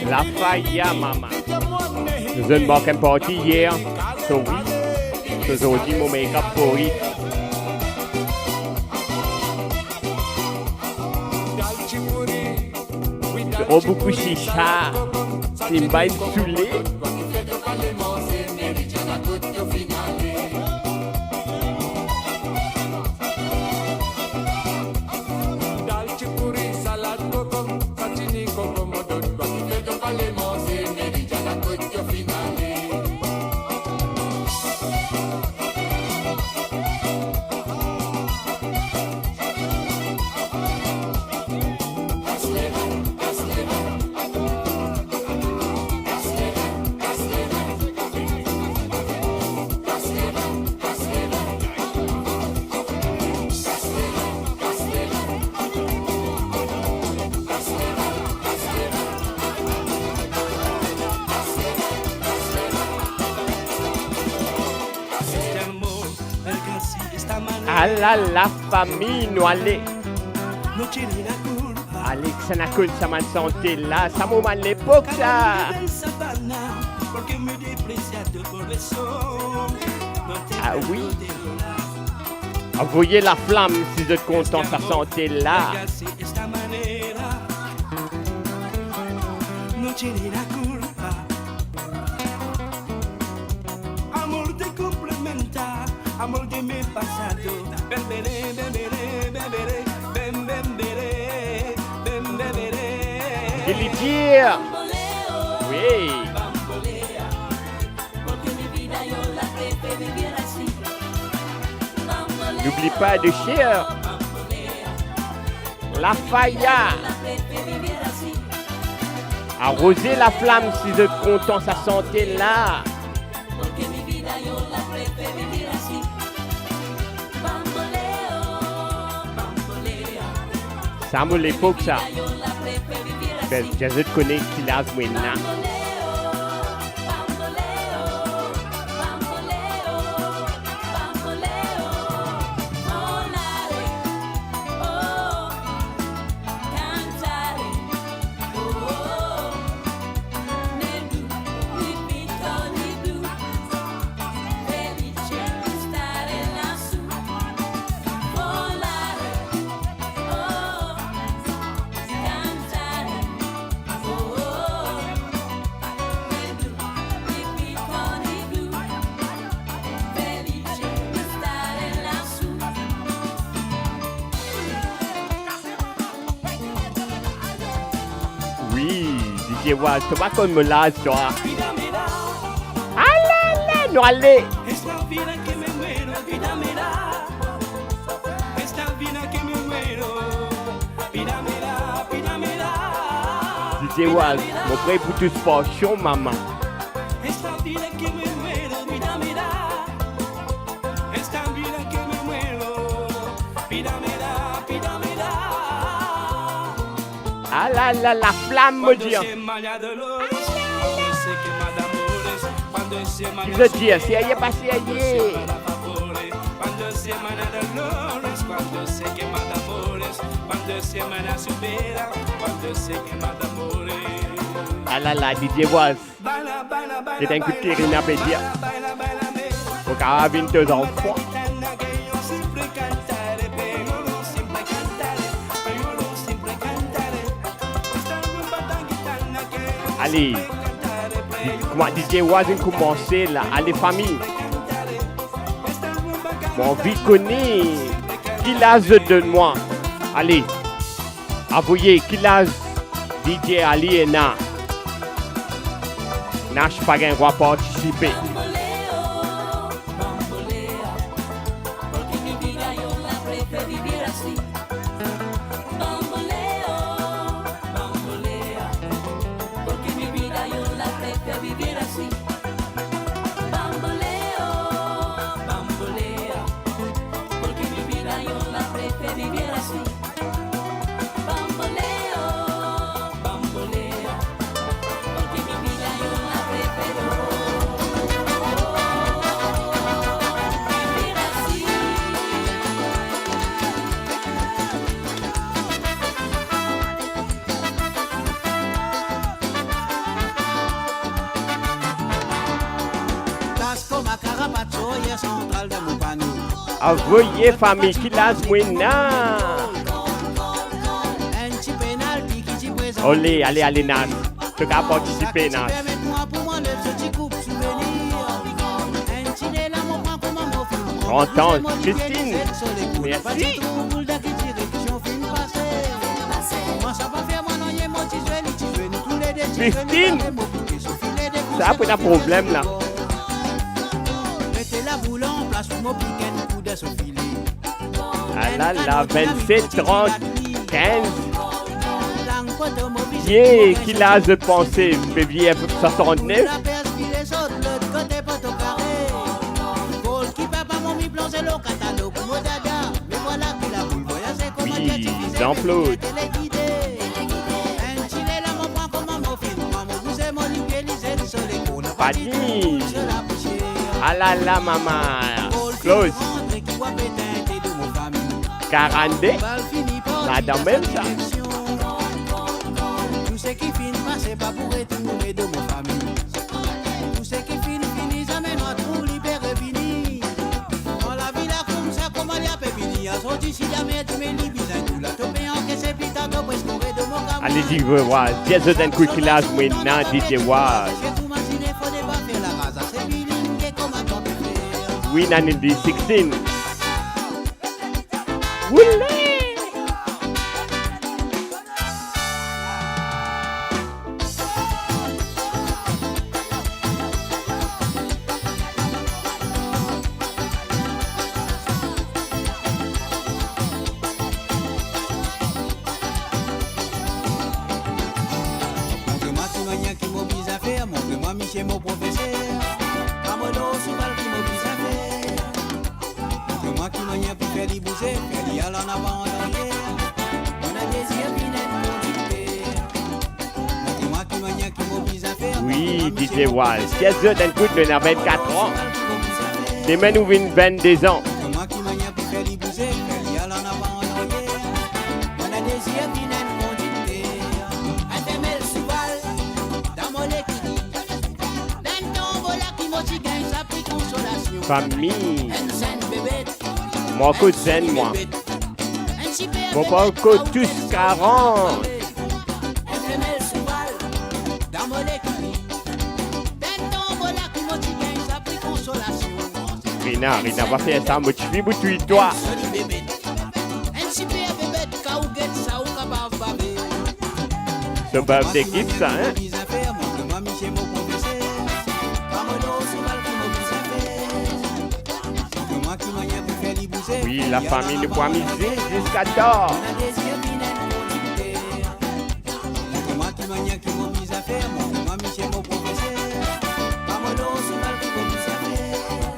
La faya, maman. Nous avons marqué un party hier, so oui, c'est aujourd'hui mon make-up pour lui. Oh, beaucoup chicha, c'est une baille saoulée. La famille nous allez. Alex, ça n'a que ça m'a santé là, ça m'a l'époque ça. Ah oui. Envoyez la flamme si vous êtes content, sa santé là. tiene la culpa. Amor te complementa, amor de mi pasado. Ven, veré, ven, veré, ven, veré, ven, ven, veré, ven, ven, veré. Délitier. Oui. N'oublie pas de Cher. La Faya. Arroser la flamme si vous êtes content, sa santé là. Ça me l'époque ça. Ben, je connais qui l'a maintenant. DJ Waz, tu vas comme me lâche, toi. Allez, no allez. Esta vida que me muero, vida me da. Esta vida que me muero, vida me da, vida me da. DJ Waz, mon frère pour tout sport, chaud, maman. Esta vida que me muero, vida me da. Esta vida que me muero, vida me da, vida me da. Ah là là, la flamme, me dit. Tu veux dire, c'est ailleurs passé ailleurs. Cuando se emana dolores, cuando se quema de amores, cuando se emana supera, cuando se quema de amores. Ah là là, DJ Waz. C'est un coup de Kirina Pédia. Au carabine de enfants. Allez, comment DJ Waz a commencé là, allez famille. Mon vie connaît, qui l'âge de moi. Allez, avouez, qui l'âge DJ Ali et Na. Nash pas gain va participer. Avouez famille qui l'a joué-na. Olé, allez, allez, Nas. Tu vas participer, Nas. Entends, Christine. Merci. Christine. Ça pas de problème là. Ah là là, 27, 30, 15. Yeah, qui l'âge de penser, février 69. Oui, Jean-Claude. Paddy. Ah là là, maman. Close. 42. Là, dans même ça. Tout ce qui finit pas, c'est pas pour retourner de mon famille. Tout ce qui finit, jamais nous pour libérer fini. On la vie là comme ça, comme elle y a pas fini. A sorti si jamais tu me libères, tout la topé en que c'est plus tard, presque de mon Allez-y, voir. Jazz and Quick Class, maintenant, DJ Waz. Win in the 16. Woulet! Montre-moi qui mania qui m'oblige à faire, montre-moi Michel mon professeur. Camodo souvent qui m'oblige à faire. Montre-moi qui mania pour faire des bouger, faire des aller en avant en arrière. On a des yeux bien montre-moi qui mania qui m'oblige à faire. Oui, DJ Waz. Jazz and Quick, il a 24 ans. Demain, nous venons 22 ans. Montre-moi qui mania pour faire des bouger, faire des aller en avant en arrière. On a des yeux bien famille. Moi, que zen, moi. Mon pas que tous 40. Rina, va faire ça, moi, tu vis, moi, tu toi. Ce birthday gift, ça, hein? Oui, la famille ne peut miser jusqu'à tard.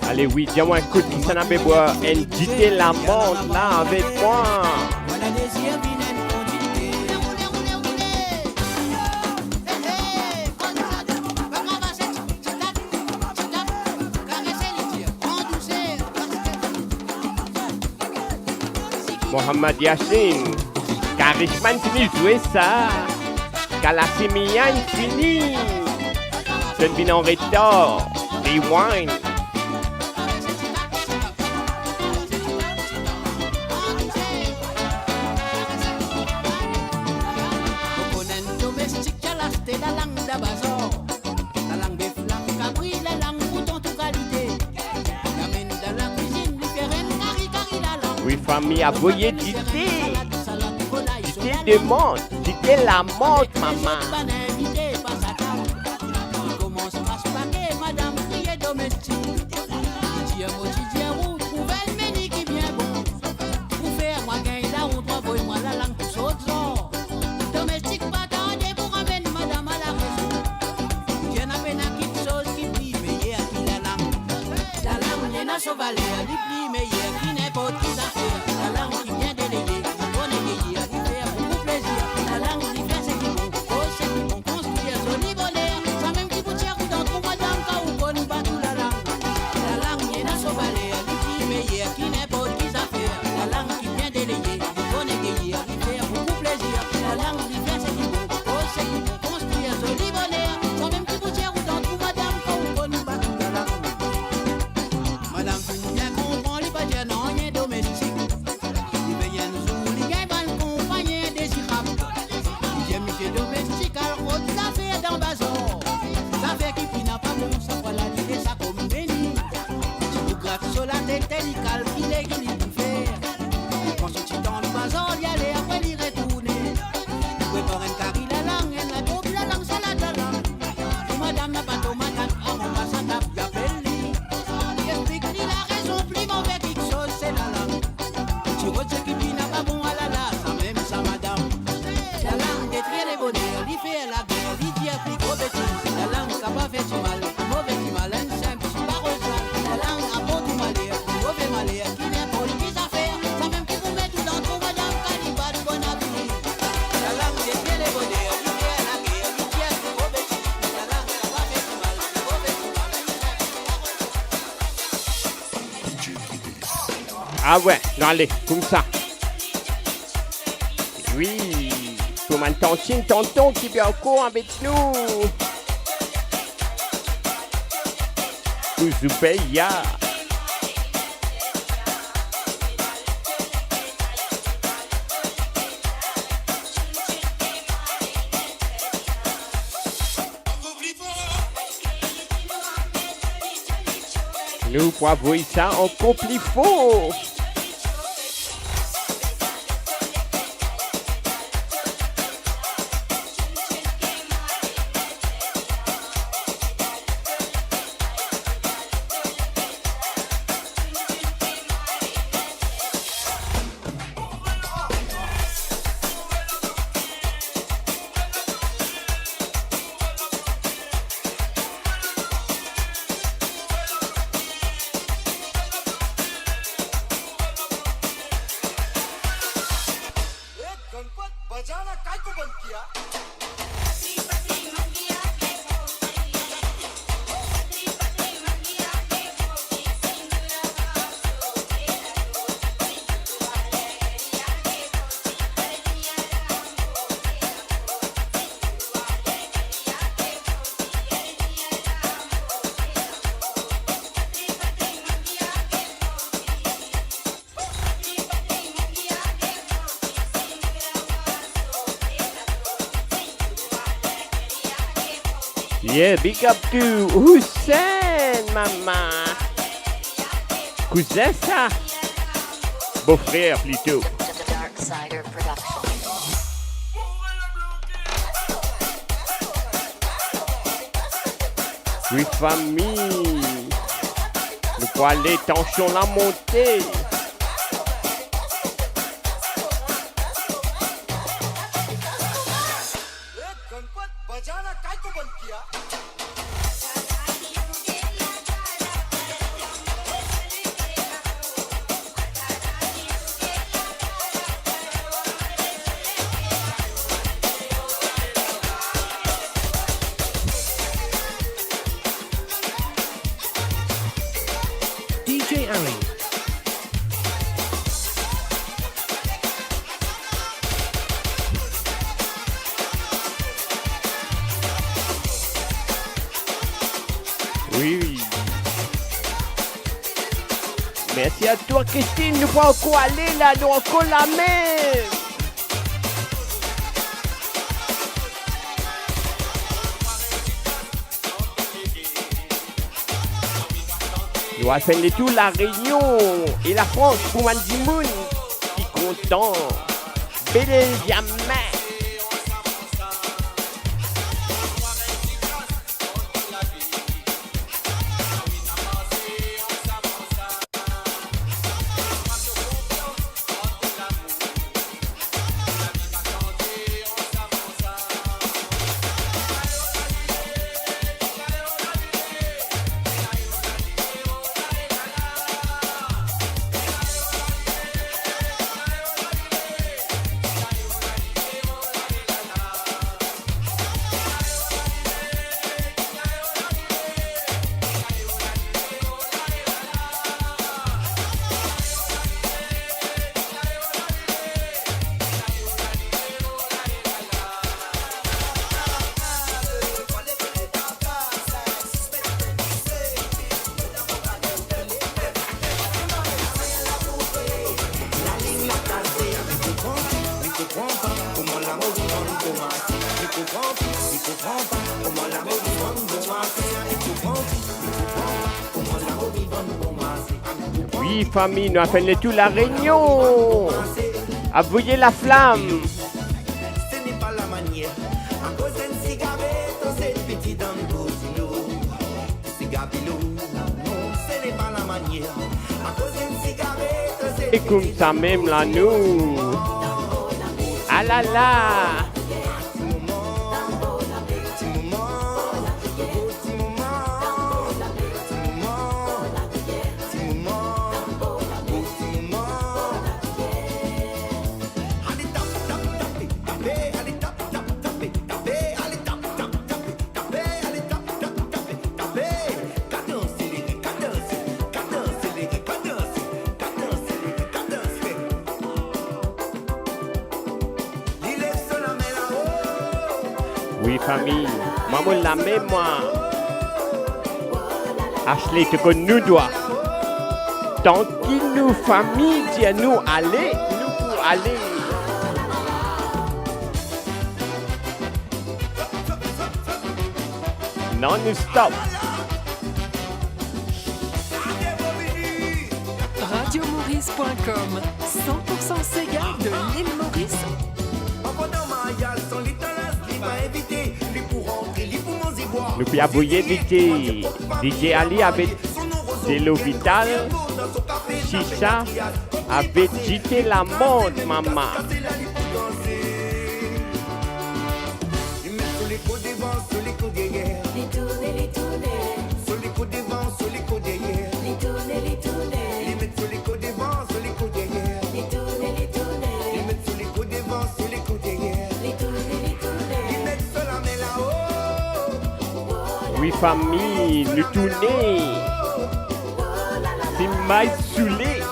Allez, oui, dis-moi un coup de ça n'a pas boire. Invitez la montre là avec moi. Mohamed Yassin, Karishman fini jouer ça. Kalasimian fini. C'est une en retard. Rewind. Oui, famille, aboyez d'idées. D'idées de monde. D'idées la montre, maman. Ah ouais, non allez, comme ça. Oui, tout le monde tonton qui vient au courant avec nous. Ouzubeya. Nous poivons ça en complifaux. Yeah, big up to Hussein, maman. Cousin ça. Beau-frère plutôt. Oui, famille. Le poil les tensions la montée. DJ Harry. Oui, oui. Merci à toi, Christine. Nous pouvons encore aller là, nous encore la même. Nous allons faire tout la Réunion et la France pour Mandimoun qui content. Belle jamais. Oui, famille, nous avons fait tout la Réunion. Avouez la flamme. Ce n'est pas la manière. À cause d'un cigarette, c'est petit dans le bousillot. Cigabilo, non, ce n'est pas la manière. À cause d'un cigarette, c'est Et comme ça même là, nous. Ah là là. Oui, famille, maman la mémoire. Ashley, te que nous doit. Tant qu'il nous, famille, dit nous aller, nous pour aller. Non, nous stop. Sega.com. 100% Sega de l'île Maurice. Nous pouvons abouiller DJ. DJ Ali avec Delo Vital. Chicha avec JT la mode, maman. Oui, famille, nous tournons. C'est mal saoulé.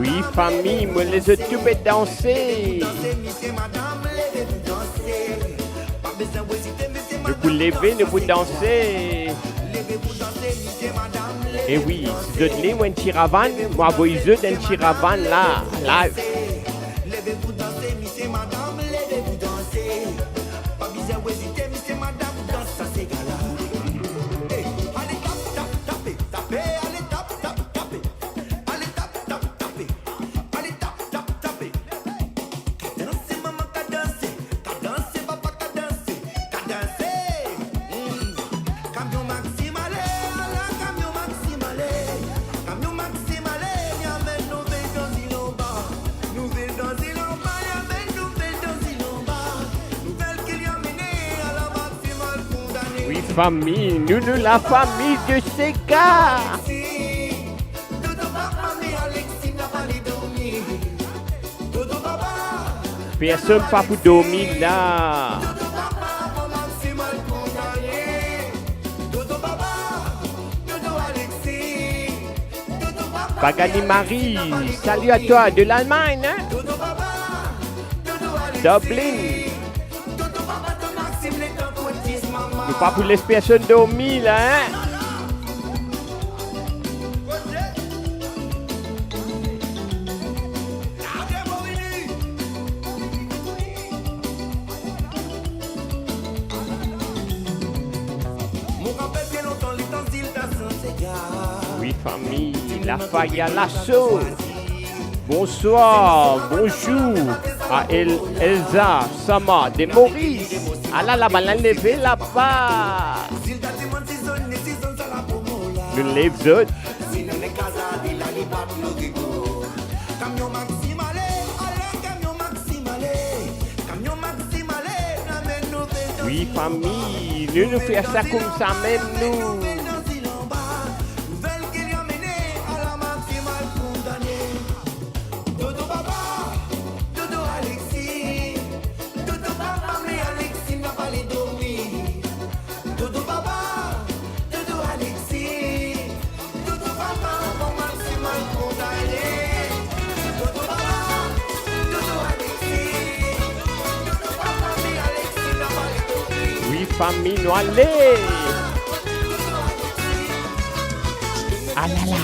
Oui, famille, moi les autres tout bêtes danser. Ne vous levez, ne vous dansez. Et oui, si vous êtes là, un tiravan, moi, vous êtes un tiravan là, live. Levez-vous danser, monsieur, madame, levez-vous danser. Pas besoin d'hésiter, monsieur, madame, danse, ça c'est gala. Hey, allez, tapez, allez, tapez. Allez, tapez. Allez, tapez. Danser, maman, danser, papa, danser. Camion maximale, camion maximale. Camion maximale, y'a même nouvelle dans Zilomba. Nouvelle dans Zilomba, y'a même nouvelle dans Zilomba. Nouvelle qu'il y a menée à la maximale condamnée. Oui, famille, nous, la famille de Sega. Dodo papa, mais Alexis n'a pas les dormir. Dodo papa, Personne pas pour dormir là. maximal condamné. Dodo papa, Dodo Alexis. Dodo papa, Pagani Marie, salut à toi de l'Allemagne, hein? Dublin. Dodo papa, ton Maxime, les temps cotis, maman. Nous pas pour les personnes dormir là, hein? Mon rappel bien longtemps, les temps d'île d'Assin, c'est gars. Oui, famille, la faille à l'assaut. Bonsoir, bonjour à Elsa, Sama, de Maurice. Ah là là, la levé là-bas. S'il t'a demandé si zone, si zone, ça la promo là. Nous lève autres. Si nous les casades, il a les battes, nos rigos. Camion maximale, allez, camion maximale. Camion maximale, ramène nos belles. Oui, famille, nous faisons ça comme ça même, nous. Nouvelle qu'il y a menée à la maximale condamnée. Dodo papa, Dodo Alexis. Dodo papa, mais Alexis n'a pas les dormir. Dodo papa, Dodo Alexis. Dodo papa, au maximal condamné. Dodo papa, Dodo Alexis. Dodo papa, mais Alexis n'a pas les dormir. Oui, famille, nous allez. Ah là là.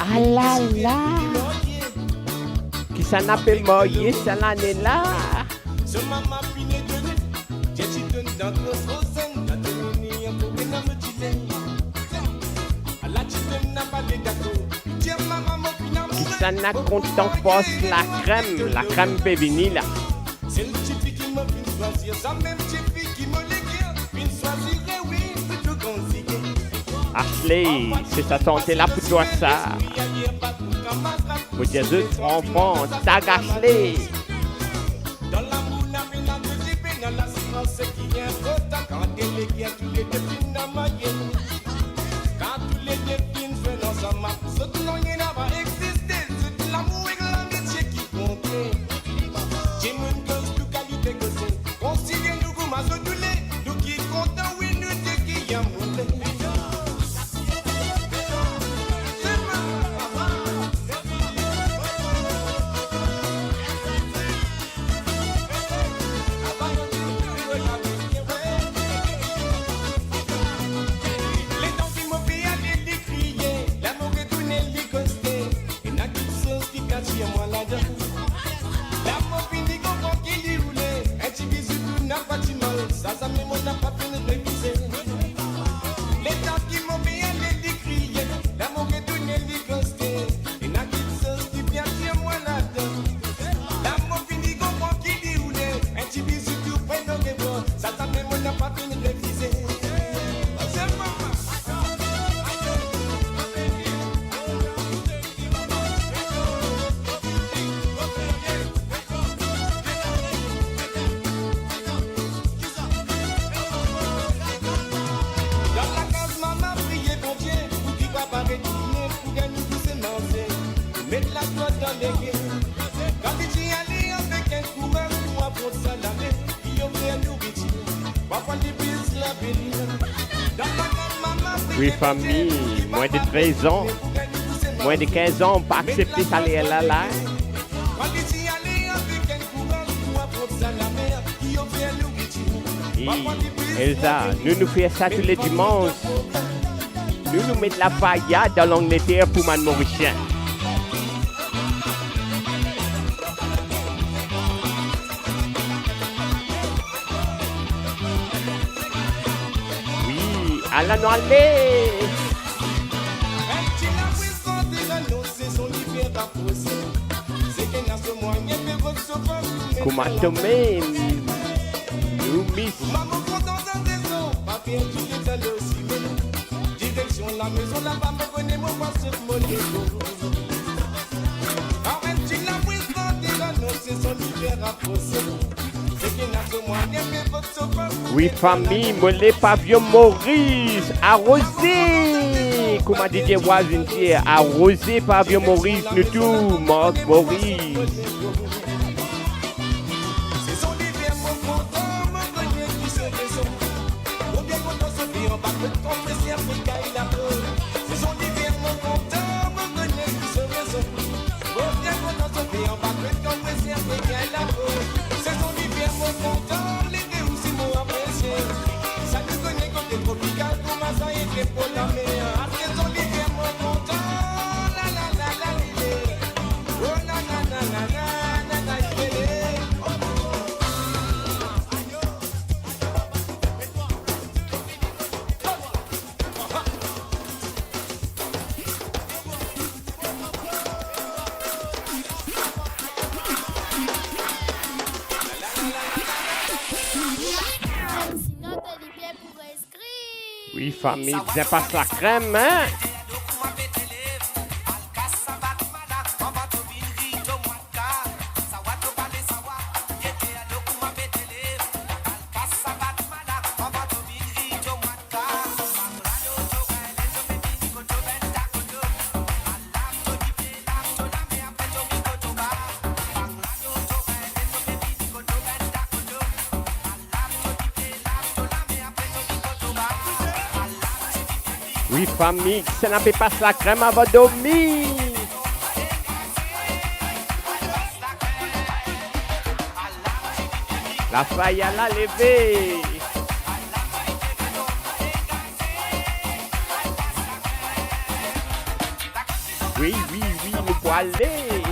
Ah là là. Qui s'en appelle Moïse, ça l'année là. Qui s'en a content poste la crème peut venir là. C'est le type qui m'a fait choisir, ça même type qui m'a légué, fin choisir, oui, c'est tout conseillé. Ashley, c'est sa santé là pour toi ça. Pour dire autres enfants, tag Ashley. Dans l'amour, n'a rien à participer, dans la silence qui est important, quand délégué tous les défis n'a maillé. Quand tous les défis viennent ensemble, ce qui n'ont rien à voir exister, c'est l'amour et l'amitié qui comptent. J'ai mon gosse de qualité Oui, famille, moins de 13 ans, moins de 15 ans, pas accepter ça là. Elsa, nous faisons ça tous les dimanches. Nous mettons la faillade dans l'Angleterre pour man Mauricien. Oui, à la noilée. Comment tomber? Nous miss. La maison là bas me connaît mon passé mon ego. Quand tu la puissance de la noce son hiver à poser. C'est qu'il n'a que moi qui votre sofa. Oui, famille, mollet pavillon Maurice, arrosé. Comment dit voisin hier, arrosé pavillon Maurice, nous tout, Marc Maurice. C'est son hiver mon content, mon connaît qui se raison. Ou bien quand on se vit en bas de compression Africa il a peur. C'est son hiver mon content, mon connaît qui se raison. Ou bien quand on se vit en bas de compression Africa il a peur. C'est son hiver mon content, l'été aussi mon apprécié. Ça nous connaît comme des tropicales, comme ça et des pour la mer. C'est son hiver mon content, la la la la la. Oh na na na na na na na. Oui, famille, ça passe la crème, hein? Oui, famille, ça n'a pas passé la crème avant de dormir. La faille à la lever. Oui, nous pouvons aller.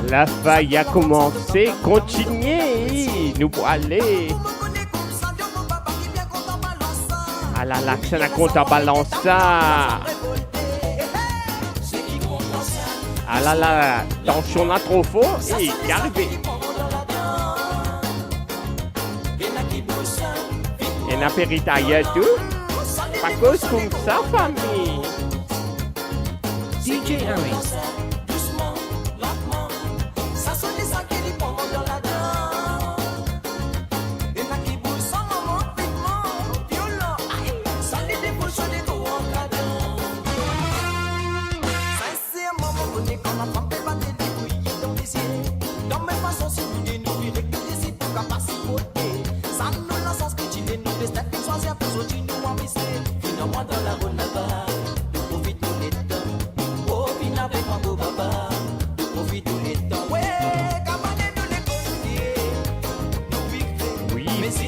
La faille a commencé, continuez, nous pour aller. Ah là là, ça n'a compte en balance ça. Ah là là, tension là trop fort et y arrivé. Et n'a périta tout. Pas cause comme ça, famille. DJ Harry.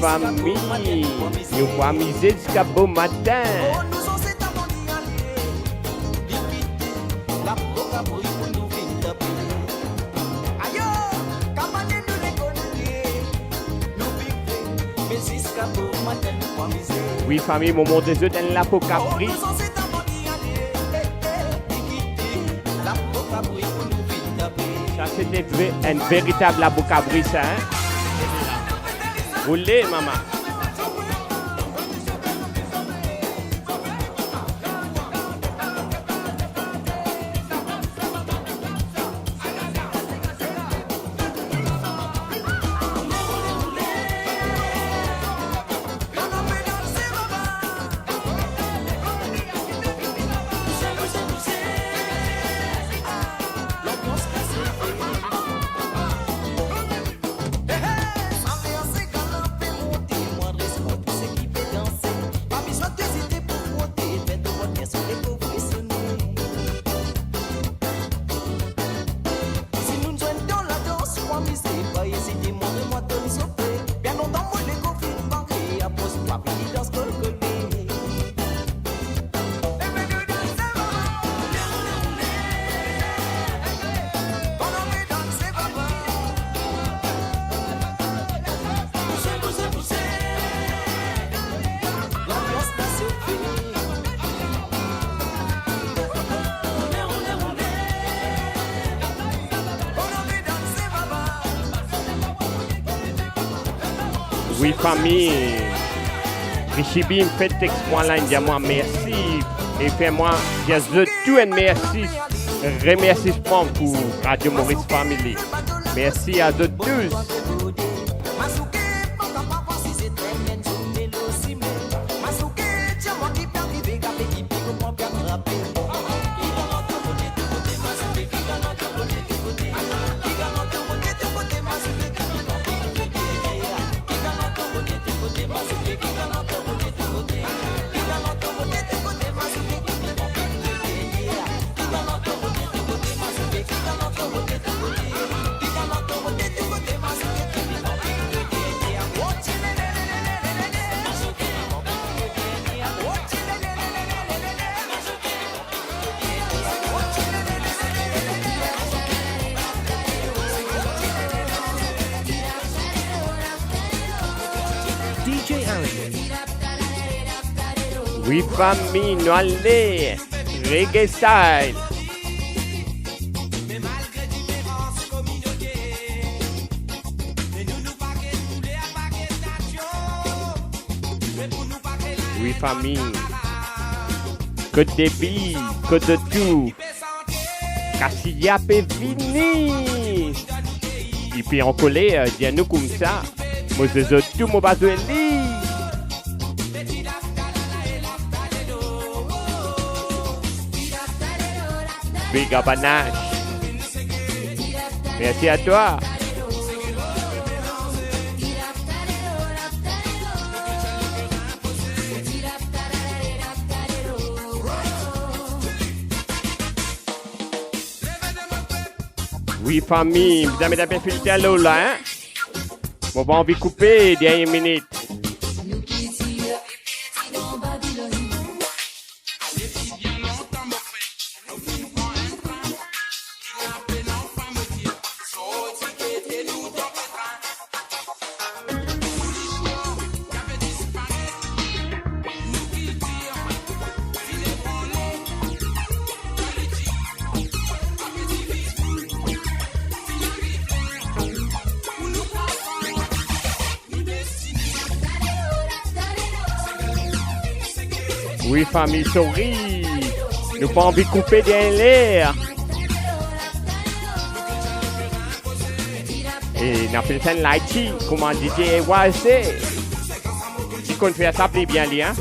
Famille, nous va miser jusqu'à bon matin. Oui, famille, moment des autres, elle l'a pas capri. Ça, c'était un véritable abocabri, ça, hein? Roulez, maman. Oui, famille. Richibi me fait texte moi là, il dit moi merci. Et fait-moi, il y a tout un merci. Remerciement pour Radio Maurice Family. Merci à tous. Oui, famille, nous allons reggae style. Oui, famille. Côte des billes, côte de tout. Cassia peut venir. Et puis on collait, dis-nous comme ça. Moi, je veux tout mon besoin. Big up à Nash. Merci à toi. Oui, famille, vous avez bien filtré à l'eau là, hein? Bon, on va couper dernière minute. Oui, famille souris. Nous pas envie de couper des l'air. Et n'a fait un lighty, comment DJ Walsé. Si qu'on fait ça, plaît bien, hein?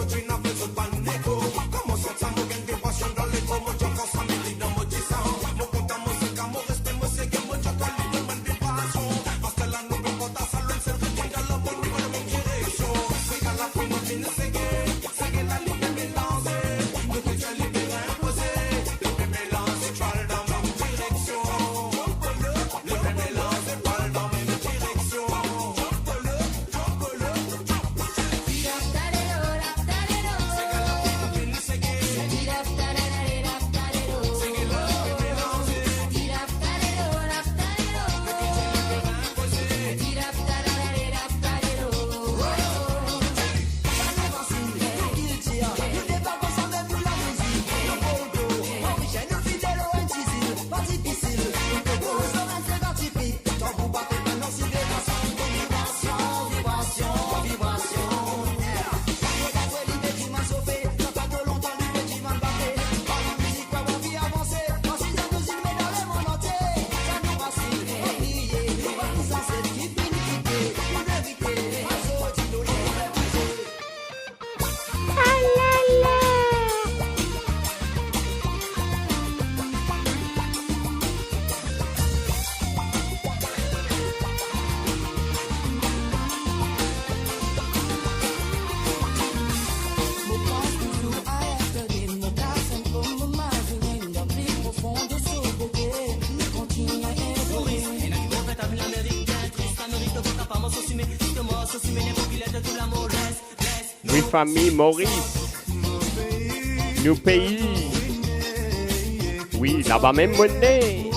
Oui, famille Maurice. Nos pays. Oui, là-bas même monnaie.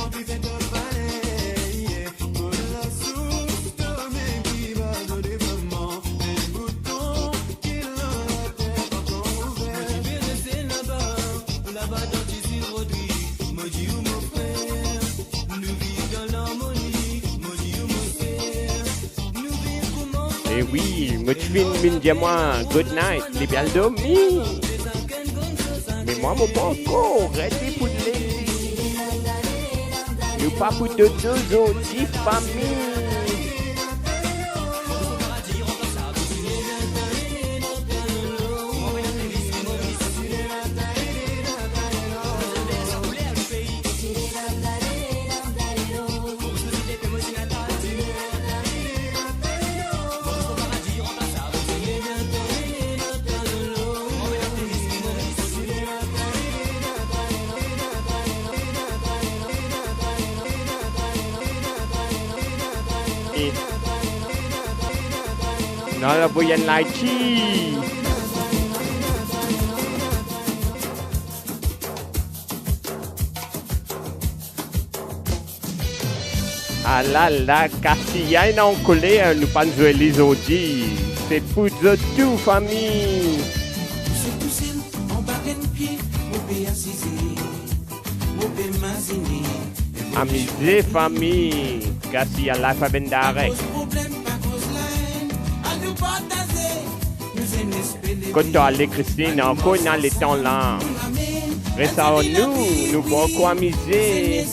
Et oui, me tu viens dis-moi good night, les bien dormi. Mais moi, mon pas encore, ready pour les. Nous pas pour de deux autres familles. Nó là vui anh lại chi. Ah là là, Castilla et Nancolé, nous pas jouer les audis. C'est pour de tout, famille. Amusez, famille. Castilla Life a been direct. Quand tu as les Christine, encore dans les temps là. Reste à nous beaucoup amuser.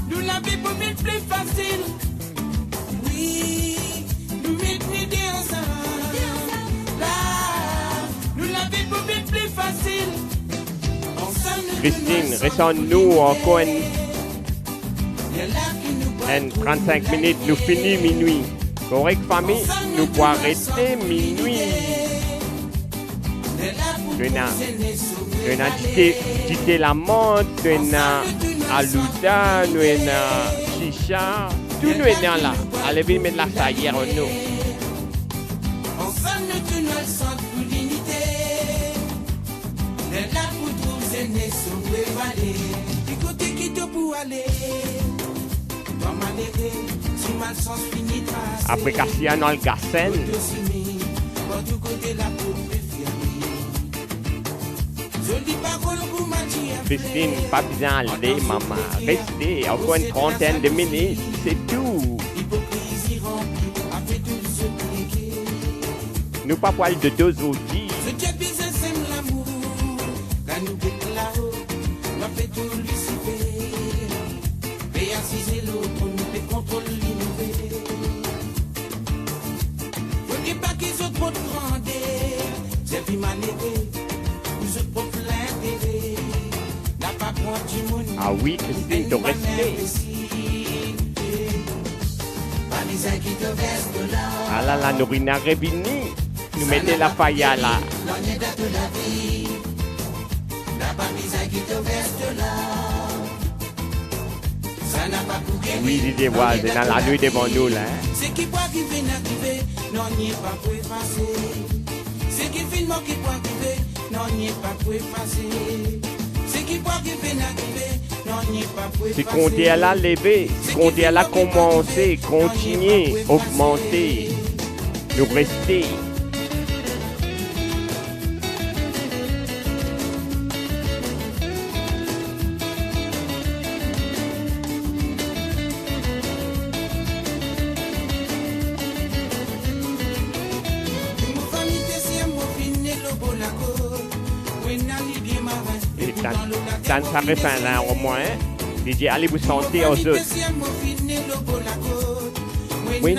Nous la vie pour nous plus facile. Oui, nous mettons ensemble. Là, nous la vie pour nous plus facile. Christine, reste à nous encore en 35 minutes, nous finissons minuit. Correct, famille, nous pouvons rester minuit. Nous avons quitté la montre, nous avons Alouda, nous avons Chicha, tout nous est là. Allez, venez mettre la saillère en nous. Ensemble, nous nous sommes pour l'unité. Les là pour trouver les sauver valer. Du côté qui te pour aller. Après Cassiano Algacen. Christine, pas besoin aller, maman. Restez encore une trentaine de minutes, c'est tout. Nous pas poil de deux outils. Ce Dieu business aime l'amour, là nous déclarons, on fait tout lui citer. Mais assiser l'autre, on nous fait contrôle l'innover. Faut dire pas qu'ils ont trop de grandeur, c'est vie malheureux, vous êtes trop l'intérêt. N'a pas point du monde. Ah oui, Christine, de rester. Ah là là, Norina Revini, nous mettez la paille là. Oui, Didier Waz, c'est dans la nuit devant nous là. C'est qui voit qui vient arriver, non, n'y est pas pour effacer. C'est qui filme qui voit arriver, non, n'y est pas pour effacer. C'est qui voit qui vient arriver, non, n'y est pas pour effacer. Si compter à la lever, si compter à la commencer, continuer, augmenter, nous rester. Dans sa refin là au moins, il dit allez vous sentir aux autres. Oui,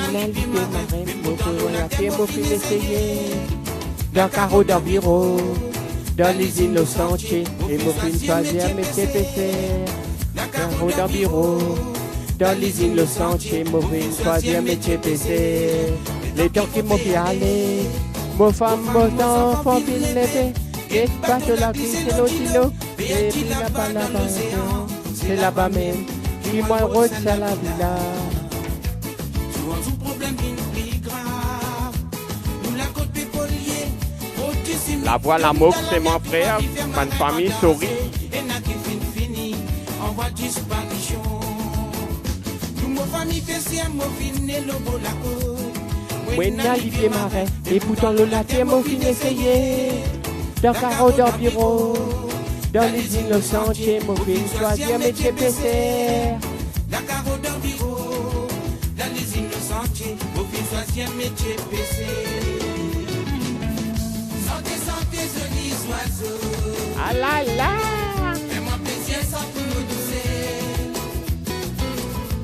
dans carreau dans bureau, dans les îles au sentier, et mon film troisième et TPC. Carreau dans bureau, dans les îles au sentier, mon film troisième et TPC. Les temps qui m'ont fait aller, mon femme, mon enfant, qui l'épée. Et pas de la vie, c'est l'otilo. Et puis là-bas, c'est là-bas même. Qui moi, route, c'est la villa. La voix, la moque, c'est mon frère. Ma famille sourit. Oui, Olivier Marais. Et pourtant, le latin, mon fin essayé. Dans carreau dans bureau, dans les îles au sentier, mon film troisième et TPC. Dans carreau dans bureau, dans les îles au sentier, mon film troisième et TPC. Santé, santé, jolis oiseaux. Ah là là. Fais-moi plaisir sans tout nous doucer.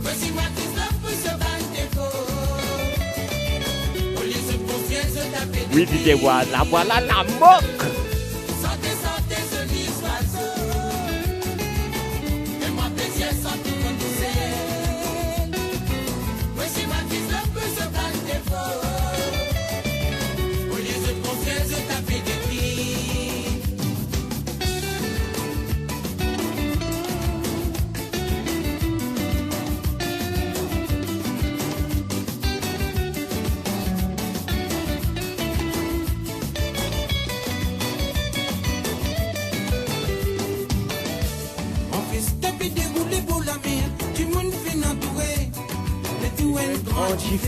Voici moi qui stop pour ce bal défaut. Au lieu de confier, je t'appelle. Oui, Didier Waz, la voilà la moque.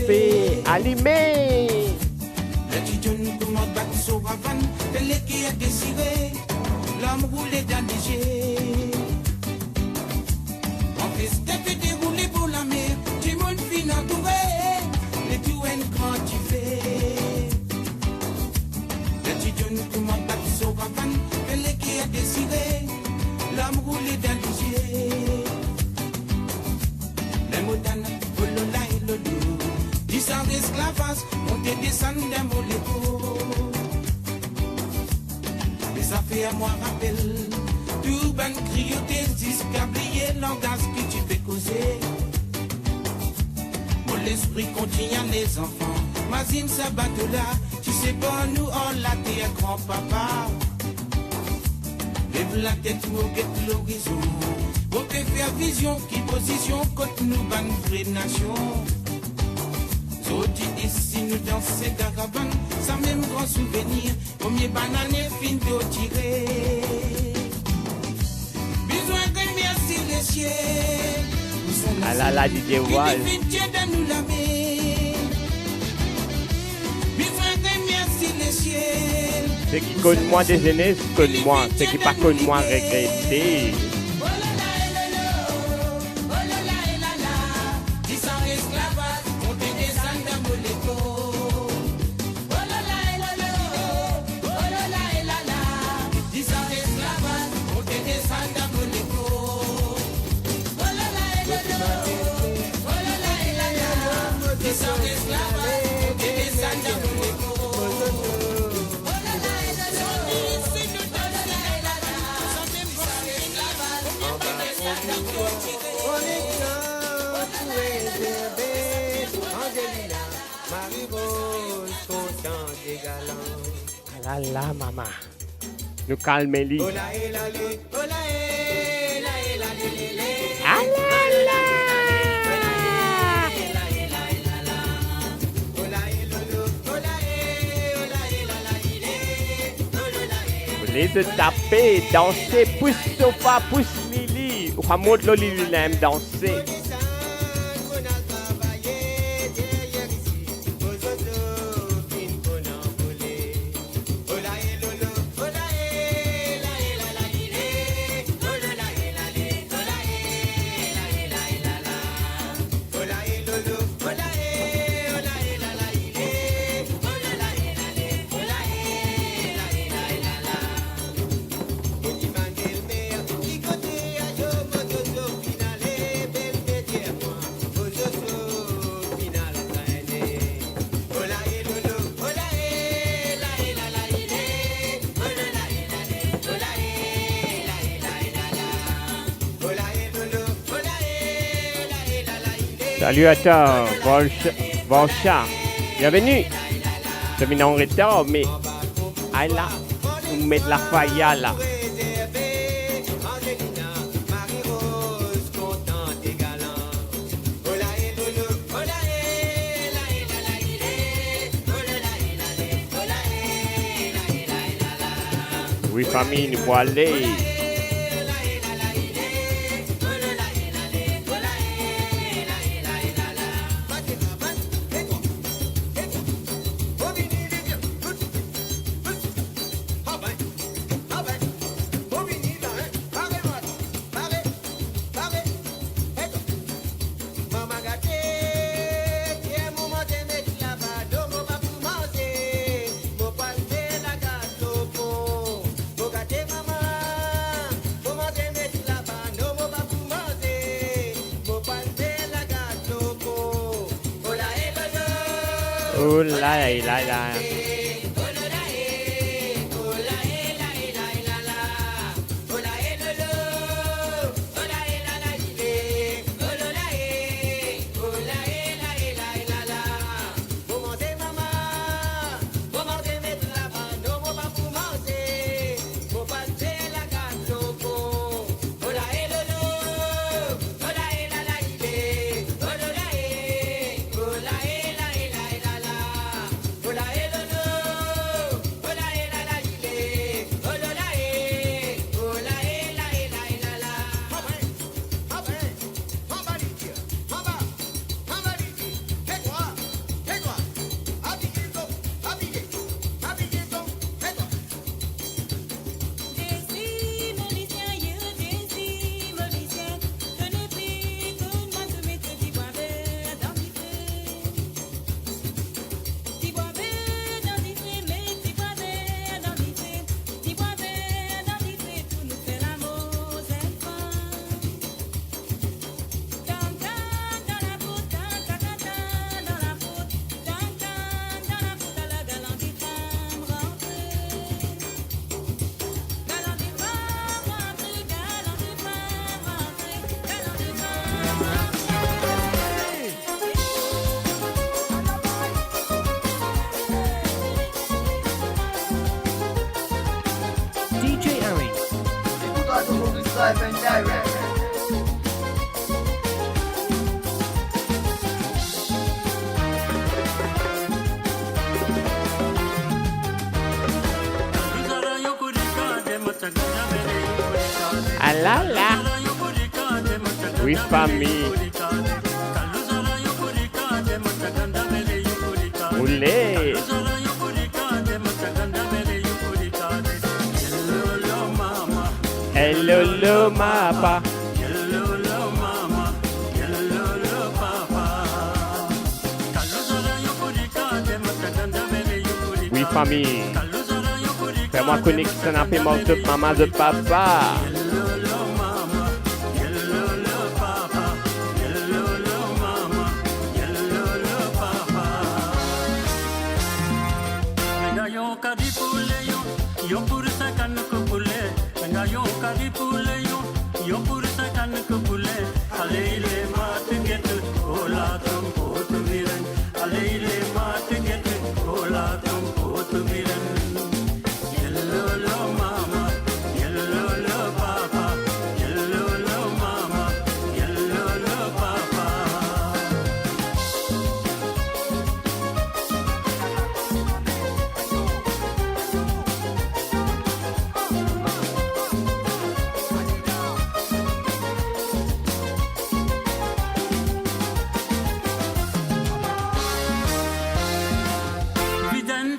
Fait allumé. Le petit jeune commande battre sur Ravane, tel qui a désiré, l'homme roulé dans les jets. En fait, c'était déroulé pour la mer, du monde fin entouré, le tout un grand tu fais. Le petit jeune commande battre sur Ravane, tel qui a désiré, l'homme roulé dans les jets. Les motanes, Olola et Lolo. Sans esclavage, on te descend d'un moléco. Les affaires, moi, rappellent. Tout ben crioté, discablier, langage que tu peux causer. Mon esprit continue les enfants. Mazine, ça bateau là. Tu sais pas, nous, on l'a t'es grand-papa. Lève la tête, moquette l'horizon. Pour te faire vision, qui position, côte nous, ban vraie nation. Ici nous dans ces caravanes, sans même grand souvenir, premier banane fin de tirer. Besoin de merci les cieux. Ah là là, Didier Waz. Ceux qui connaissent moi des aînés, connaissent moi. Ceux qui pas connaissent moi, regretter. Ah là là, maman. Nous calmer lui. Ah là là. Vous les de taper, danser, pousse sofa, pousse Lily. Ou montre le Lily l'aime danser. Salut à toi, Volcha. Bienvenue. Je viens en retard, mais ah là, nous mettons la faïa là. Oui, famille, nous pouvons aller. Oh là là là. Live and direct. Ah là là. Oui, famille. Oulé. Hello, mama. Oui, famille. Fais-moi connexion avec mon de maman de papa.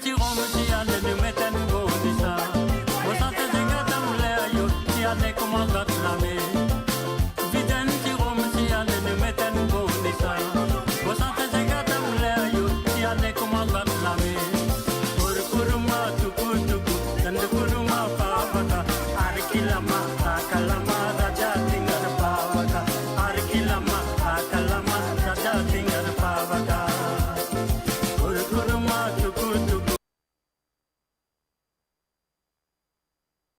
ti rom ti ane ni meten go disa. Mo sa te denga tam le ayo ti ane komanda la me.